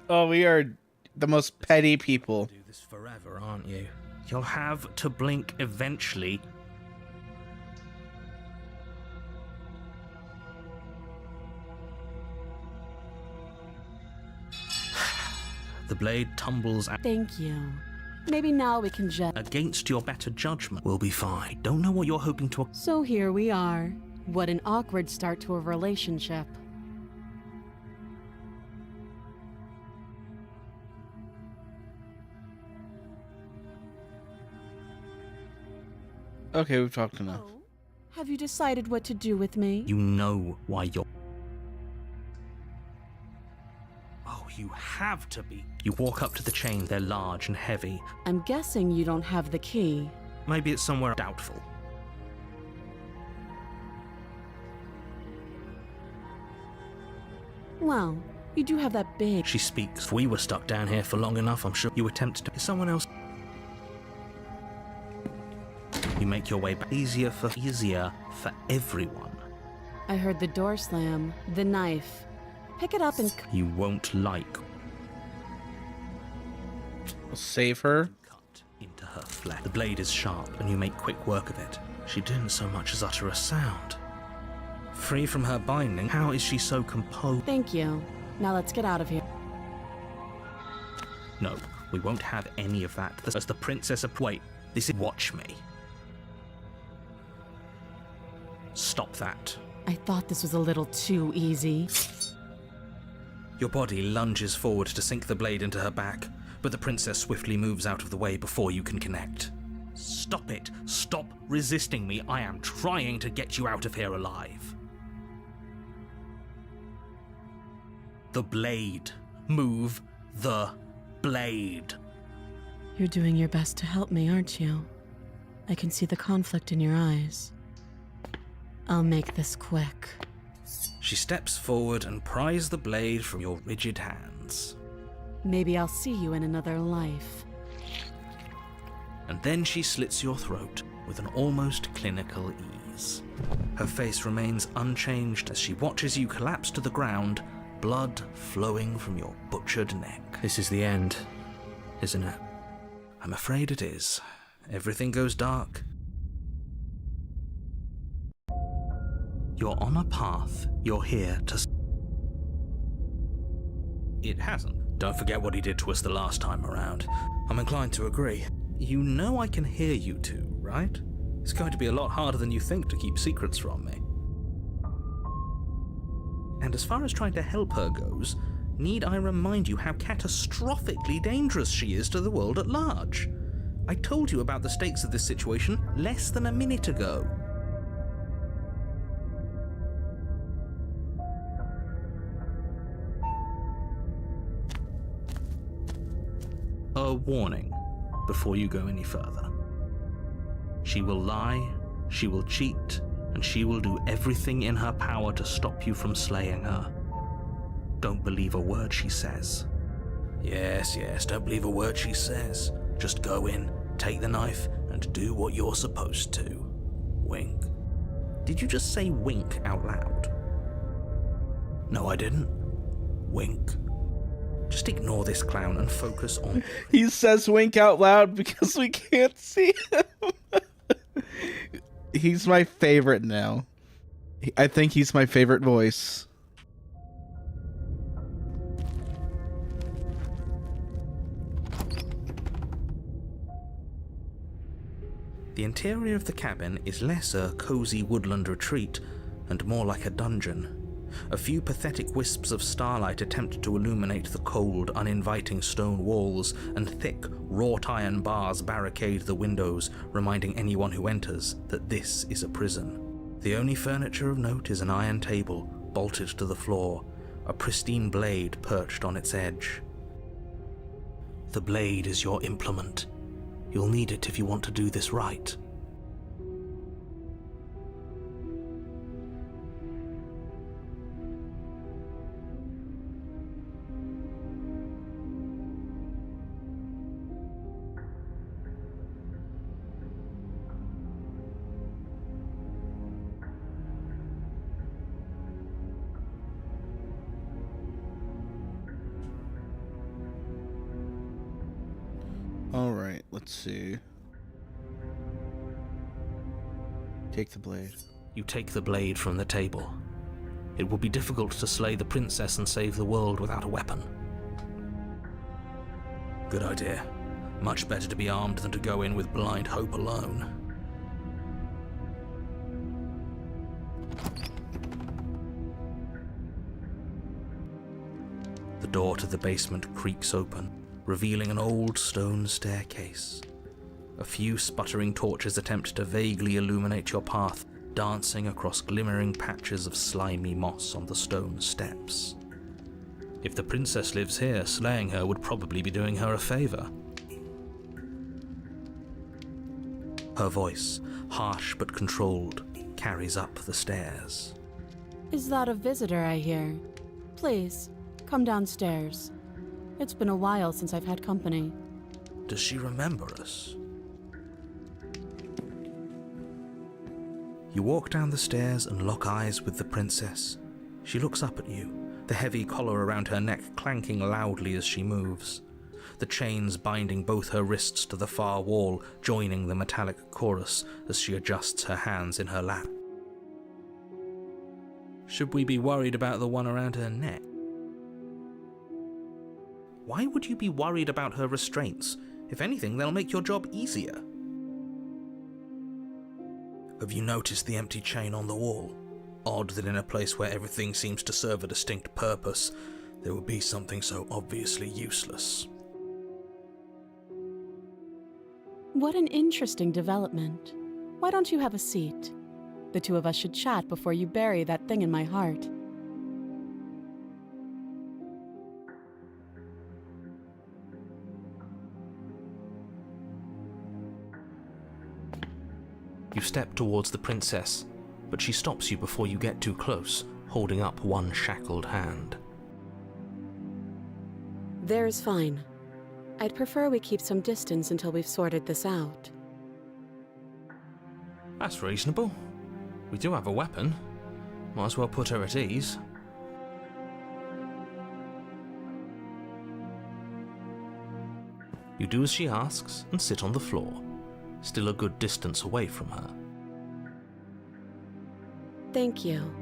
Oh, we are the most petty people. Do this forever, aren't you? You'll have to blink eventually. The blade tumbles out. Thank you. Maybe now we can just... Against your better judgment, we'll be fine. Don't know what you're hoping to... So here we are. What an awkward start to a relationship. Okay, we've talked enough. Oh? Have you decided what to do with me? You know why you're... Oh, you have to be. You walk up to the chain. They're large and heavy. I'm guessing you don't have the key. Maybe it's somewhere doubtful. Well, you do have that big... She speaks. If we were stuck down here for long enough, I'm sure you attempt to... Is someone else... You make your way back. Easier for everyone. I heard the door slam. The knife. Pick it up and... You won't like... Save her. Cut into her flesh. The blade is sharp, and you make quick work of it. She didn't so much as utter a sound. Free from her binding, how is she so composed? Thank you. Now let's get out of here. No, we won't have any of that. As the princess... Wait, this is... Watch me. Stop that. I thought this was a little too easy. Your body lunges forward to sink the blade into her back, but the princess swiftly moves out of the way before you can connect. Stop it! Stop resisting me! I am trying to get you out of here alive. The blade. Move the blade. You're doing your best to help me, aren't you? I can see the conflict in your eyes. I'll make this quick. She steps forward and pries the blade from your rigid hands. Maybe I'll see you in another life. And then she slits your throat with an almost clinical ease. Her face remains unchanged as she watches you collapse to the ground, blood flowing from your butchered neck. This is the end. isn't it? I'm afraid it is. Everything goes dark. You're on a path. You're here to... It hasn't. Don't forget what he did to us the last time around. I'm inclined to agree. You know I can hear you two, right? It's going to be a lot harder than you think to keep secrets from me. And as far as trying to help her goes, need I remind you how catastrophically dangerous she is to the world at large? I told you about the stakes of this situation less than a minute ago. A warning before you go any further. She will lie, she will cheat, and she will do everything in her power to stop you from slaying her. Don't believe a word she says. Yes, don't believe a word she says. Just go in, take the knife, and do what you're supposed to. Wink. Did you just say wink out loud? No, I didn't. Wink. Just ignore this clown and focus on... He says wink out loud because we can't see him. He's my favorite now. I think he's my favorite voice. The interior of the cabin is less a cozy woodland retreat and more like a dungeon. A few pathetic wisps of starlight attempt to illuminate the cold, uninviting stone walls, and thick, wrought iron bars barricade the windows, reminding anyone who enters that this is a prison. The only furniture of note is an iron table, bolted to the floor, a pristine blade perched on its edge. The blade is your implement. You'll need it if you want to do this right. Alright, let's see. Take the blade. You take the blade from the table. It will be difficult to slay the princess and save the world without a weapon. Good idea. Much better to be armed than to go in with blind hope alone. The door to the basement creaks open, revealing an old stone staircase. A few sputtering torches attempt to vaguely illuminate your path, dancing across glimmering patches of slimy moss on the stone steps. If the princess lives here, slaying her would probably be doing her a favor. Her voice, harsh but controlled, carries up the stairs. Is that a visitor I hear? Please, come downstairs. It's been a while since I've had company. Does she remember us? You walk down the stairs and lock eyes with the princess. She looks up at you, the heavy collar around her neck clanking loudly as she moves. The chains binding both her wrists to the far wall, joining the metallic chorus as she adjusts her hands in her lap. Should we be worried about the one around her neck? Why would you be worried about her restraints? If anything, they'll make your job easier. Have you noticed the empty chain on the wall? Odd that in a place where everything seems to serve a distinct purpose, there would be something so obviously useless. What an interesting development. Why don't you have a seat? The two of us should chat before you bury that thing in my heart. You step towards the princess, but she stops you before you get too close, holding up one shackled hand. There's fine. I'd prefer we keep some distance until we've sorted this out. That's reasonable. We do have a weapon. Might as well put her at ease. You do as she asks and sit on the floor, still a good distance away from her. Thank you.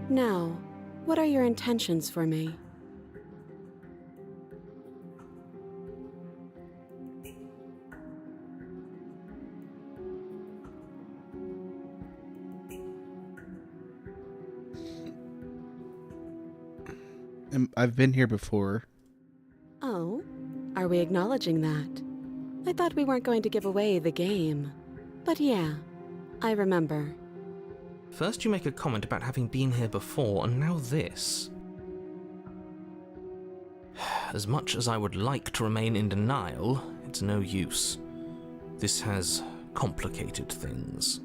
Now, what are your intentions for me? I've been here before. Oh, are we acknowledging that? I thought we weren't going to give away the game. But yeah, I remember. First you make a comment about having been here before, and now this. As much as I would like to remain in denial, it's no use. This has complicated things.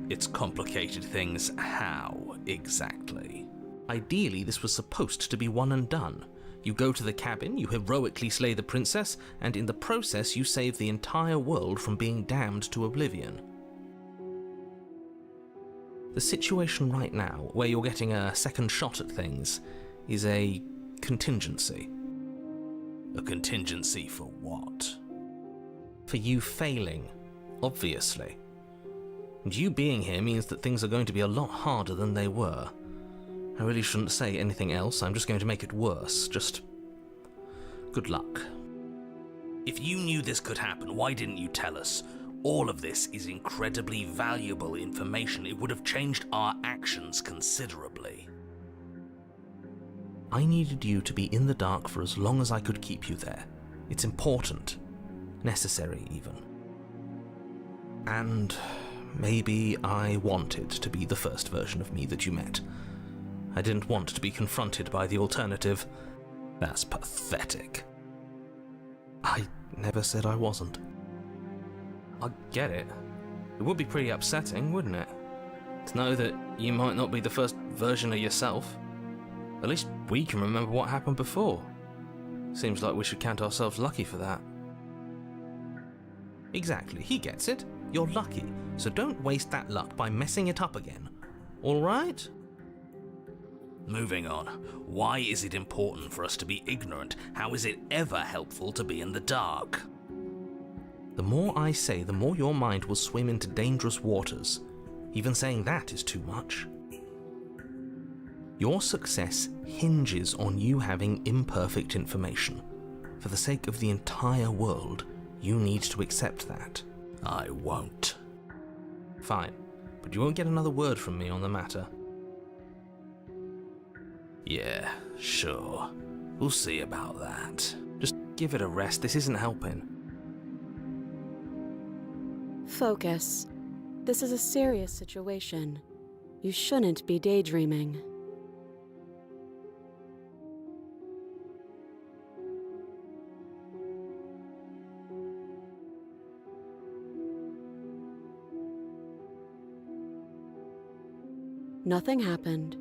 It's complicated things how, exactly? Ideally, this was supposed to be one and done. You go to the cabin, you heroically slay the princess, and in the process you save the entire world from being damned to oblivion. The situation right now, where you're getting a second shot at things, is a contingency. A contingency for what? For you failing, obviously. And you being here means that things are going to be a lot harder than they were. I really shouldn't say anything else, I'm just going to make it worse. Just good luck. If you knew this could happen, why didn't you tell us? All of this is incredibly valuable information. It would have changed our actions considerably. I needed you to be in the dark for as long as I could keep you there. It's important. Necessary, even. And maybe I wanted to be the first version of me that you met. I didn't want to be confronted by the alternative. That's pathetic. I never said I wasn't. I get it. It would be pretty upsetting, wouldn't it? To know that you might not be the first version of yourself. At least we can remember what happened before. Seems like we should count ourselves lucky for that. Exactly, he gets it. You're lucky, so don't waste that luck by messing it up again. Alright? Moving on. Why is it important for us to be ignorant? How is it ever helpful to be in the dark? The more I say, the more your mind will swim into dangerous waters. Even saying that is too much. Your success hinges on you having imperfect information. For the sake of the entire world, you need to accept that. I won't. Fine, but you won't get another word from me on the matter. Yeah, sure. We'll see about that. Just give it a rest, this isn't helping. Focus. This is a serious situation. You shouldn't be daydreaming. Nothing happened.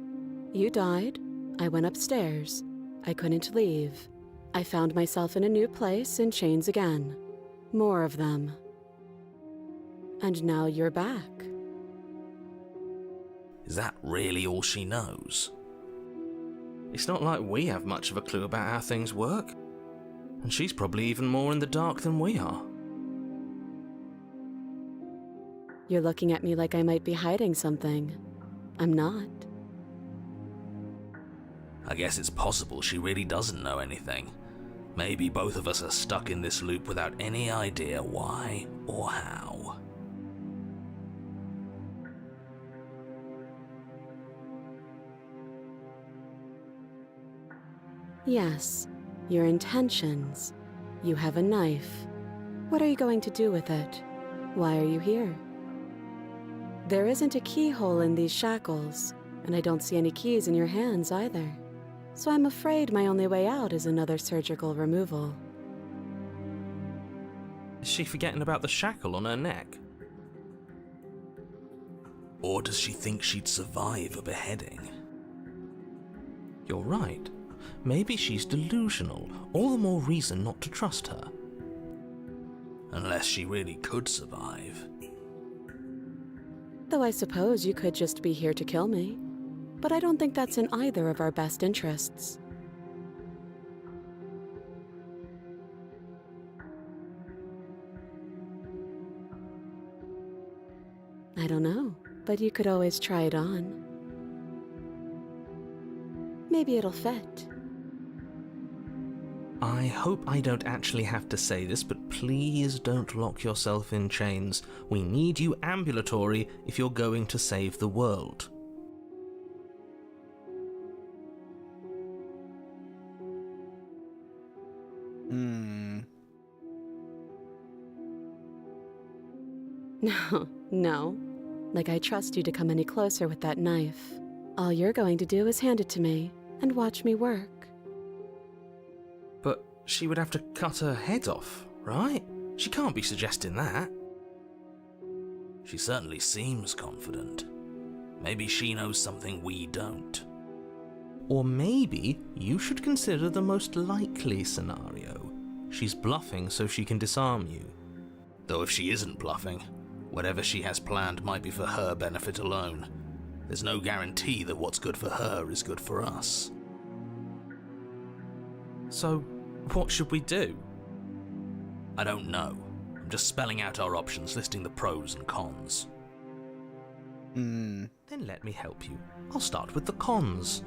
You died. I went upstairs. I couldn't leave. I found myself in a new place in chains again. More of them. And now you're back. Is that really all she knows? It's not like we have much of a clue about how things work. And she's probably even more in the dark than we are. You're looking at me like I might be hiding something. I'm not. I guess it's possible she really doesn't know anything. Maybe both of us are stuck in this loop without any idea why or how. Yes, your intentions. You have a knife. What are you going to do with it? Why are you here? There isn't a keyhole in these shackles, and I don't see any keys in your hands either. So I'm afraid my only way out is another surgical removal. Is she forgetting about the shackle on her neck? Or does she think she'd survive a beheading? You're right. Maybe she's delusional. All the more reason not to trust her. Unless she really could survive. Though I suppose you could just be here to kill me. But I don't think that's in either of our best interests. I don't know, but you could always try it on. Maybe it'll fit. I hope I don't actually have to say this, but please don't lock yourself in chains. We need you ambulatory if you're going to save the world. No, no. Like I trust you to come any closer with that knife. All you're going to do is hand it to me and watch me work. But she would have to cut her head off, right? She can't be suggesting that. She certainly seems confident. Maybe she knows something we don't. Or maybe you should consider the most likely scenario. She's bluffing so she can disarm you. Though if she isn't bluffing, whatever she has planned might be for her benefit alone. There's no guarantee that what's good for her is good for us. So, what should we do? I don't know. I'm just spelling out our options, listing the pros and cons. Then let me help you. I'll start with the cons.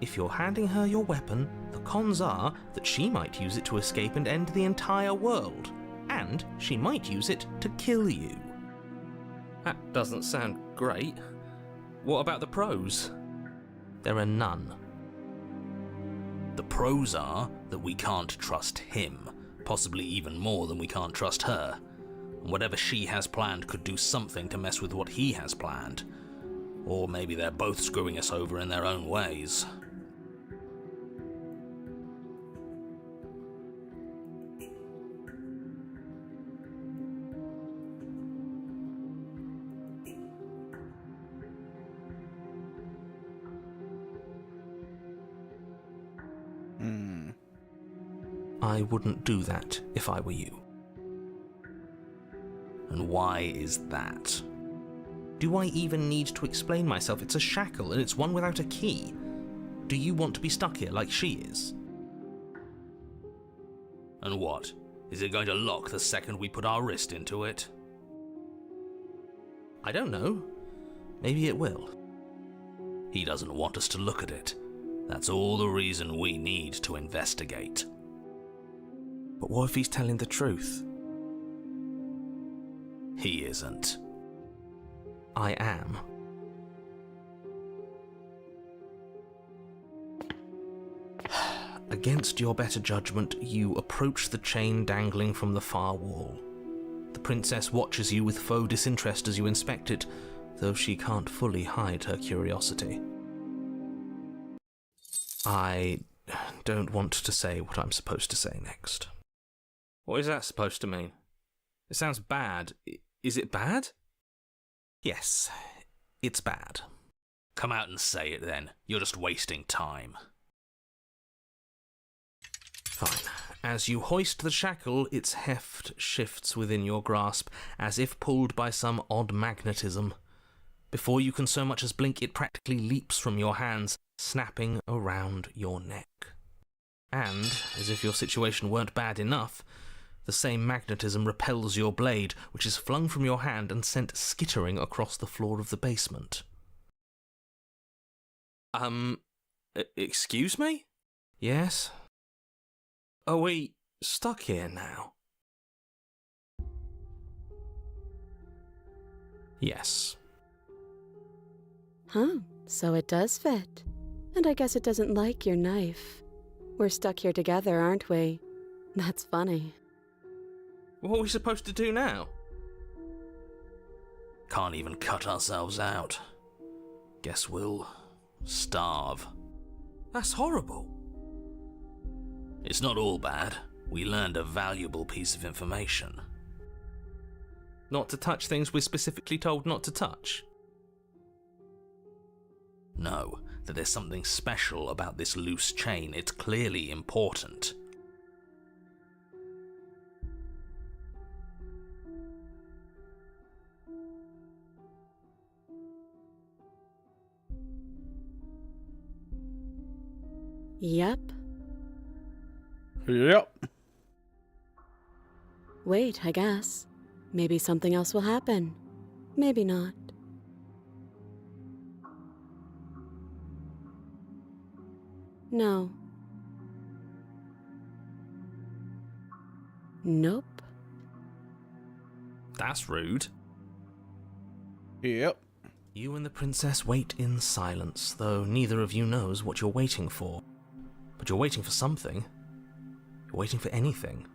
If you're handing her your weapon, the cons are that she might use it to escape and end the entire world. And she might use it to kill you. That doesn't sound great. What about the pros? There are none. The pros are that we can't trust him, possibly even more than we can't trust her. And whatever she has planned could do something to mess with what he has planned. Or maybe they're both screwing us over in their own ways. I wouldn't do that if I were you. And why is that? Do I even need to explain myself? It's a shackle and it's one without a key. Do you want to be stuck here like she is? And what? Is it going to lock the second we put our wrist into it? I don't know. Maybe it will. He doesn't want us to look at it. That's all the reason we need to investigate. But what if he's telling the truth? He isn't. I am. Against your better judgment, you approach the chain dangling from the far wall. The princess watches you with faux disinterest as you inspect it, though she can't fully hide her curiosity. I don't want to say what I'm supposed to say next. What is that supposed to mean? It sounds bad. Is it bad? Yes, it's bad. Come out and say it then. You're just wasting time. Fine. As you hoist the shackle, its heft shifts within your grasp, as if pulled by some odd magnetism. Before you can so much as blink, it practically leaps from your hands, snapping around your neck. And, as if your situation weren't bad enough, the same magnetism repels your blade, which is flung from your hand and sent skittering across the floor of the basement. Excuse me? Yes? Are we stuck here now? Yes. Huh, so it does fit. And I guess it doesn't like your knife. We're stuck here together, aren't we? That's funny. What are we supposed to do now? Can't even cut ourselves out. Guess we'll starve. That's horrible. It's not all bad. We learned a valuable piece of information. Not to touch things we're specifically told not to touch? No, that there's something special about this loose chain. It's clearly important. Yep. Yep. Wait, I guess. Maybe something else will happen. Maybe not. No. Nope. That's rude. Yep. You and the princess wait in silence, though neither of you knows what you're waiting for. But you're waiting for something. You're waiting for anything.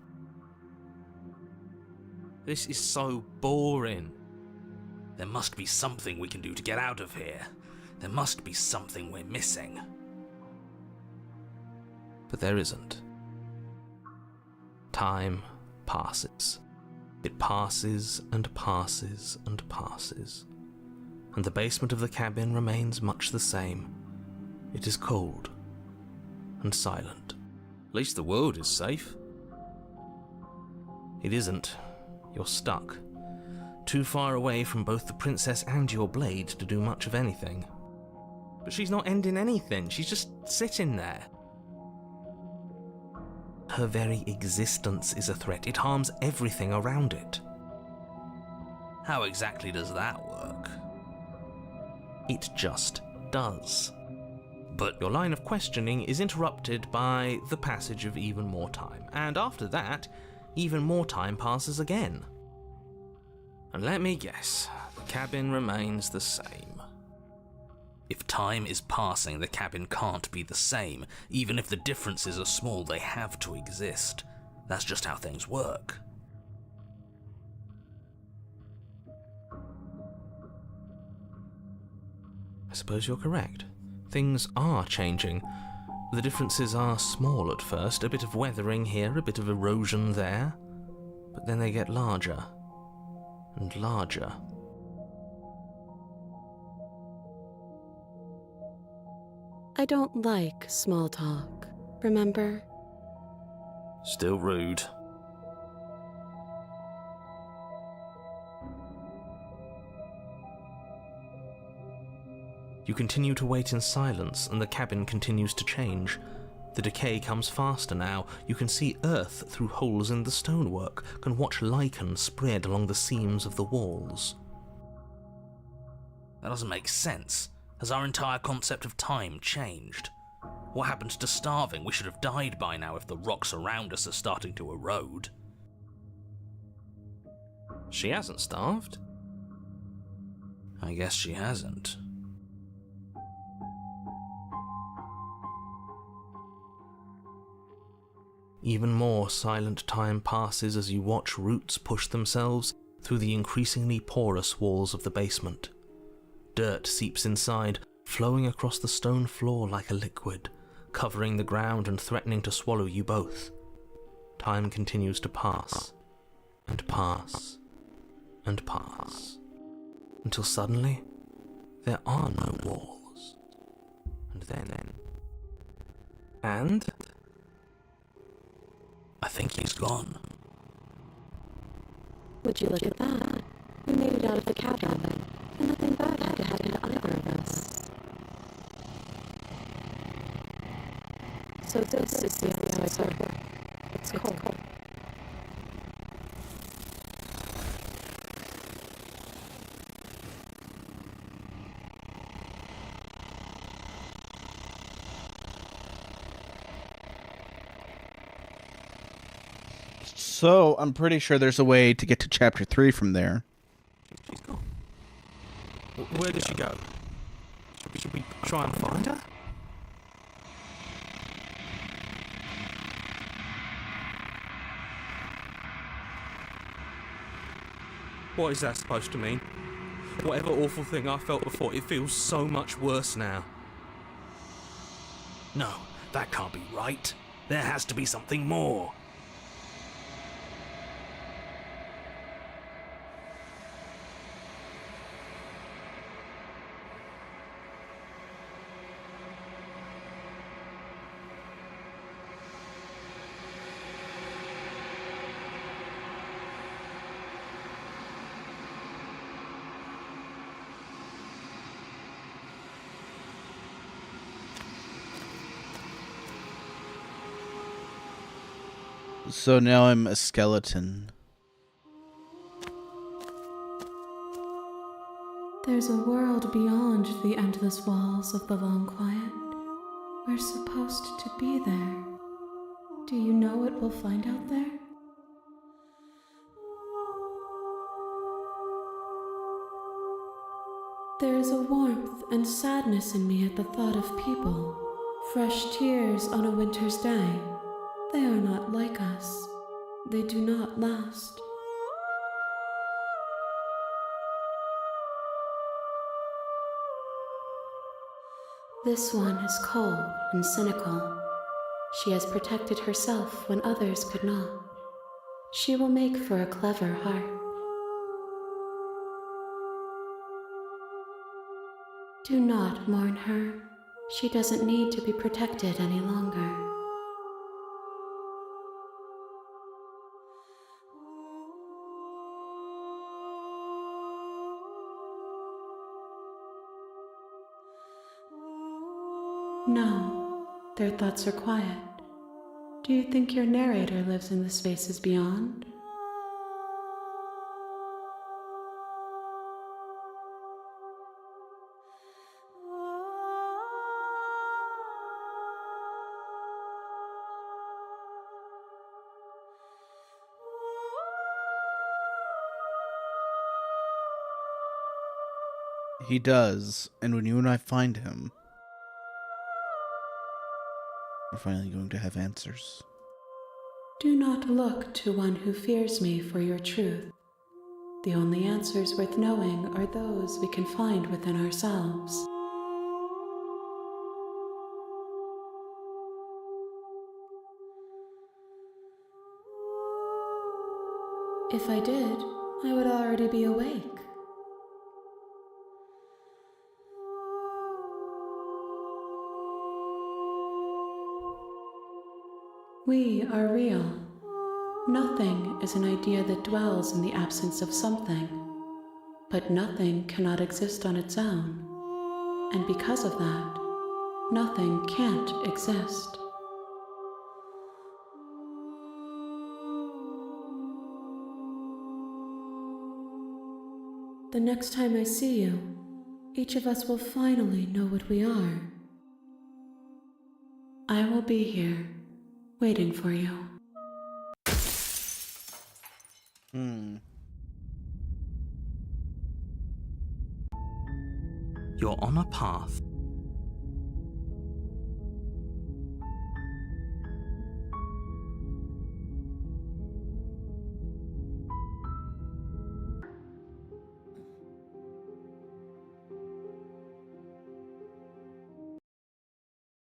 This is so boring. There must be something we can do to get out of here. There must be something we're missing. But there isn't. Time passes. It passes and passes and passes. And the basement of the cabin remains much the same. It is cold and silent. At least the world is safe. It isn't. You're stuck. Too far away from both the princess and your blade to do much of anything. But she's not ending anything. She's just sitting there. Her very existence is a threat. It harms everything around it. How exactly does that work? It just does. But Your line of questioning is interrupted by the passage of even more time, and after that, even more time passes again. And let me guess, the cabin remains the same. if time is passing, the cabin can't be the same. Even if the differences are small, they have to exist. That's just how things work. I suppose you're correct. Things are changing. The differences are small at first, a bit of weathering here, a bit of erosion there, but then they get larger and larger. I don't like small talk, remember? Still rude. You continue to wait in silence, and the cabin continues to change. The decay comes faster now. You can see earth through holes in the stonework, can watch lichen spread along the seams of the walls. That doesn't make sense. Has our entire concept of time changed? What happened to starving? We should have died by now if the rocks around us are starting to erode. She hasn't starved. I guess she hasn't. Even more silent time passes as you watch roots push themselves through the increasingly porous walls of the basement. Dirt seeps inside, flowing across the stone floor like a liquid, covering the ground and threatening to swallow you both. Time continues to pass, and pass, and pass, until suddenly there are no walls. And then... And... I think he's gone. Would you look at that? We made it out of the cabin, and nothing bad had to happen to either of us. So this is the outside circle. It's cold. So, I'm pretty sure there's a way to get to chapter 3 from there. She's gone. Where did she go? Should we try and find her? What is that supposed to mean? Whatever awful thing I felt before, it feels so much worse now. No, that can't be right. There has to be something more. So now I'm a skeleton. There's a world beyond the endless walls of the long quiet. We're supposed to be there. Do you know what we'll find out there? There is a warmth and sadness in me at the thought of people. Fresh tears on a winter's day. They are not like us. They do not last. This one is cold and cynical. She has protected herself when others could not. She will make for a clever heart. Do not mourn her. She doesn't need to be protected any longer. No, their thoughts are quiet. Do you think your narrator lives in the spaces beyond? He does, and when you and I find him, we're finally going to have answers. Do not look to one who fears me for your truth. The only answers worth knowing are those we can find within ourselves. If I did, I would already be awake. We are real. Nothing is an idea that dwells in the absence of something, but nothing cannot exist on its own, and because of that, nothing can't exist. The next time I see you, each of us will finally know what we are. I will be here, waiting for you. You're on a path.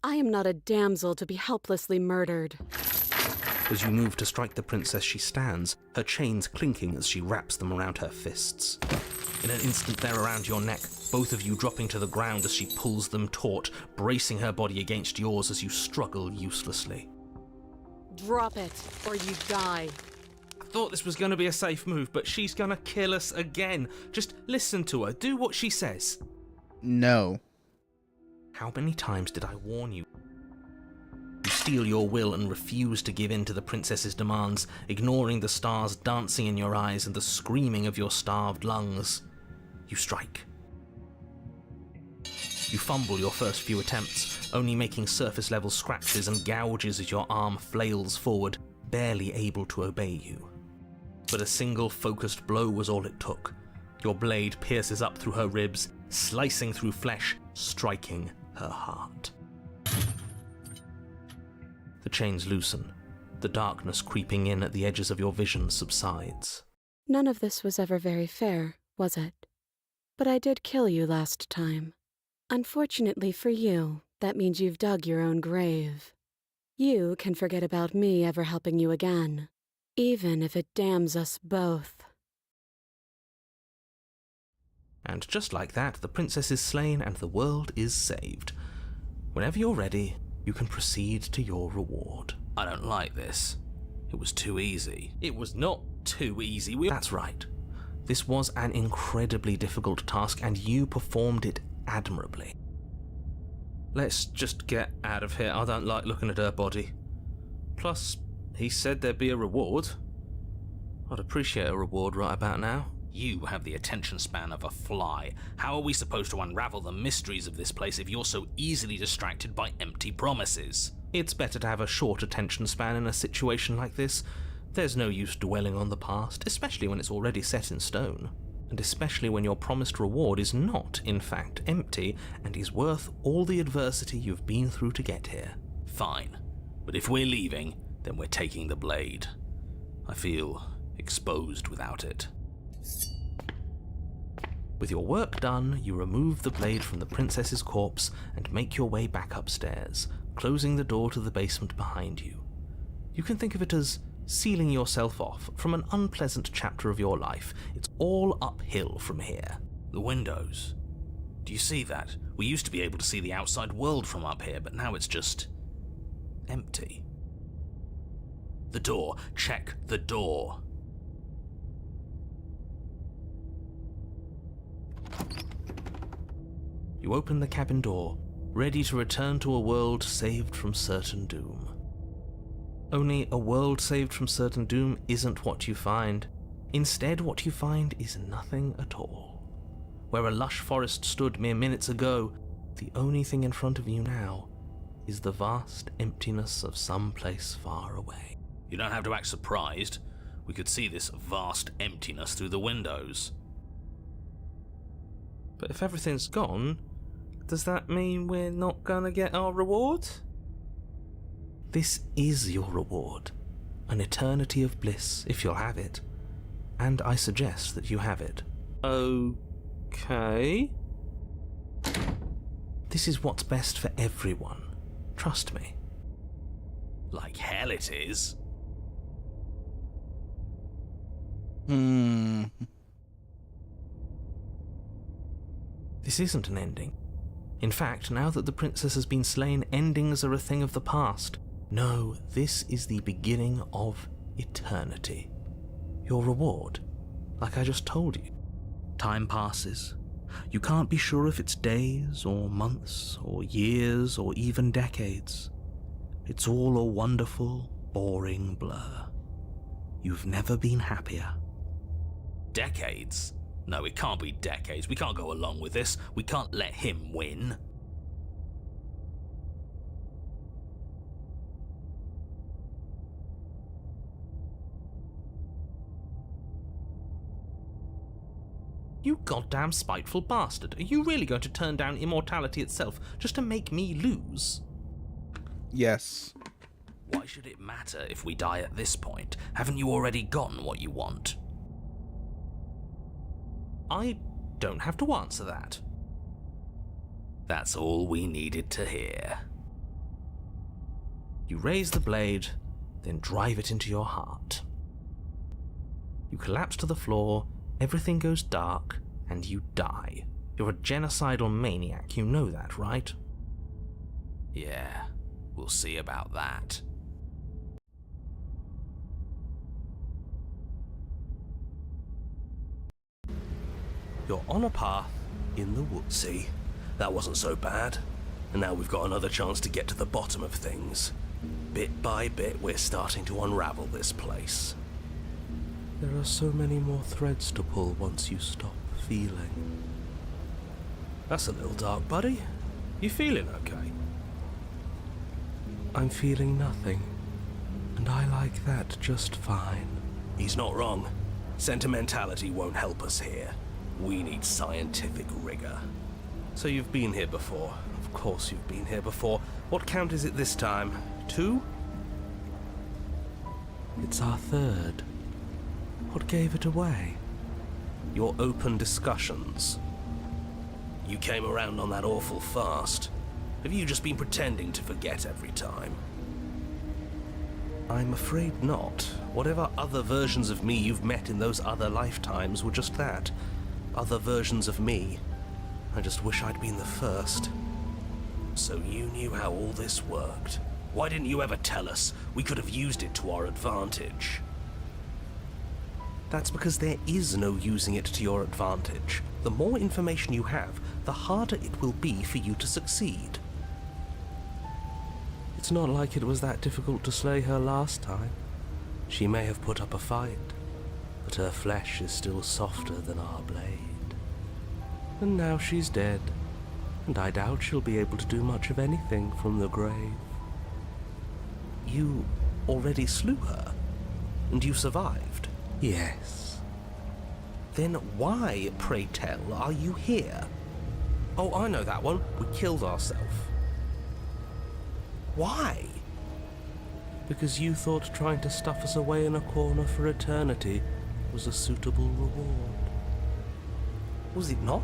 I am not a damsel to be helplessly murdered. As you move to strike the princess, she stands, her chains clinking as she wraps them around her fists. In an instant they're around your neck, both of you dropping to the ground as she pulls them taut, bracing her body against yours as you struggle uselessly. Drop it, or you die. I thought this was going to be a safe move, but she's going to kill us again. Just listen to her. Do what she says. No. How many times did I warn you? You steel your will and refuse to give in to the princess's demands, ignoring the stars dancing in your eyes and the screaming of your starved lungs. You strike. You fumble your first few attempts, only making surface-level scratches and gouges as your arm flails forward, barely able to obey you. But a single focused blow was all it took. Your blade pierces up through her ribs, slicing through flesh, striking her heart. The chains loosen. The darkness creeping in at the edges of your vision subsides. None of this was ever very fair, was it? But I did kill you last time. Unfortunately for you, that means you've dug your own grave. You can forget about me ever helping you again, even if it damns us both. And just like that, the princess is slain and the world is saved. Whenever you're ready, you can proceed to your reward. I don't like this. It was too easy. It was not too easy. That's right. This was an incredibly difficult task, and you performed it admirably. Let's just get out of here. I don't like looking at her body. Plus, he said there'd be a reward. I'd appreciate a reward right about now. You have the attention span of a fly. How are we supposed to unravel the mysteries of this place if you're so easily distracted by empty promises? It's better to have a short attention span in a situation like this. There's no use dwelling on the past, especially when it's already set in stone. And especially when your promised reward is not, in fact, empty, and is worth all the adversity you've been through to get here. Fine. But if we're leaving, then we're taking the blade. I feel exposed without it. With your work done, you remove the blade from the princess's corpse and make your way back upstairs, closing the door to the basement behind you. You can think of it as sealing yourself off from an unpleasant chapter of your life. It's all uphill from here. The windows. Do you see that? We used to be able to see the outside world from up here, but now it's just empty. The door. Check the door. You open the cabin door, ready to return to a world saved from certain doom. Only a world saved from certain doom isn't what you find. Instead, what you find is nothing at all. Where a lush forest stood mere minutes ago, the only thing in front of you now is the vast emptiness of some place far away. You don't have to act surprised. We could see this vast emptiness through the windows. But if everything's gone, does that mean we're not gonna get our reward? This is your reward. An eternity of bliss, if you'll have it. And I suggest that you have it. Okay. This is what's best for everyone. Trust me. Like hell it is. This isn't an ending. In fact, now that the princess has been slain, endings are a thing of the past. No, this is the beginning of eternity. Your reward, like I just told you. Time passes. You can't be sure if it's days or months or years or even decades. It's all a wonderful, boring blur. You've never been happier. Decades? No, it can't be decades. We can't go along with this. We can't let him win. You goddamn spiteful bastard. Are you really going to turn down immortality itself just to make me lose? Yes. Why should it matter if we die at this point? Haven't you already gotten what you want? I don't have to answer that. That's all we needed to hear. You raise the blade, then drive it into your heart. You collapse to the floor, everything goes dark, and you die. You're a genocidal maniac, you know that, right? Yeah, we'll see about that. You're on a path in the woods. See, that wasn't so bad. And now we've got another chance to get to the bottom of things. Bit by bit, we're starting to unravel this place. There are so many more threads to pull once you stop feeling. That's a little dark, buddy. You feeling okay? I'm feeling nothing. And I like that just fine. He's not wrong. Sentimentality won't help us here. We need scientific rigor. So you've been here before. Of course you've been here before. What count is it this time? 2? It's our 3rd. What gave it away? Your open discussions. You came around on that awful fast. Have you just been pretending to forget every time? I'm afraid not. Whatever other versions of me you've met in those other lifetimes were just that. Other versions of me. I just wish I'd been the first. So you knew how all this worked. Why didn't you ever tell us? We could have used it to our advantage. That's because there is no using it to your advantage. The more information you have, the harder it will be for you to succeed. It's not like it was that difficult to slay her last time. She may have put up a fight. but her flesh is still softer than our blade. And now she's dead, and I doubt she'll be able to do much of anything from the grave. You already slew her? And you survived? Yes. Then why, pray tell, are you here? Oh, I know that one. We killed ourselves. Why? Because you thought trying to stuff us away in a corner for eternity was a suitable reward. Was it not?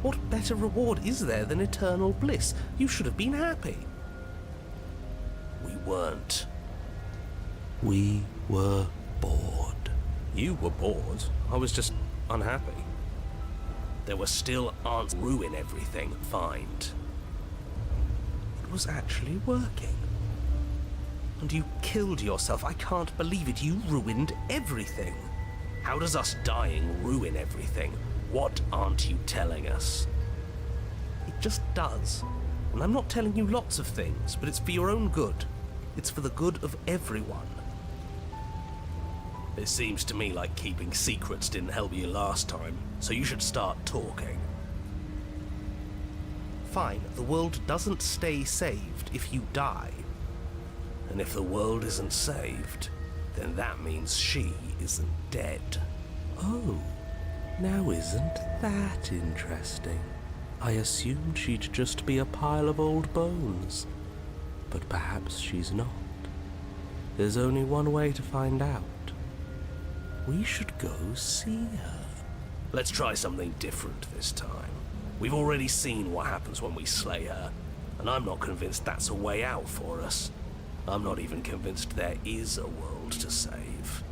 What better reward is there than eternal bliss? You should have been happy. We weren't. We were bored. You were bored. I was just unhappy. There were still answers to ruin everything. Find. It was actually working. And you killed yourself. I can't believe it. You ruined everything. How does us dying ruin everything? What aren't you telling us? It just does. And I'm not telling you lots of things, but it's for your own good. It's for the good of everyone. It seems to me like keeping secrets didn't help you last time, so you should start talking. Fine, the world doesn't stay saved if you die. And if the world isn't saved, then that means she isn't dead. Oh, now isn't that interesting? I assumed she'd just be a pile of old bones. But perhaps she's not. There's only one way to find out. We should go see her. Let's try something different this time. We've already seen what happens when we slay her, and I'm not convinced that's a way out for us. I'm not even convinced there is a world to save.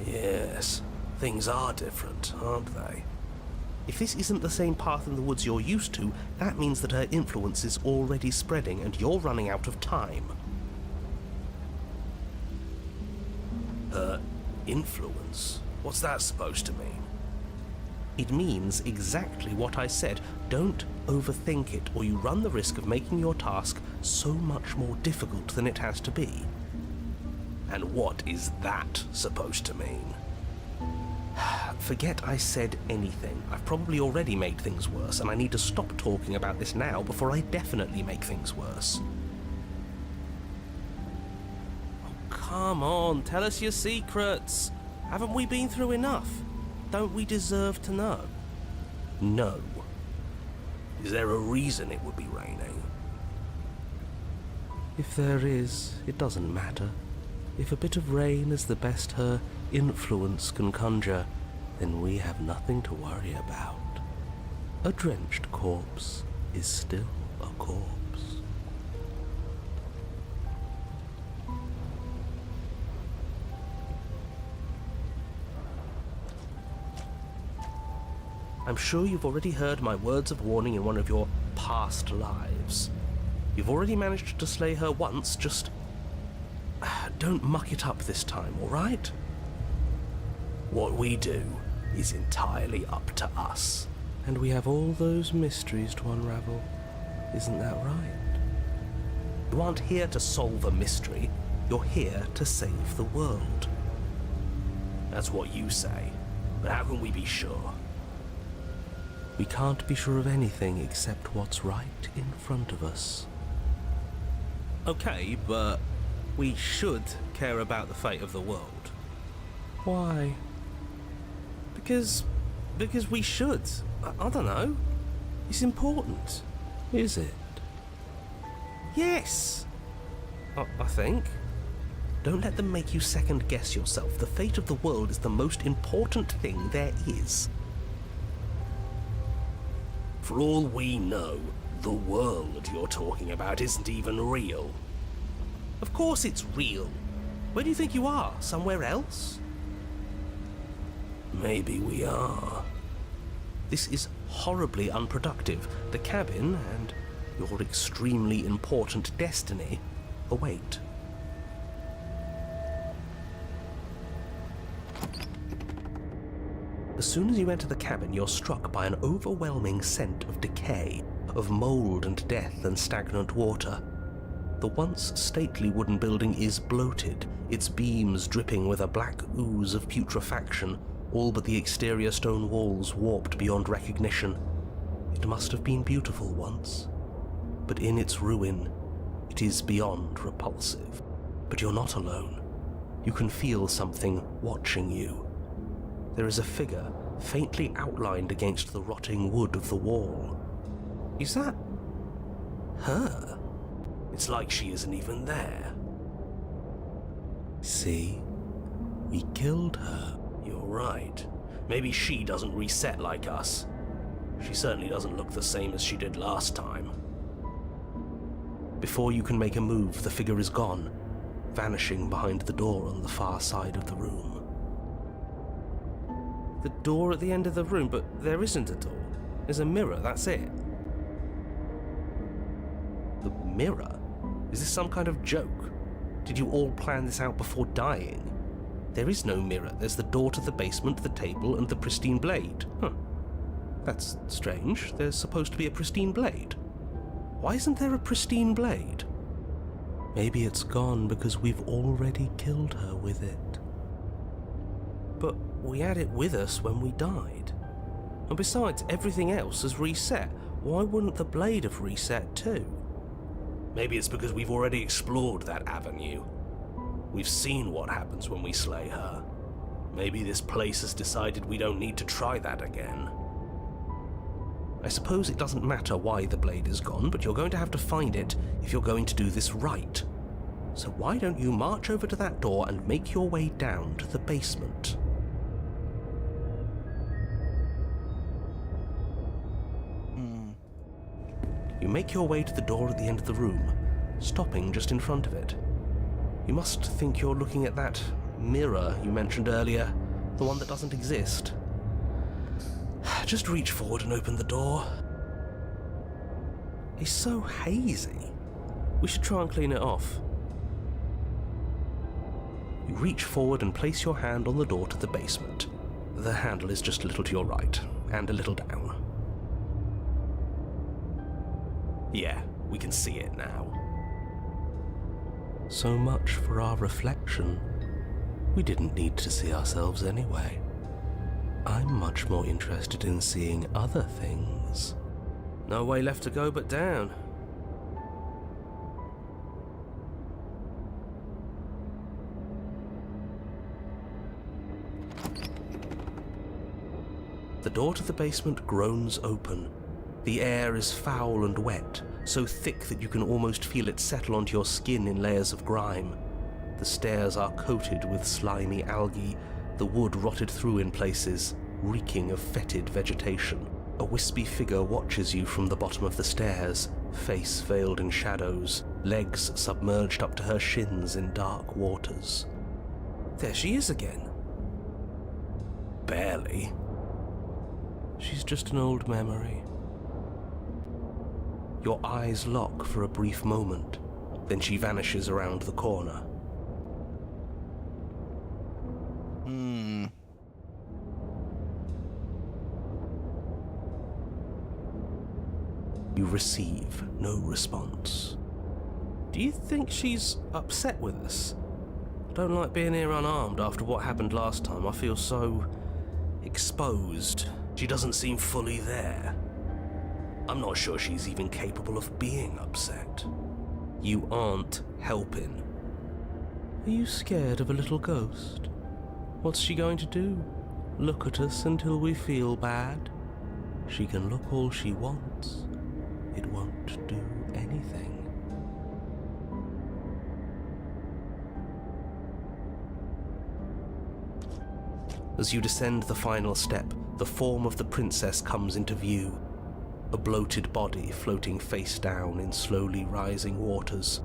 Yes, things are different, aren't they? If this isn't the same path in the woods you're used to, that means that her influence is already spreading and you're running out of time. Her influence? What's that supposed to mean? It means exactly what I said. Don't overthink it, or you run the risk of making your task so much more difficult than it has to be. And what is that supposed to mean? Forget I said anything. I've probably already made things worse, and I need to stop talking about this now before I definitely make things worse. Oh, come on, tell us your secrets. Haven't we been through enough? Don't we deserve to know? No. Is there a reason it would be raining? If there is, it doesn't matter. If a bit of rain is the best her influence can conjure, then we have nothing to worry about. A drenched corpse is still a corpse. I'm sure you've already heard my words of warning in one of your past lives. You've already managed to slay her once, just don't muck it up this time, all right? What we do is entirely up to us. And we have all those mysteries to unravel. Isn't that right? You aren't here to solve a mystery. You're here to save the world. That's what you say. But how can we be sure? We can't be sure of anything except what's right in front of us. Okay, but we should care about the fate of the world. Why? Because we should. I don't know. It's important. Is it? Yes. I think. Don't let them make you second guess yourself. The fate of the world is the most important thing there is. For all we know, the world you're talking about isn't even real. Of course it's real. Where do you think you are? Somewhere else? Maybe we are. This is horribly unproductive. The cabin and your extremely important destiny await. As soon as you enter the cabin, you're struck by an overwhelming scent of decay, of mold and death and stagnant water. The once stately wooden building is bloated, its beams dripping with a black ooze of putrefaction, all but the exterior stone walls warped beyond recognition. It must have been beautiful once, but in its ruin, it is beyond repulsive. But you're not alone. You can feel something watching you. There is a figure faintly outlined against the rotting wood of the wall. Is that her? It's like she isn't even there. See? We killed her. You're right. Maybe she doesn't reset like us. She certainly doesn't look the same as she did last time. Before you can make a move, the figure is gone, vanishing behind the door on the far side of the room. The door at the end of the room, but there isn't a door. There's a mirror, that's it. The mirror? Is this some kind of joke? Did you all plan this out before dying? There is no mirror. There's the door to the basement, the table, and the pristine blade. Huh. That's strange. There's supposed to be a pristine blade. Why isn't there a pristine blade? Maybe it's gone because we've already killed her with it. But we had it with us when we died. And besides, everything else has reset. Why wouldn't the blade have reset too? Maybe it's because we've already explored that avenue. We've seen what happens when we slay her. Maybe this place has decided we don't need to try that again. I suppose it doesn't matter why the blade is gone, but you're going to have to find it if you're going to do this right. So why don't you march over to that door and make your way down to the basement? You make your way to the door at the end of the room, stopping just in front of it. You must think you're looking at that mirror you mentioned earlier, the one that doesn't exist. Just reach forward and open the door. It's so hazy. We should try and clean it off. You reach forward and place your hand on the door to the basement. The handle is just a little to your right, and a little down. Yeah, we can see it now. So much for our reflection. We didn't need to see ourselves anyway. I'm much more interested in seeing other things. No way left to go but down. The door to the basement groans open. The air is foul and wet, so thick that you can almost feel it settle onto your skin in layers of grime. The stairs are coated with slimy algae, the wood rotted through in places, reeking of fetid vegetation. A wispy figure watches you from the bottom of the stairs, face veiled in shadows, legs submerged up to her shins in dark waters. There she is again. Barely. She's just an old memory. Your eyes lock for a brief moment, then she vanishes around the corner. You receive no response. Do you think she's upset with us? I don't like being here unarmed after what happened last time. I feel so exposed. She doesn't seem fully there. I'm not sure she's even capable of being upset. You aren't helping. Are you scared of a little ghost? What's she going to do? Look at us until we feel bad? She can look all she wants. It won't do anything. As you descend the final step, the form of the princess comes into view. A bloated body floating face down in slowly rising waters.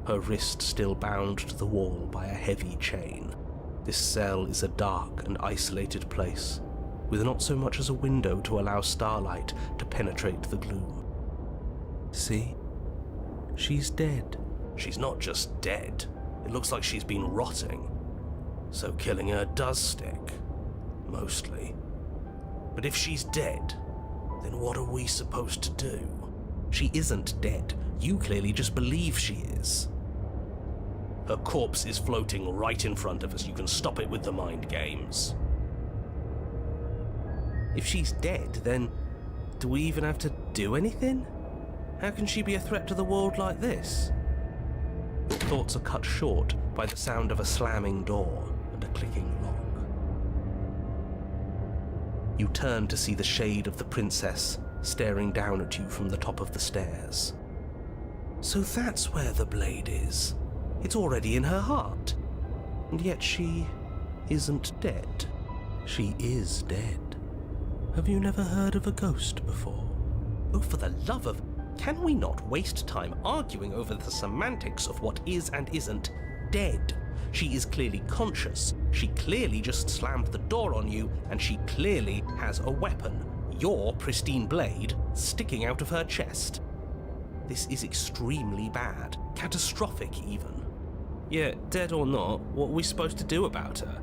Her wrist still bound to the wall by a heavy chain. This cell is a dark and isolated place, with not so much as a window to allow starlight to penetrate the gloom. See? She's dead. She's not just dead. It looks like she's been rotting. So killing her does stick. Mostly. But if she's dead, then what are we supposed to do? She isn't dead. You clearly just believe she is. Her corpse is floating right in front of us. You can stop it with the mind games. If she's dead, then do we even have to do anything? How can she be a threat to the world like this? Your thoughts are cut short by the sound of a slamming door and a clicking lock. You turn to see the shade of the princess staring down at you from the top of the stairs. So that's where the blade is. It's already in her heart. And yet she isn't dead. She is dead. Have you never heard of a ghost before? Oh, for the love of... Can we not waste time arguing over the semantics of what is and isn't dead? She is clearly conscious. She clearly just slammed the door on you, and she clearly has a weapon. Your pristine blade sticking out of her chest. This is extremely bad. Catastrophic, even. Yeah, dead or not, what are we supposed to do about her?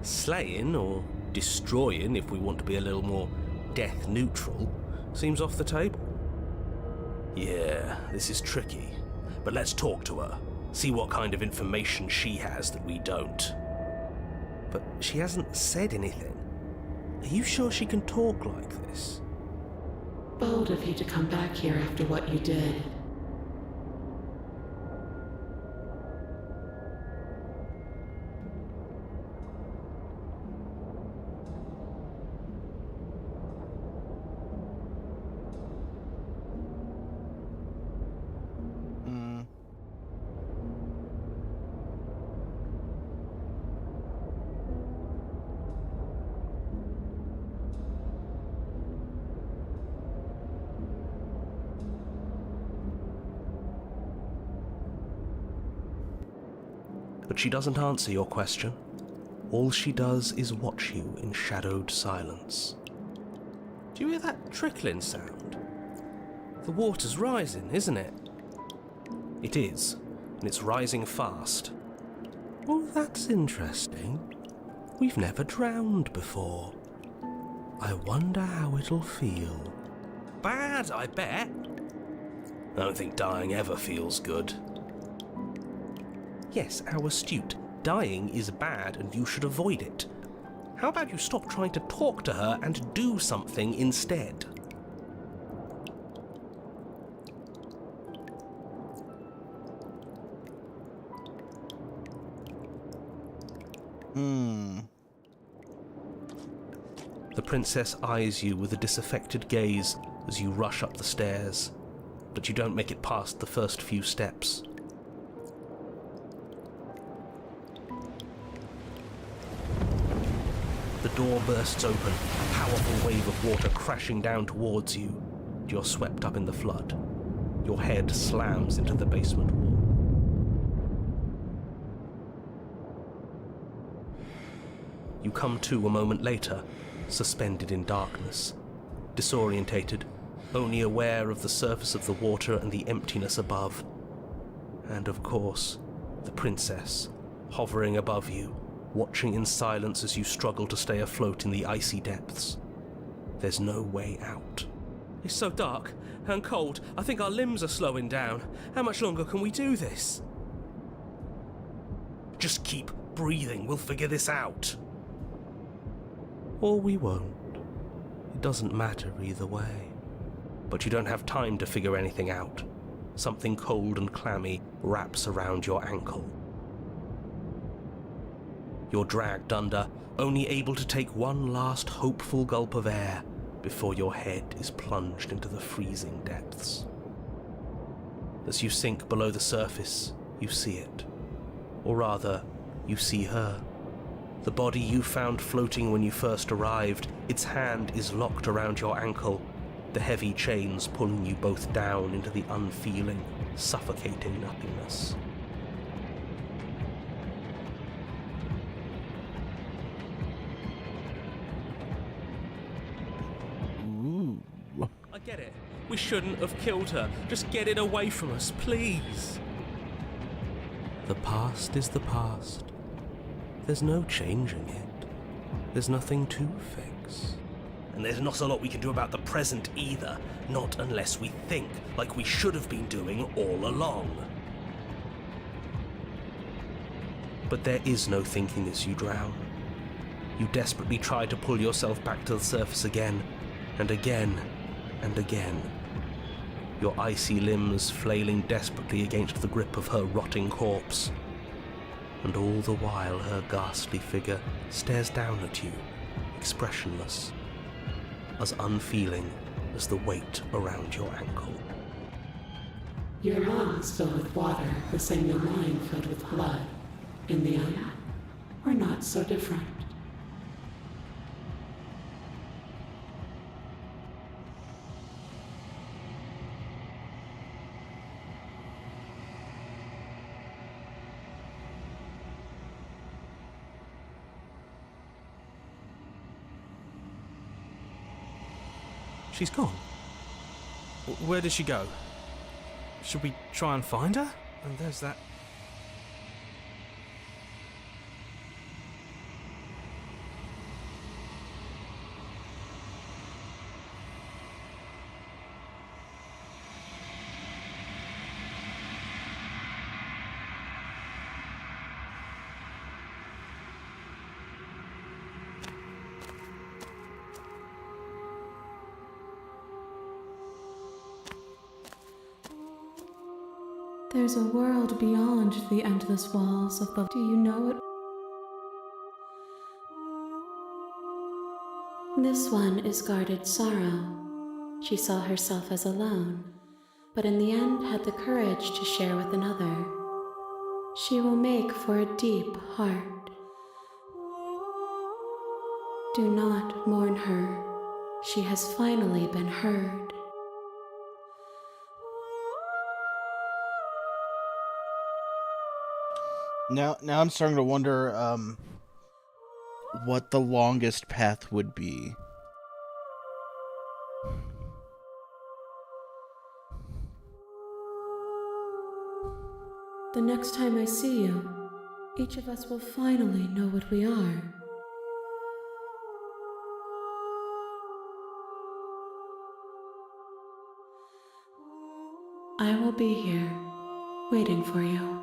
Slaying, or destroying, if we want to be a little more death neutral, seems off the table. Yeah, this is tricky. But let's talk to her. See what kind of information she has that we don't. But she hasn't said anything. Are you sure she can talk like this? Bold of you to come back here after what you did. But she doesn't answer your question. All she does is watch you in shadowed silence. Do you hear that trickling sound? The water's rising, isn't it? It is, and it's rising fast. Oh, that's interesting. We've never drowned before. I wonder how it'll feel. Bad, I bet. I don't think dying ever feels good. Yes, how astute. Dying is bad and you should avoid it. How about you stop trying to talk to her and do something instead? The princess eyes you with a disaffected gaze as you rush up the stairs, but you don't make it past the first few steps. The door bursts open, a powerful wave of water crashing down towards you, and you're swept up in the flood. Your head slams into the basement wall. You come to a moment later, suspended in darkness, disorientated, only aware of the surface of the water and the emptiness above. And of course, the princess, hovering above you, watching in silence as you struggle to stay afloat in the icy depths. There's no way out. It's so dark and cold, I think our limbs are slowing down. How much longer can we do this? Just keep breathing, we'll figure this out. Or we won't. It doesn't matter either way. But you don't have time to figure anything out. Something cold and clammy wraps around your ankle. You're dragged under, only able to take one last hopeful gulp of air before your head is plunged into the freezing depths. As you sink below the surface, you see it. Or rather, you see her. The body you found floating when you first arrived, its hand is locked around your ankle, the heavy chains pulling you both down into the unfeeling, suffocating nothingness. I get it. We shouldn't have killed her. Just get it away from us, please. The past is the past. There's no changing it. There's nothing to fix. And there's not a lot we can do about the present either. Not unless we think, like we should have been doing all along. But there is no thinking as you drown. You desperately try to pull yourself back to the surface again, and again, and again. Your icy limbs flailing desperately against the grip of her rotting corpse. And all the while her ghastly figure stares down at you, expressionless, as unfeeling as the weight around your ankle. Your lungs filled with water, the same your mind filled with blood. In the end, we're not so different. She's gone. Where did she go? Should we try and find her? And there's that. There's a world beyond the endless walls of the... Do you know it? This one is guarded sorrow. She saw herself as alone, but in the end had the courage to share with another. She will make for a deep heart. Do not mourn her. She has finally been heard. Now I'm starting to wonder what the longest path would be. The next time I see you, each of us will finally know what we are. I will be here, waiting for you.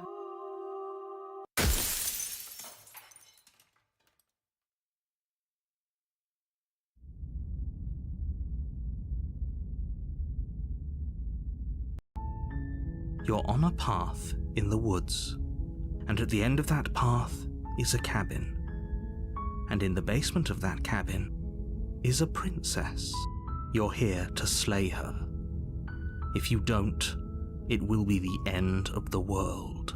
You're on a path in the woods, and at the end of that path is a cabin. And in the basement of that cabin is a princess. You're here to slay her. If you don't, it will be the end of the world.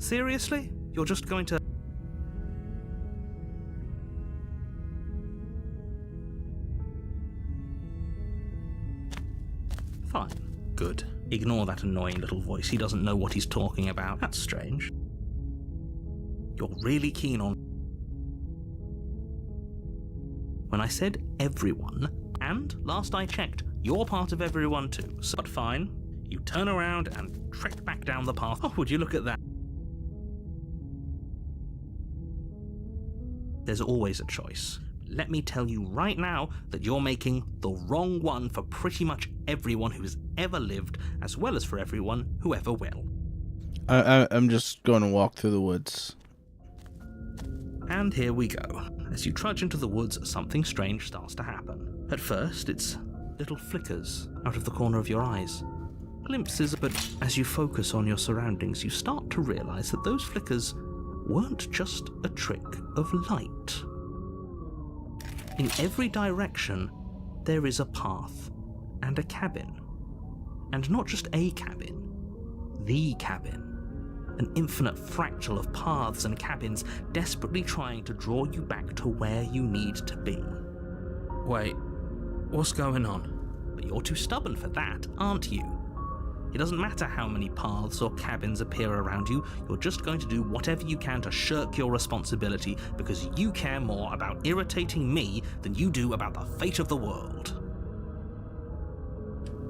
Seriously? You're just going to... Fine. Good. Ignore that annoying little voice. He doesn't know what he's talking about. That's strange. You're really keen on... When I said everyone, and last I checked, you're part of everyone too. So, but fine. You turn around and trek back down the path. Oh, would you look at that? There's always a choice. Let me tell you right now that you're making the wrong one for pretty much everyone who's ever lived, as well as for everyone who ever will. I'm just going to walk through the woods. And here we go. As you trudge into the woods, something strange starts to happen. At first, it's little flickers out of the corner of your eyes. Glimpses, but as you focus on your surroundings, you start to realize that those flickers weren't just a trick of light. In every direction, there is a path and a cabin. And not just a cabin, the cabin. An infinite fractal of paths and cabins desperately trying to draw you back to where you need to be. Wait, what's going on? But you're too stubborn for that, aren't you? It doesn't matter how many paths or cabins appear around you, you're just going to do whatever you can to shirk your responsibility because you care more about irritating me than you do about the fate of the world.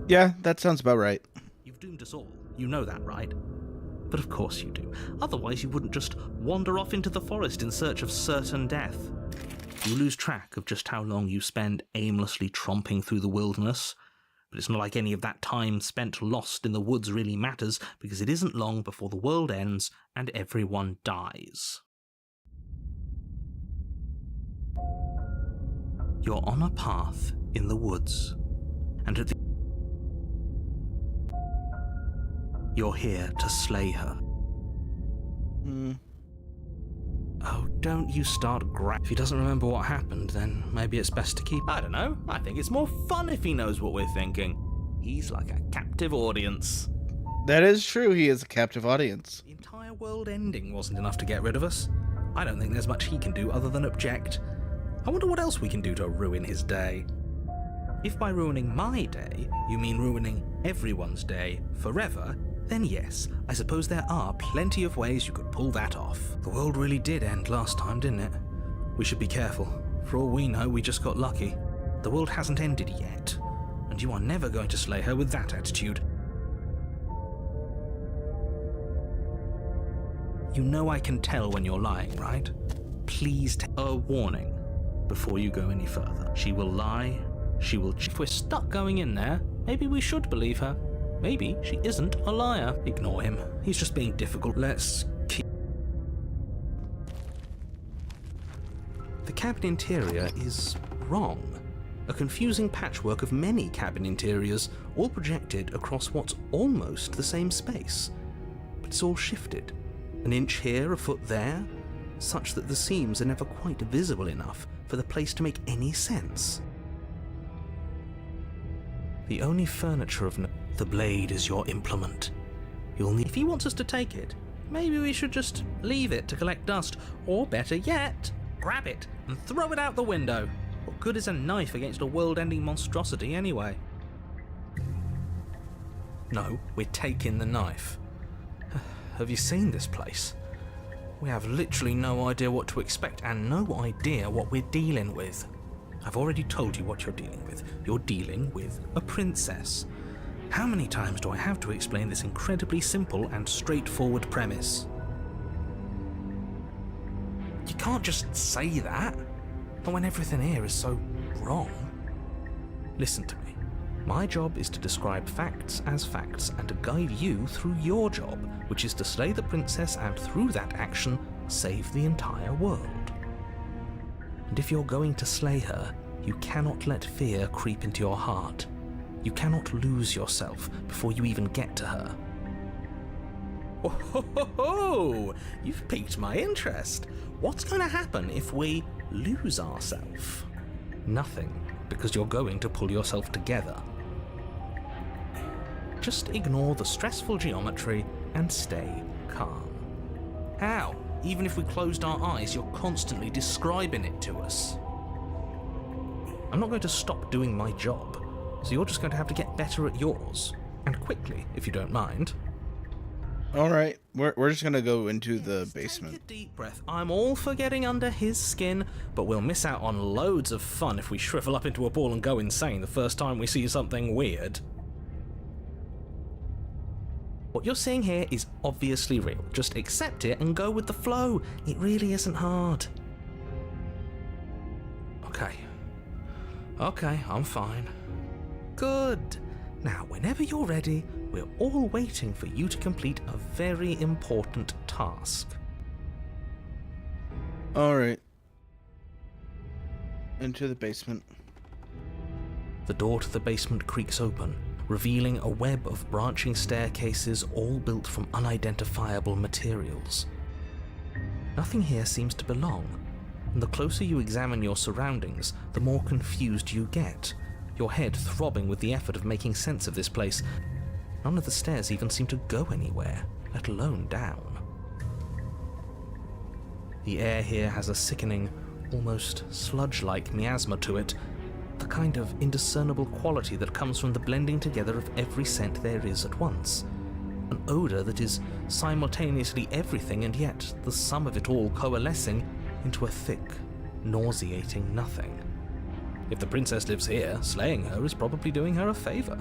Yeah, that sounds about right. You've doomed us all. You know that, right? But of course you do. Otherwise you wouldn't just wander off into the forest in search of certain death. You lose track of just how long you spend aimlessly tromping through the wilderness. But it's not like any of that time spent lost in the woods really matters, because it isn't long before the world ends and everyone dies. You're on a path in the woods, and at the... You're here to slay her. Oh, don't you start If he doesn't remember what happened, then maybe it's best to keep... I don't know. I think it's more fun if he knows what we're thinking. He's like a captive audience. That is true, he is a captive audience. The entire world ending wasn't enough to get rid of us. I don't think there's much he can do other than object. I wonder what else we can do to ruin his day. If by ruining my day, you mean ruining everyone's day forever, then yes, I suppose there are plenty of ways you could pull that off. The world really did end last time, didn't it? We should be careful. For all we know, we just got lucky. The world hasn't ended yet, and you are never going to slay her with that attitude. You know I can tell when you're lying, right? Please take a warning before you go any further. She will lie, she will... If we're stuck going in there, maybe we should believe her. Maybe she isn't a liar. Ignore him. He's just being difficult. Let's keep... The cabin interior is wrong. A confusing patchwork of many cabin interiors, all projected across what's almost the same space. But it's all shifted. An inch here, a foot there, such that the seams are never quite visible enough for the place to make any sense. The only furniture of the blade is your implement. You'll need... If he wants us to take it, maybe we should just leave it to collect dust, or better yet, grab it and throw it out the window. What good is a knife against a world-ending monstrosity anyway? No, we're taking the knife. Have you seen this place? We have literally no idea what to expect and no idea what we're dealing with. I've already told you what you're dealing with. You're dealing with a princess. How many times do I have to explain this incredibly simple and straightforward premise? You can't just say that, not when everything here is so wrong. Listen to me. My job is to describe facts as facts and to guide you through your job, which is to slay the princess and through that action, save the entire world. And if you're going to slay her, you cannot let fear creep into your heart. You cannot lose yourself before you even get to her. Oh, ho, ho, ho! You've piqued my interest. What's going to happen if we lose ourselves? Nothing, because you're going to pull yourself together. Just ignore the stressful geometry and stay calm. How? Even if we closed our eyes, you're constantly describing it to us. I'm not going to stop doing my job, so you're just going to have to get better at yours. And quickly, if you don't mind. Alright, we're just gonna go into the Take a basement. deep breath. I'm all for getting under his skin, but we'll miss out on loads of fun if we shrivel up into a ball and go insane the first time we see something weird. What you're seeing here is obviously real. Just accept it and go with the flow. It really isn't hard. Okay, I'm fine. Good. Now, whenever you're ready, we're all waiting for you to complete a very important task. Alright. Into the basement. The door to the basement creaks open, revealing a web of branching staircases all built from unidentifiable materials. Nothing here seems to belong, and the closer you examine your surroundings, the more confused you get, your head throbbing with the effort of making sense of this place. None of the stairs even seem to go anywhere, let alone down. The air here has a sickening, almost sludge-like miasma to it, the kind of indiscernible quality that comes from the blending together of every scent there is at once. An odour that is simultaneously everything and yet the sum of it all coalescing into a thick, nauseating nothing. If the princess lives here, slaying her is probably doing her a favour.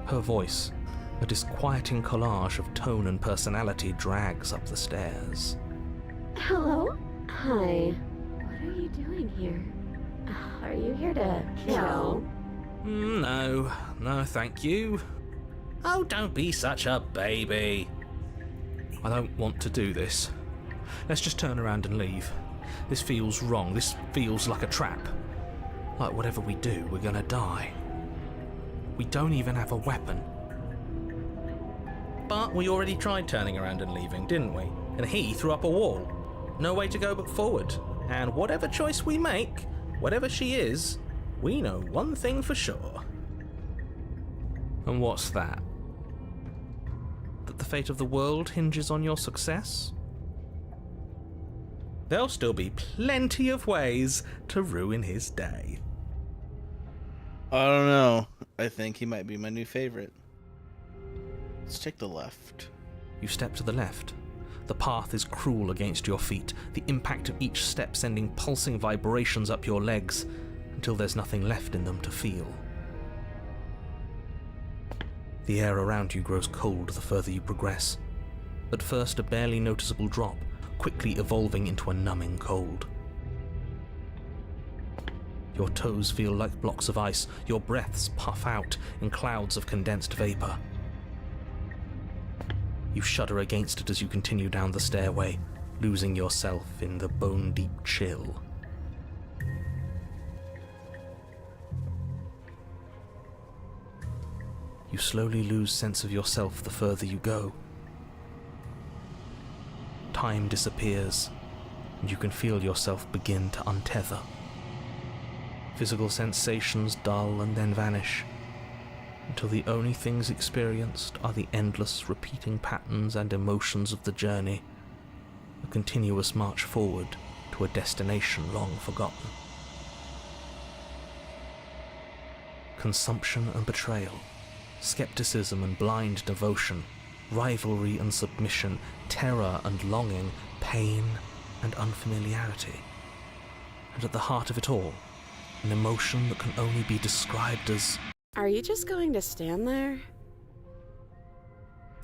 Her voice, a disquieting collage of tone and personality, drags up the stairs. Hello? Hi. What are you doing here? Are you here to kill? No, thank you. Oh, don't be such a baby. I don't want to do this. Let's just turn around and leave. This feels wrong. This feels like a trap. Like whatever we do, we're gonna die. We don't even have a weapon. But we already tried turning around and leaving, didn't we? And he threw up a wall. No way to go but forward. And whatever choice we make, whatever she is, we know one thing for sure. And what's that? That the fate of the world hinges on your success? There'll still be plenty of ways to ruin his day. I don't know. I think he might be my new favorite. Let's take the left. You step to the left. The path is cruel against your feet, the impact of each step sending pulsing vibrations up your legs, until there's nothing left in them to feel. The air around you grows cold the further you progress. At first a barely noticeable drop, quickly evolving into a numbing cold. Your toes feel like blocks of ice, your breaths puff out in clouds of condensed vapor. You shudder against it as you continue down the stairway, losing yourself in the bone-deep chill. You slowly lose sense of yourself the further you go. Time disappears, and you can feel yourself begin to untether. Physical sensations dull and then vanish, until the only things experienced are the endless repeating patterns and emotions of the journey, a continuous march forward to a destination long forgotten. Consumption and betrayal, skepticism and blind devotion, rivalry and submission, terror and longing, pain and unfamiliarity. And at the heart of it all, an emotion that can only be described as... Are you just going to stand there?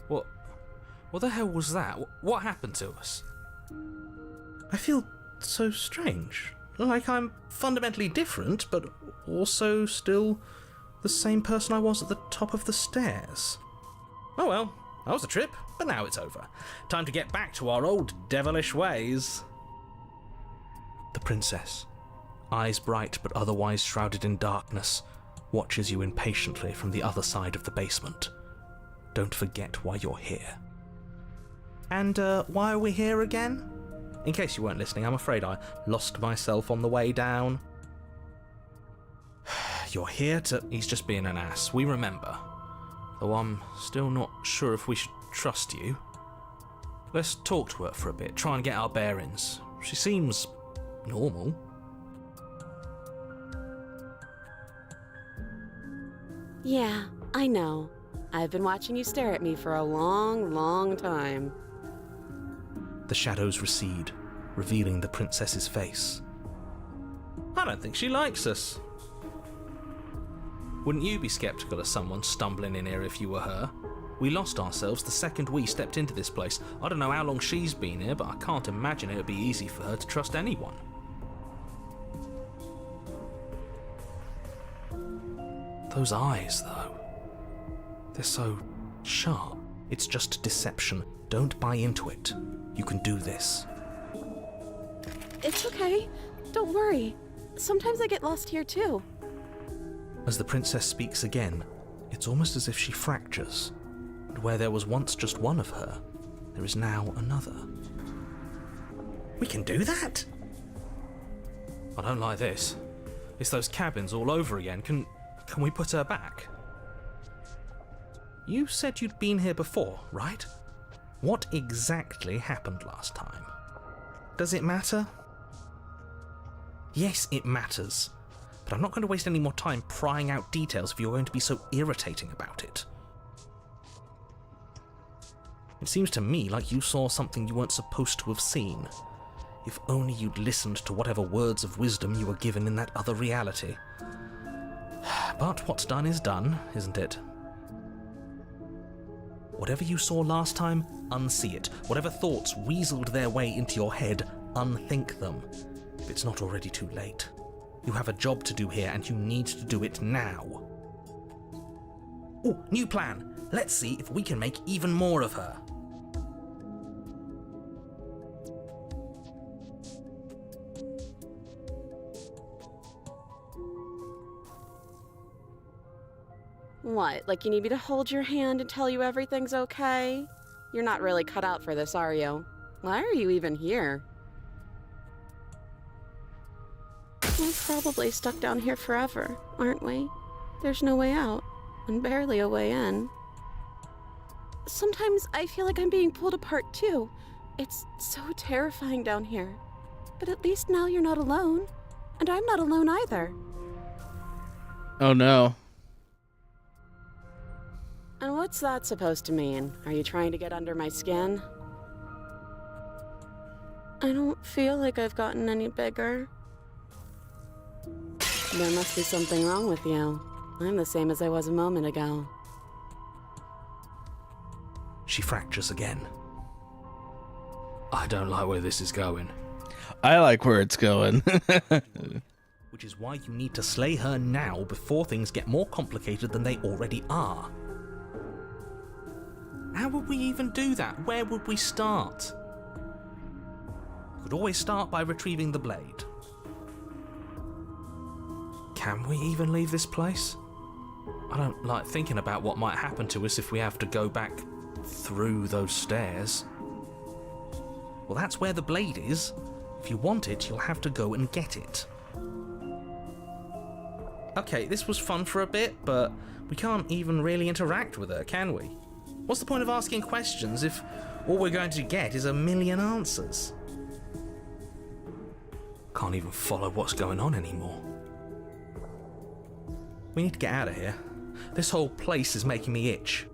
What the hell was that? What happened to us? I feel so strange. Like I'm fundamentally different, but also still the same person I was at the top of the stairs. Oh well, that was a trip, but now it's over. Time to get back to our old devilish ways. The princess, eyes bright but otherwise shrouded in darkness, watches you impatiently from the other side of the basement. Don't forget why you're here. And why are we here again? In case you weren't listening, I'm afraid I lost myself on the way down. You're here to... He's just being an ass, we remember. Though I'm still not sure if we should trust you. Let's talk to her for a bit, try and get our bearings. She seems normal. Yeah, I know. I've been watching you stare at me for a long, long time. The shadows recede, revealing the princess's face. I don't think she likes us. Wouldn't you be skeptical of someone stumbling in here if you were her? We lost ourselves the second we stepped into this place. I don't know how long she's been here, but I can't imagine it would be easy for her to trust anyone. Those eyes, though. They're so sharp. It's just deception. Don't buy into it. You can do this. It's okay. Don't worry. Sometimes I get lost here too. As the princess speaks again, it's almost as if she fractures. And where there was once just one of her, there is now another. We can do that? I don't like this. It's those cabins all over again. Can we put her back? You said you'd been here before, right? What exactly happened last time? Does it matter? Yes, it matters. But I'm not going to waste any more time prying out details if you're going to be so irritating about it. It seems to me like you saw something you weren't supposed to have seen. If only you'd listened to whatever words of wisdom you were given in that other reality. But what's done is done, isn't it? Whatever you saw last time, unsee it. Whatever thoughts weaseled their way into your head, unthink them. If it's not already too late. You have a job to do here, and you need to do it now. Ooh, new plan. Let's see if we can make even more of her. What, like you need me to hold your hand and tell you everything's okay? You're not really cut out for this, are you? Why are you even here? We're probably stuck down here forever, aren't we? There's no way out, and barely a way in. Sometimes I feel like I'm being pulled apart too. It's so terrifying down here. But at least now you're not alone. And I'm not alone either. Oh no. And what's that supposed to mean? Are you trying to get under my skin? I don't feel like I've gotten any bigger. There must be something wrong with you. I'm the same as I was a moment ago. She fractures again. I don't like where this is going. I like where it's going. Which is why you need to slay her now before things get more complicated than they already are. How would we even do that? Where would we start? We could always start by retrieving the blade. Can we even leave this place? I don't like thinking about what might happen to us if we have to go back through those stairs. Well, that's where the blade is. If you want it, you'll have to go and get it. Okay, this was fun for a bit, but we can't even really interact with her, can we? What's the point of asking questions if all we're going to get is a million answers? Can't even follow what's going on anymore. We need to get out of here. This whole place is making me itch.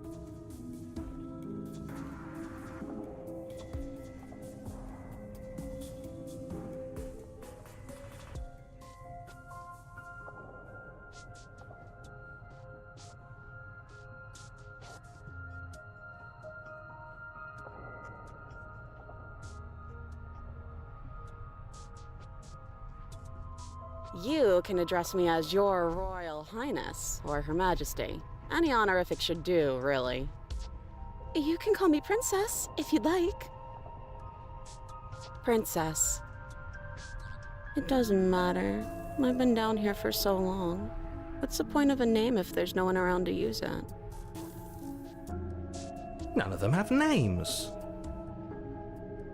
You can address me as Your Royal Highness, or Her Majesty. Any honorific should do, really. You can call me Princess, if you'd like. Princess. It doesn't matter. I've been down here for so long. What's the point of a name if there's no one around to use it? None of them have names.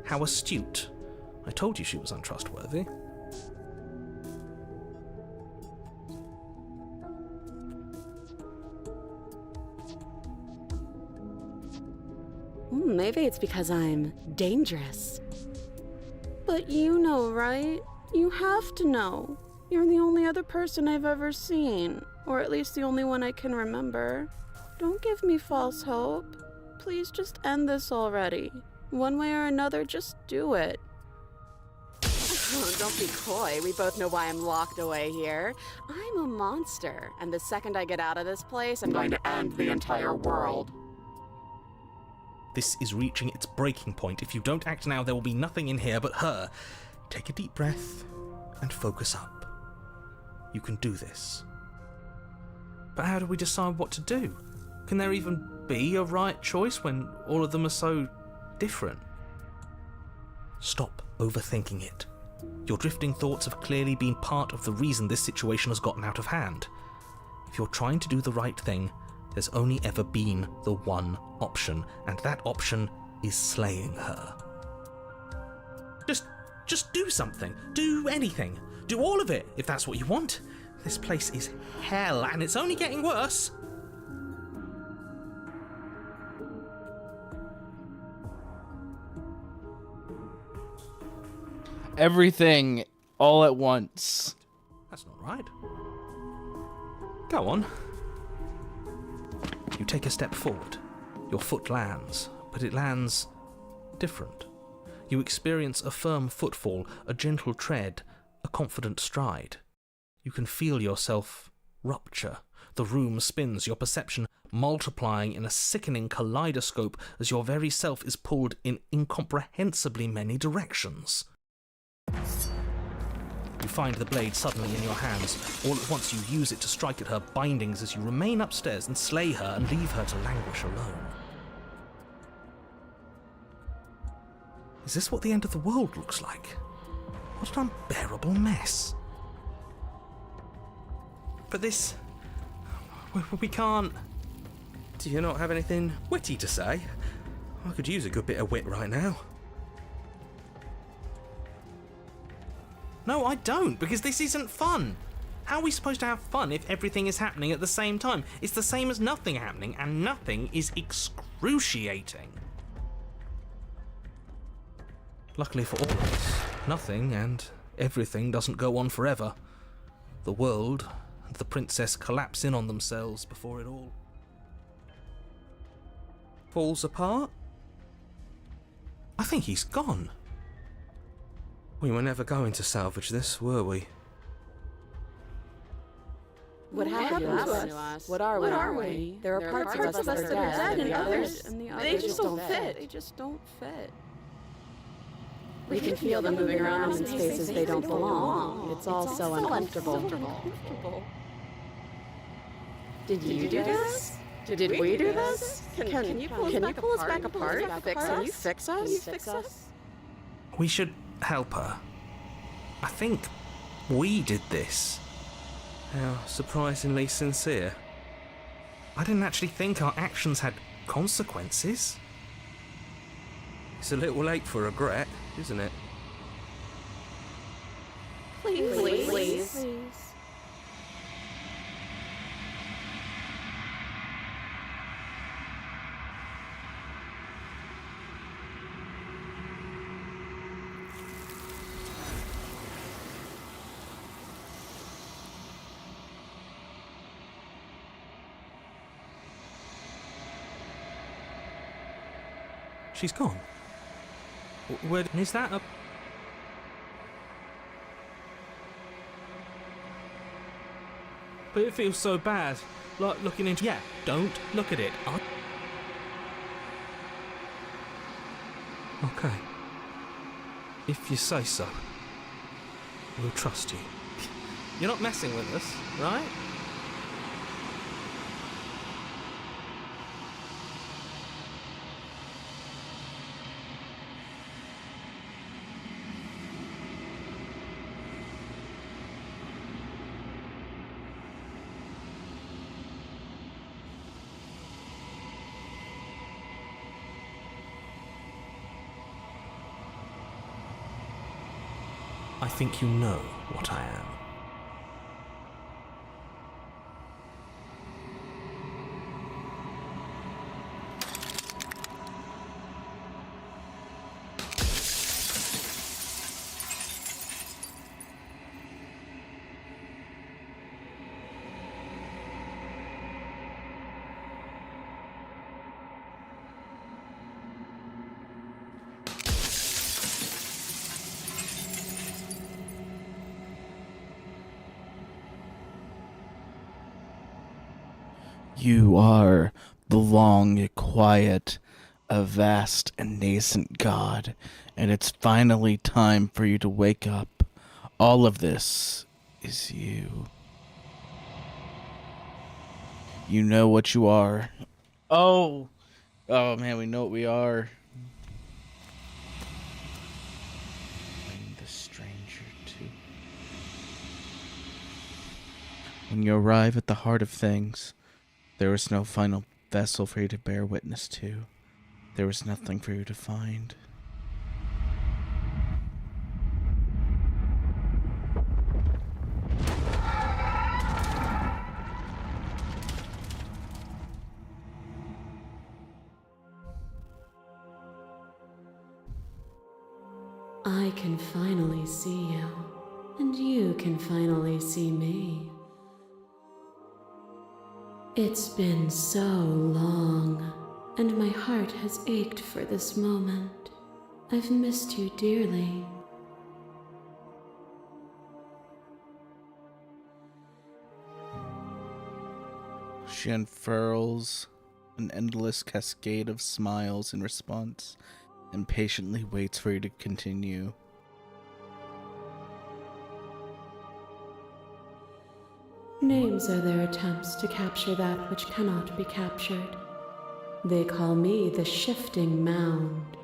How astute. I told you she was untrustworthy. Maybe it's because I'm dangerous. But you know, right? You have to know. You're the only other person I've ever seen. Or at least the only one I can remember. Don't give me false hope. Please just end this already. One way or another, just do it. Oh, don't be coy. We both know why I'm locked away here. I'm a monster, and the second I get out of this place, I'm going to end the entire world. This is reaching its breaking point. If you don't act now, there will be nothing in here but her. Take a deep breath and focus up. You can do this. But how do we decide what to do? Can there even be a right choice when all of them are so different? Stop overthinking it. Your drifting thoughts have clearly been part of the reason this situation has gotten out of hand. If you're trying to do the right thing, there's only ever been the one option, and that option is slaying her. Just do something. Do anything. Do all of it, if that's what you want. This place is hell, and it's only getting worse. Everything all at once. That's not right. Go on. You take a step forward. Your foot lands, but it lands different. You experience a firm footfall, a gentle tread, a confident stride. You can feel yourself rupture. The room spins, your perception multiplying in a sickening kaleidoscope as your very self is pulled in incomprehensibly many directions. You find the blade suddenly in your hands. All at once you use it to strike at her bindings as you remain upstairs and slay her and leave her to languish alone. Is this what the end of the world looks like? What an unbearable mess. But this... we can't... Do you not have anything witty to say? I could use a good bit of wit right now. No, I don't, because this isn't fun. How are we supposed to have fun if everything is happening at the same time? It's the same as nothing happening, and nothing is excruciating. Luckily for all of us, nothing and everything doesn't go on forever. The world and the princess collapse in on themselves before it all falls apart. I think he's gone. We were never going to salvage this, were we? What happened to us? What are we? There are parts of us that are dead, and the others just don't fit. They just don't fit. We can feel them moving around in spaces they don't belong. It's all so uncomfortable. Did you do this? Did we do this? Can you pull us back apart? Can you fix us? We should help her. I think we did this. How surprisingly sincere. I didn't actually think our actions had consequences. It's a little late for regret, isn't it? Please. She's gone. Where is that a... But it feels so bad. Like looking into... Yeah, don't look at it. Okay. If you say so. We'll trust you. You're not messing with us, right? I think you know what I am. You are the long, quiet, a vast and nascent god, and it's finally time for you to wake up. All of this is you. You know what you are. Oh man, we know what we are. Bring the stranger to. When you arrive at the heart of things, there is no final vessel for you to bear witness to. There is nothing for you to find. I can finally see you, and you can finally see me. It's been so long, and my heart has ached for this moment. I've missed you dearly. She unfurls an endless cascade of smiles in response, and patiently waits for you to continue. Names are their attempts to capture that which cannot be captured. They call me the Shifting Mound,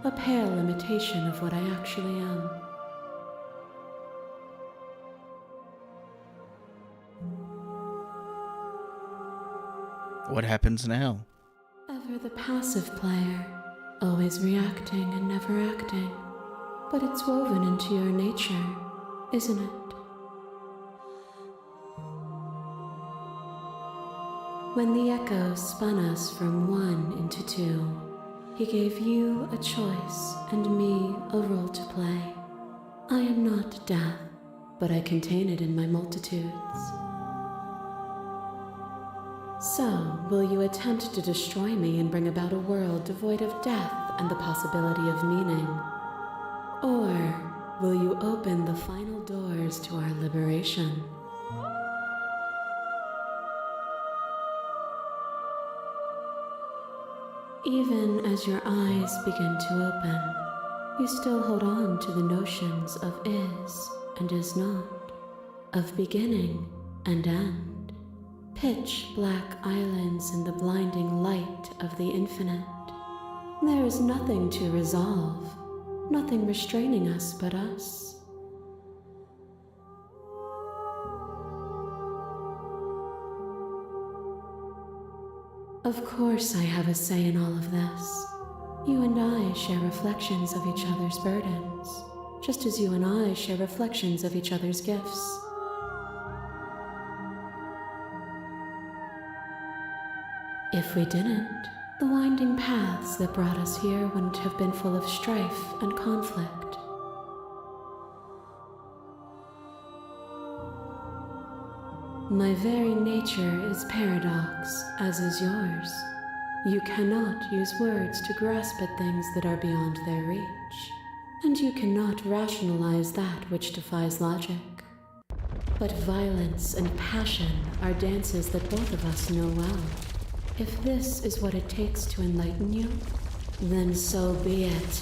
a pale imitation of what I actually am. What happens now? Ever the passive player, always reacting and never acting. But it's woven into your nature, isn't it? When the echo spun us from one into two, he gave you a choice and me a role to play. I am not death, but I contain it in my multitudes. So, will you attempt to destroy me and bring about a world devoid of death and the possibility of meaning? Or will you open the final doors to our liberation? Even as your eyes begin to open, you still hold on to the notions of is and is not, of beginning and end, pitch black islands in the blinding light of the infinite. There is nothing to resolve, nothing restraining us but us. Of course I have a say in all of this. You and I share reflections of each other's burdens, just as you and I share reflections of each other's gifts. If we didn't, the winding paths that brought us here wouldn't have been full of strife and conflict. My very nature is paradox, as is yours. You cannot use words to grasp at things that are beyond their reach, and you cannot rationalize that which defies logic. But violence and passion are dances that both of us know well. If this is what it takes to enlighten you, then so be it.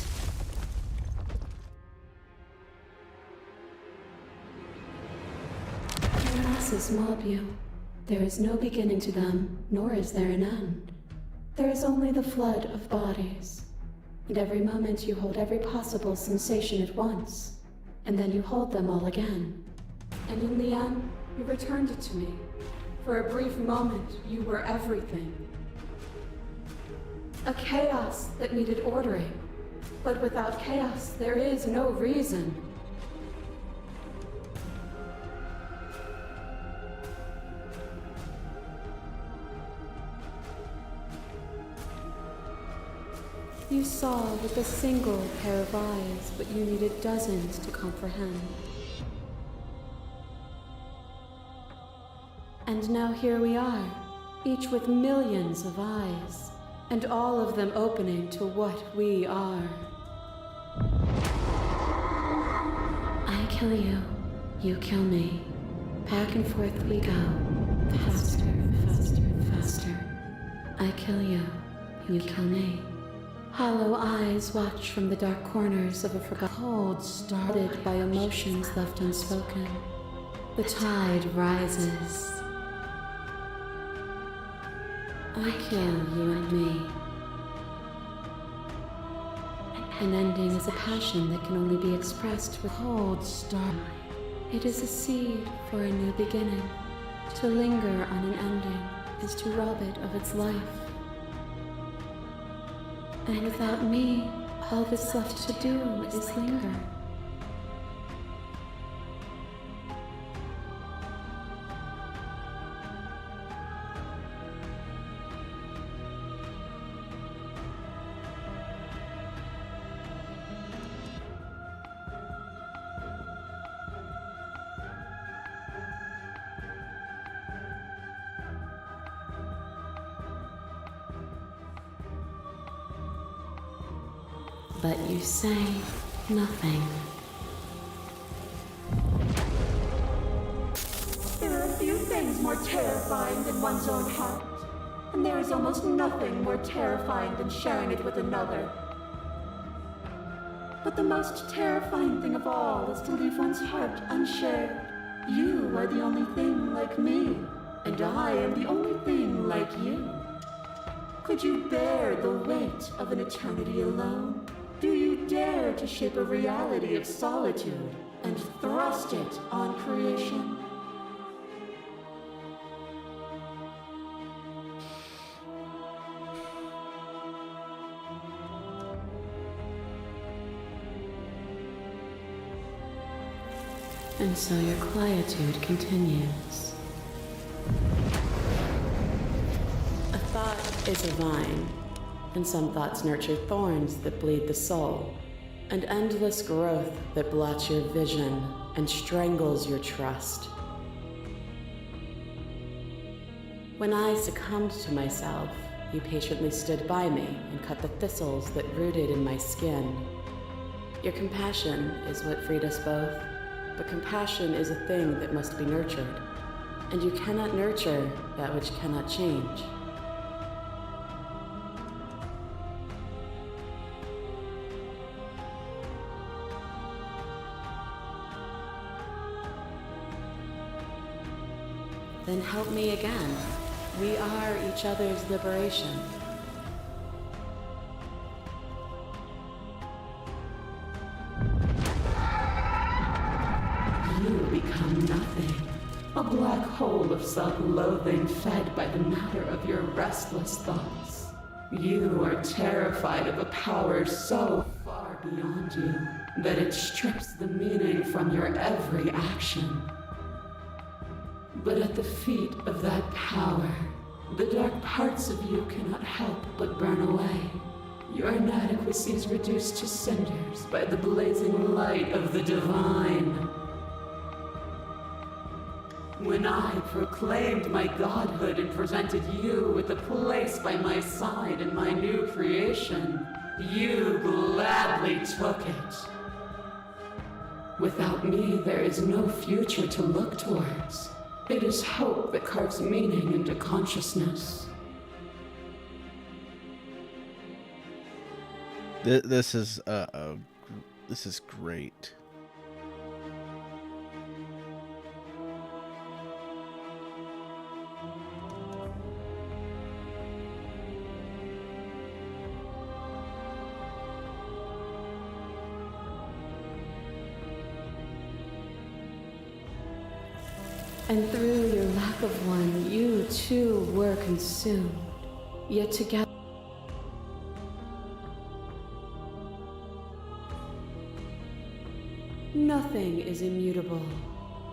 Your masses mob you. There is no beginning to them, nor is there an end. There is only the flood of bodies. And every moment you hold every possible sensation at once, and then you hold them all again. And in the end, you returned it to me. For a brief moment, you were everything. A chaos that needed ordering. But without chaos, there is no reason. You saw with a single pair of eyes what you needed dozens to comprehend. And now here we are, each with millions of eyes, and all of them opening to what we are. I kill you, you kill me. Back and forth we go, faster, faster, faster. kill you, you kill me. Hollow eyes watch from the dark corners of a forgotten cold, started by emotions left unspoken. The tide rises. I kill you and me. An ending is a passion that can only be expressed with cold star. It is a seed for a new beginning. To linger on an ending is to rob it of its life. And without me, all that's left to do is linger. But you say nothing. There are few things more terrifying than one's own heart, and there is almost nothing more terrifying than sharing it with another. But the most terrifying thing of all is to leave one's heart unshared. You are the only thing like me, and I am the only thing like you. Could you bear the weight of an eternity alone? Do you dare to shape a reality of solitude and thrust it on creation? And so your quietude continues. A thought is a vine, and some thoughts nurture thorns that bleed the soul, and endless growth that blots your vision and strangles your trust. When I succumbed to myself, you patiently stood by me and cut the thistles that rooted in my skin. Your compassion is what freed us both, but compassion is a thing that must be nurtured, and you cannot nurture that which cannot change. Then help me again. We are each other's liberation. You become nothing. A black hole of self-loathing fed by the matter of your restless thoughts. You are terrified of a power so far beyond you that it strips the meaning from your every action. But at the feet of that power, the dark parts of you cannot help but burn away. Your inadequacies reduced to cinders by the blazing light of the divine. When I proclaimed my godhood and presented you with a place by my side in my new creation, you gladly took it. Without me, there is no future to look towards. It is hope that carves meaning into consciousness. This is great. And through your lack of one, you too were consumed. Yet together, nothing is immutable.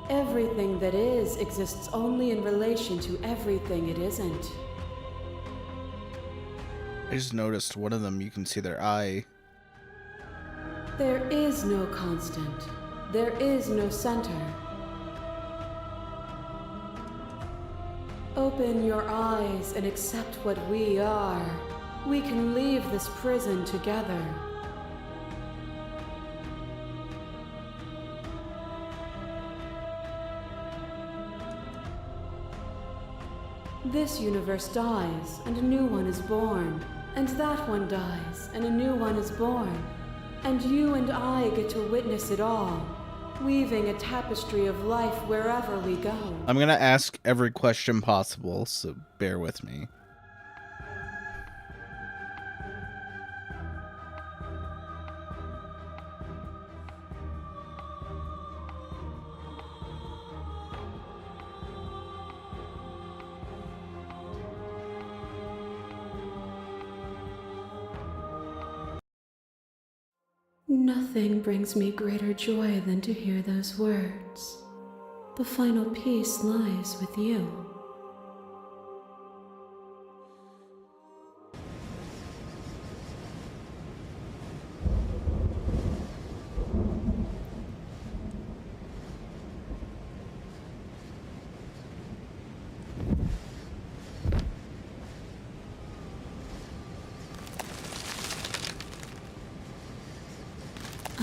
Everything that is exists only in relation to everything it isn't. I just noticed one of them, you can see their eye. There is no constant. There is no center. Open your eyes and accept what we are. We can leave this prison together. This universe dies, and a new one is born. And that one dies, and a new one is born. And you and I get to witness it all, weaving a tapestry of life wherever we go. I'm gonna ask every question possible, so bear with me. Nothing brings me greater joy than to hear those words. The final piece lies with you.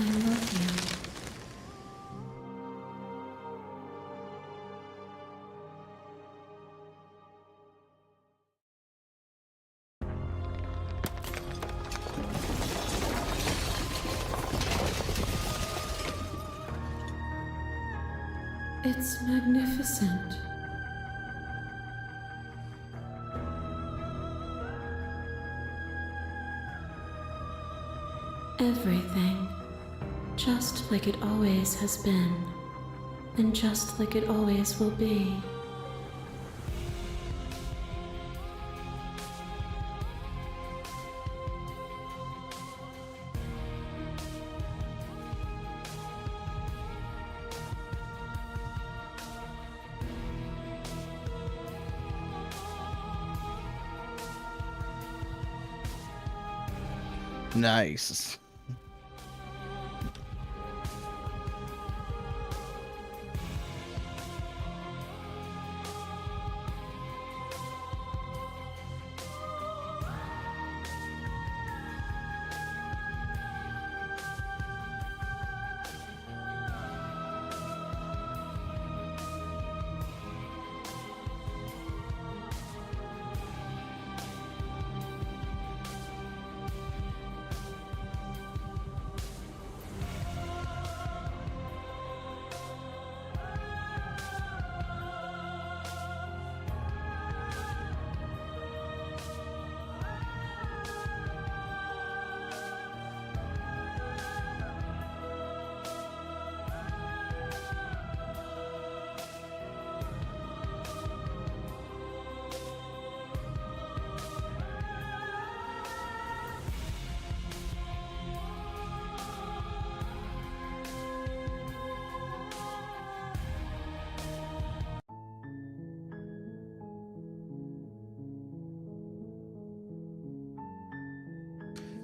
I love you. It's magnificent. Everything. Just like it always has been, and just like it always will be. Nice.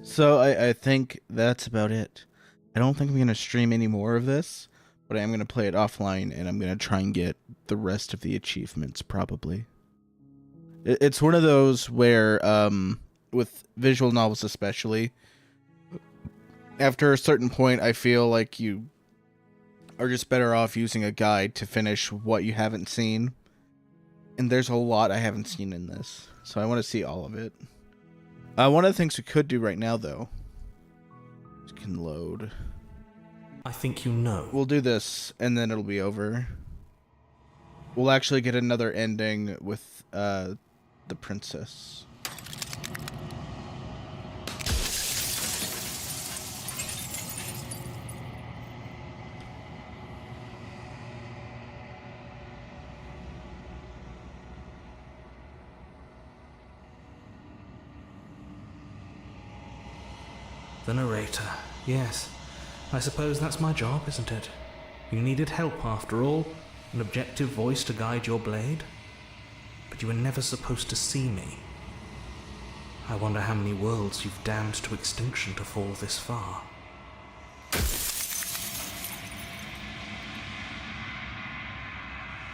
So I think that's about it. I don't think I'm going to stream any more of this, but I am going to play it offline, and I'm going to try and get the rest of the achievements, probably. It's one of those where, with visual novels especially, after a certain point, I feel like you are just better off using a guide to finish what you haven't seen. And there's a lot I haven't seen in this, so I want to see all of it. One of the things we could do right now, though, is can load. I think you know. We'll do this, and then it'll be over. We'll actually get another ending with the princess. The narrator. Yes. I suppose that's my job, isn't it? You needed help after all, an objective voice to guide your blade. But you were never supposed to see me. I wonder how many worlds you've damned to extinction to fall this far.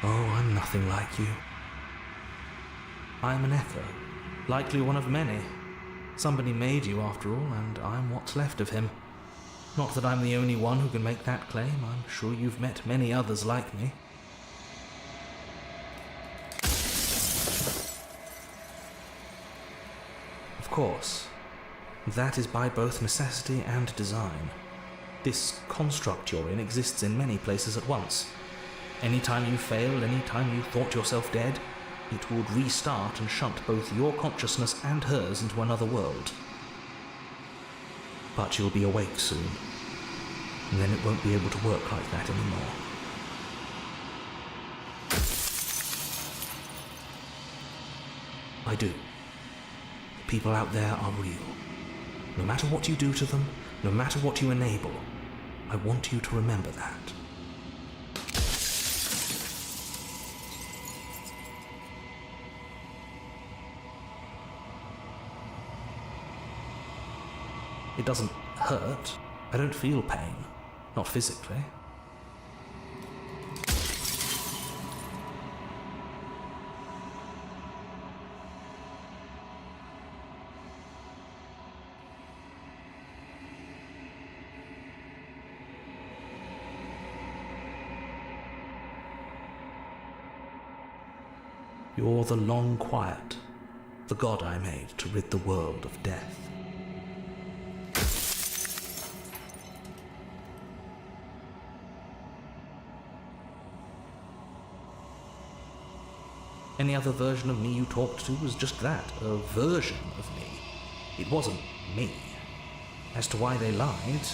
Oh, I'm nothing like you. I am an echo, likely one of many. Somebody made you after all, and I'm what's left of him. Not that I'm the only one who can make that claim. I'm sure you've met many others like me. Of course. That is by both necessity and design. This construct you're in exists in many places at once. Anytime you failed, anytime you thought yourself dead, it would restart and shunt both your consciousness and hers into another world. But you'll be awake soon, and then it won't be able to work like that anymore. I do. The people out there are real. No matter what you do to them, no matter what you enable, I want you to remember that. It doesn't hurt. I don't feel pain. Not physically. You're the long quiet, the god I made to rid the world of death. Any other version of me you talked to was just that, a version of me. It wasn't me. As to why they lied,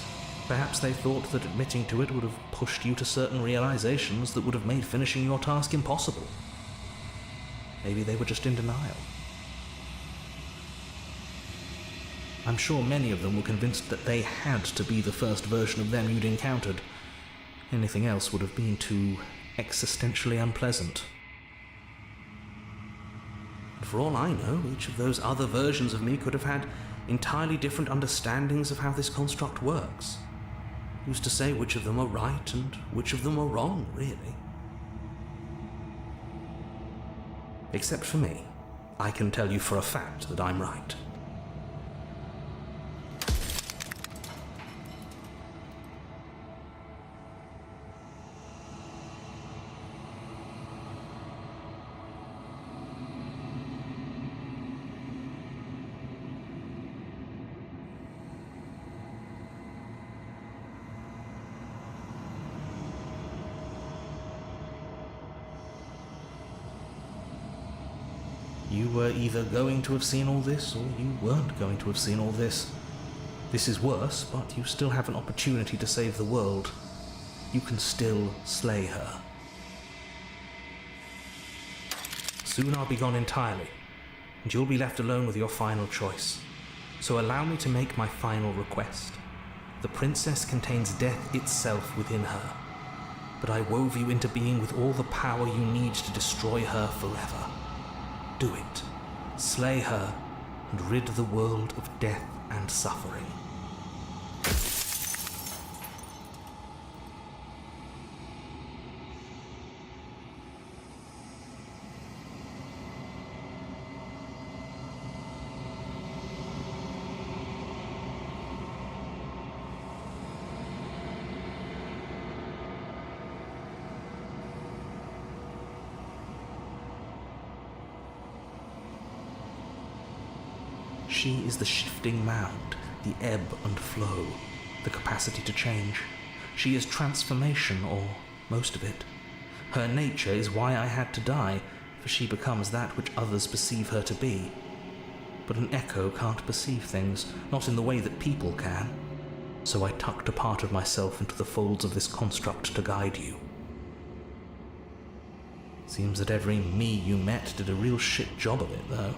perhaps they thought that admitting to it would have pushed you to certain realizations that would have made finishing your task impossible. Maybe they were just in denial. I'm sure many of them were convinced that they had to be the first version of them you'd encountered. Anything else would have been too existentially unpleasant. And for all I know, each of those other versions of me could have had entirely different understandings of how this construct works. Who's to say which of them are right and which of them are wrong, really? Except for me, I can tell you for a fact that I'm right. You were either going to have seen all this, or you weren't going to have seen all this. This is worse, but you still have an opportunity to save the world. You can still slay her. Soon I'll be gone entirely, and you'll be left alone with your final choice. So allow me to make my final request. The princess contains death itself within her, but I wove you into being with all the power you need to destroy her forever. Do it. Slay her, and rid the world of death and suffering. She is the shifting mound, the ebb and flow, the capacity to change. She is transformation, or most of it. Her nature is why I had to die, for she becomes that which others perceive her to be. But an echo can't perceive things, not in the way that people can. So I tucked a part of myself into the folds of this construct to guide you. Seems that every me you met did a real shit job of it, though.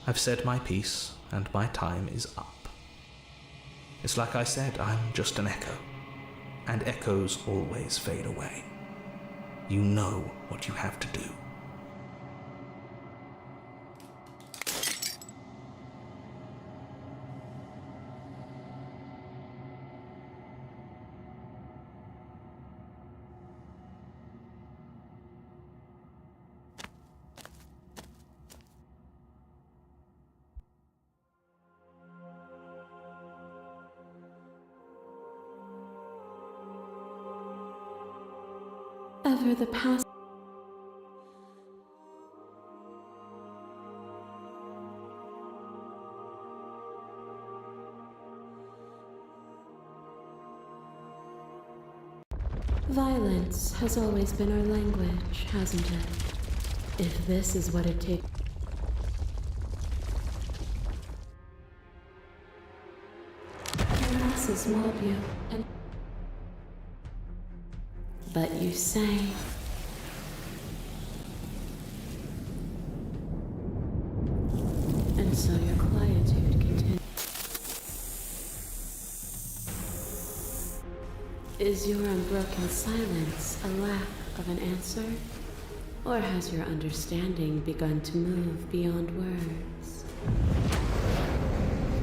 I've said my piece, and my time is up. It's like I said, I'm just an echo, and echoes always fade away. You know what you have to do. However, the past violence has always been our language, hasn't it? If this is what it takes. Your masses mob you, and but you say and so your quietude continues. Is your unbroken silence a lack of an answer? Or has your understanding begun to move beyond words?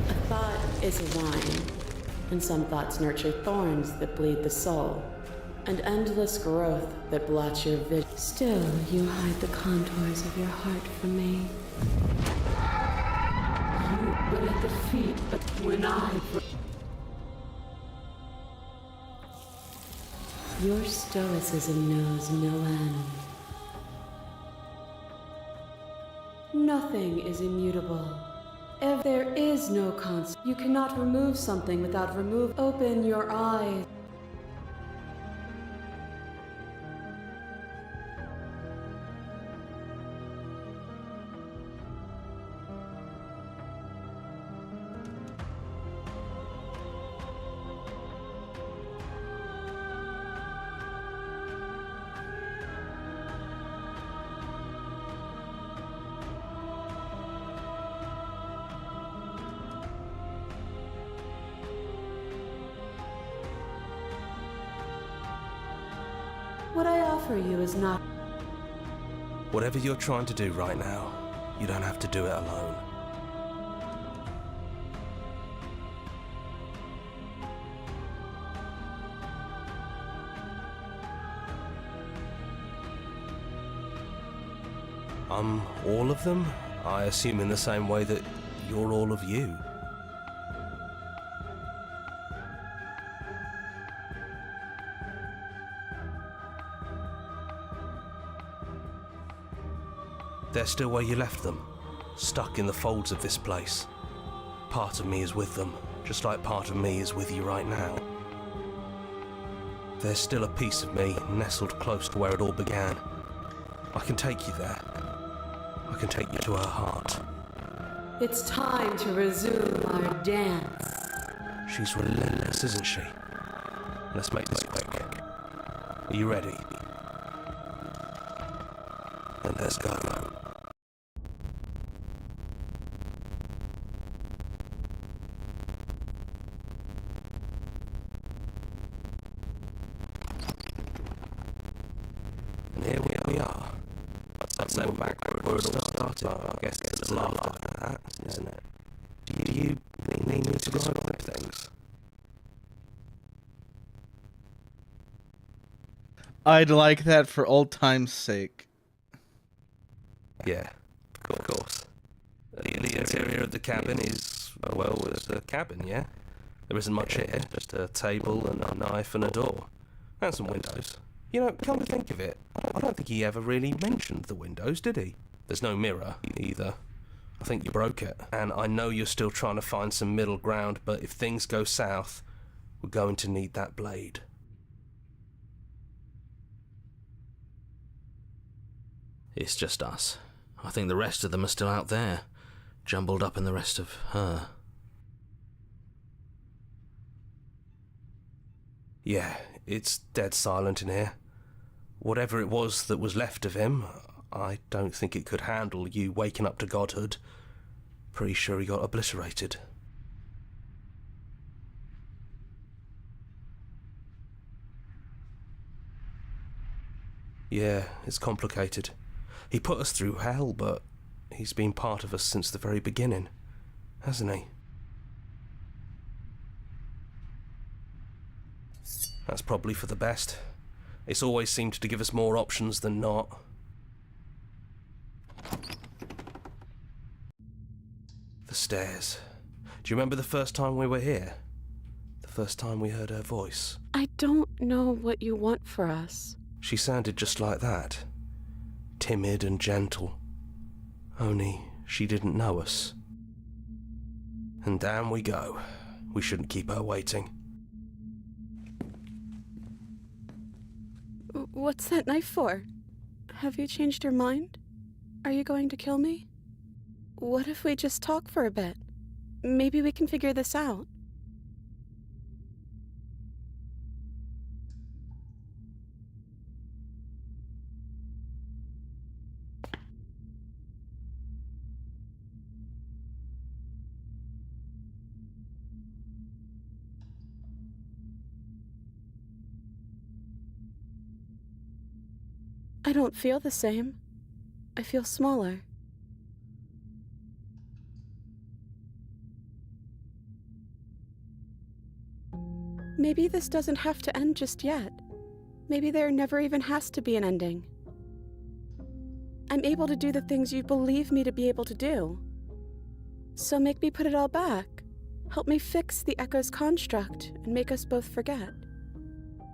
A thought is a vine, and some thoughts nurture thorns that bleed the soul, and endless growth that blots your vision. Still, you hide the contours of your heart from me. You were at the feet, but when Your stoicism knows no end. Nothing is immutable. If there is no constant, you cannot remove something without remove. Open your eyes. What I offer you is not. Whatever you're trying to do right now, you don't have to do it alone. I'm all of them, I assume, in the same way that you're all of you. They're still where you left them, stuck in the folds of this place. Part of me is with them, just like part of me is with you right now. There's still a piece of me nestled close to where it all began. I can take you there. I can take you to her heart. It's time to resume our dance. She's relentless, isn't she? Let's make this quick. Are you ready? Then let's go. And here we are. I'd say we're back where it all started. I guess it's a little after that, isn't it? Do you need me to describe things? I'd like that for old time's sake. Yeah, of course. The interior of the cabin is, well, it's a cabin, yeah? There isn't much here, just a table and a knife and a door. And some windows. You know, come to think of it, I don't think he ever really mentioned the windows, did he? There's no mirror, either. I think you broke it. And I know you're still trying to find some middle ground, but if things go south, we're going to need that blade. It's just us. I think the rest of them are still out there, jumbled up in the rest of her. Yeah, it's dead silent in here. Whatever it was that was left of him, I don't think it could handle you waking up to godhood. Pretty sure he got obliterated. Yeah, it's complicated. He put us through hell, but he's been part of us since the very beginning, hasn't he? That's probably for the best. It's always seemed to give us more options than not. The stairs. Do you remember the first time we were here? The first time we heard her voice? I don't know what you want for us. She sounded just like that. Timid and gentle. Only she didn't know us. And down we go. We shouldn't keep her waiting. What's that knife for? Have you changed your mind? Are you going to kill me? What if we just talk for a bit? Maybe we can figure this out. I don't feel the same. I feel smaller. Maybe this doesn't have to end just yet. Maybe there never even has to be an ending. I'm able to do the things you believe me to be able to do. So make me put it all back. Help me fix the Echo's construct and make us both forget.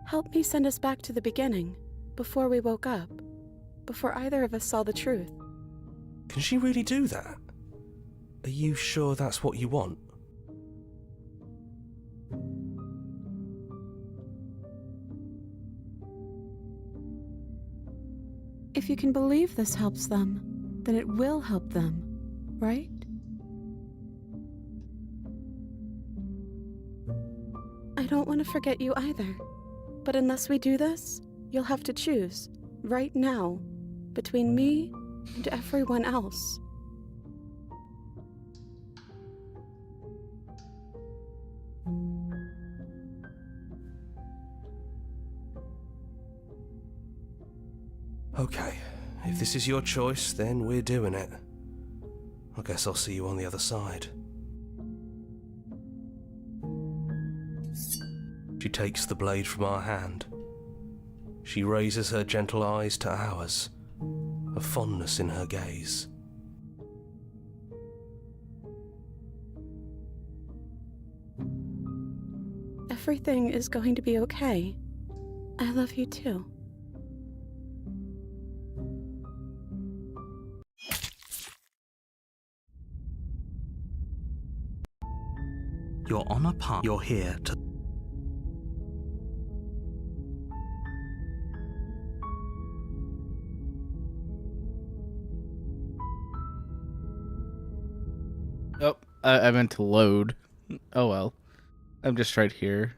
Help me send us back to the beginning, before we woke up, before either of us saw the truth. Can she really do that? Are you sure that's what you want? If you can believe this helps them, then it will help them, right? I don't want to forget you either, but unless we do this, you'll have to choose, right now, between me and everyone else. Okay, if this is your choice, then we're doing it. I guess I'll see you on the other side. She takes the blade from our hand. She raises her gentle eyes to ours, a fondness in her gaze. Everything is going to be okay. I love you too. You're on a path. You're here to... Oh, I meant to load. Oh well. I'm just right here.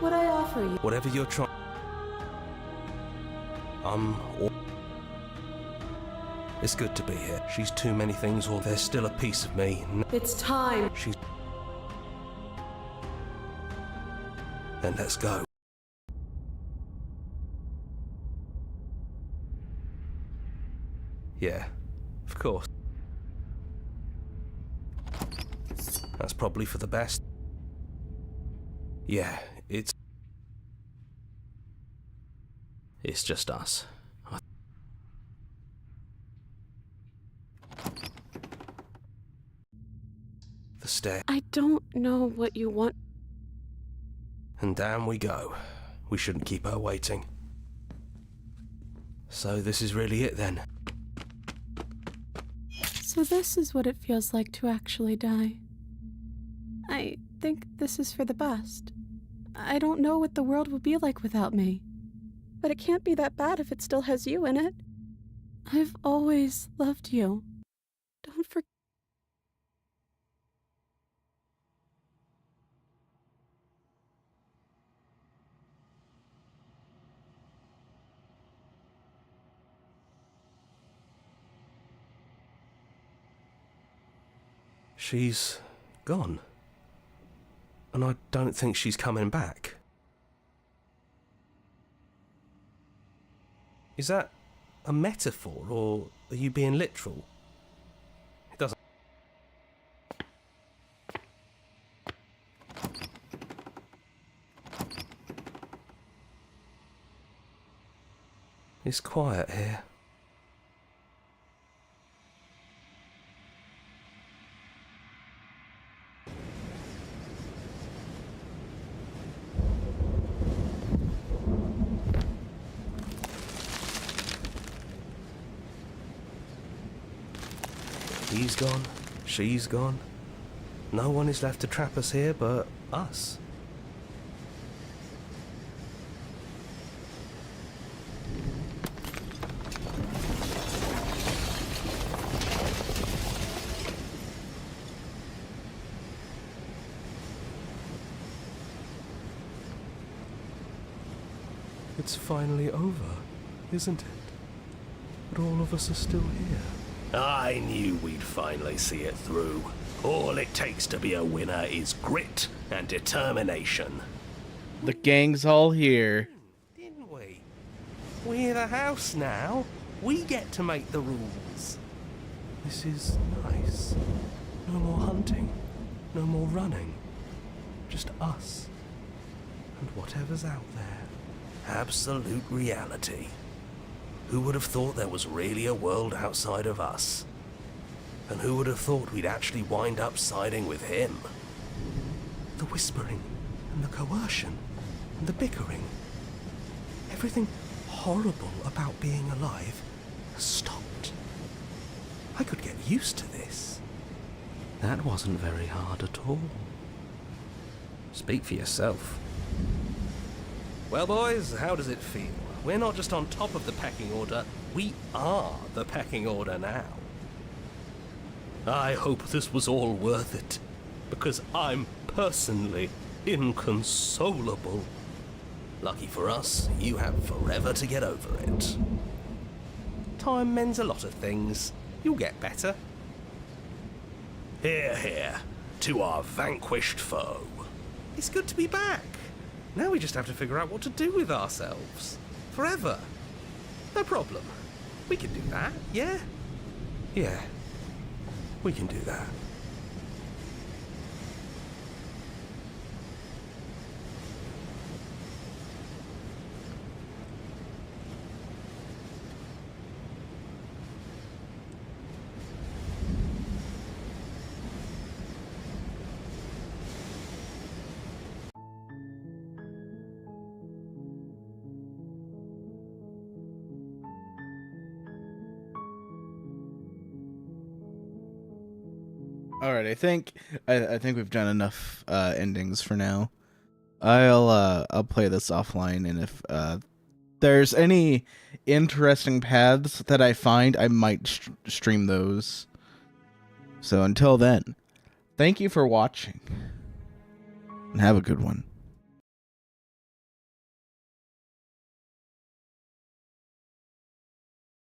What I offer you? Whatever you're trying... It's good to be here. She's too many things, or there's still a piece of me. It's time. She's... Then let's go. Yeah, of course. That's probably for the best. Yeah, it's just us. The stair. I don't know what you want. And down we go. We shouldn't keep her waiting. So this is really it then. So this is what it feels like to actually die. I think this is for the best. I don't know what the world will be like without me. But it can't be that bad if it still has you in it. I've always loved you. Don't forget. She's gone. And I don't think she's coming back. Is that a metaphor, or are you being literal? It doesn't... It's quiet here. He's gone. She's gone. No one is left to trap us here but us. It's finally over, isn't it? But all of us are still here. I knew we'd finally see it through. All it takes to be a winner is grit and determination. The gang's all here. Didn't we? We're the house now. We get to make the rules. This is nice. No more hunting. No more running. Just us. And whatever's out there. Absolute reality. Who would have thought there was really a world outside of us? And who would have thought we'd actually wind up siding with him? The whispering, and the coercion, and the bickering. Everything horrible about being alive has stopped. I could get used to this. That wasn't very hard at all. Speak for yourself. Well, boys, how does it feel? We're not just on top of the pecking order, we are the pecking order now. I hope this was all worth it, because I'm personally inconsolable. Lucky for us, you have forever to get over it. Time mends a lot of things. You'll get better. Hear, hear, to our vanquished foe. It's good to be back. Now we just have to figure out what to do with ourselves. Forever. No problem. We can do that, yeah? Yeah, we can do that. All right, I think we've done enough endings for now. I'll play this offline, and if there's any interesting paths that I find, I might stream those. So until then, thank you for watching, and have a good one.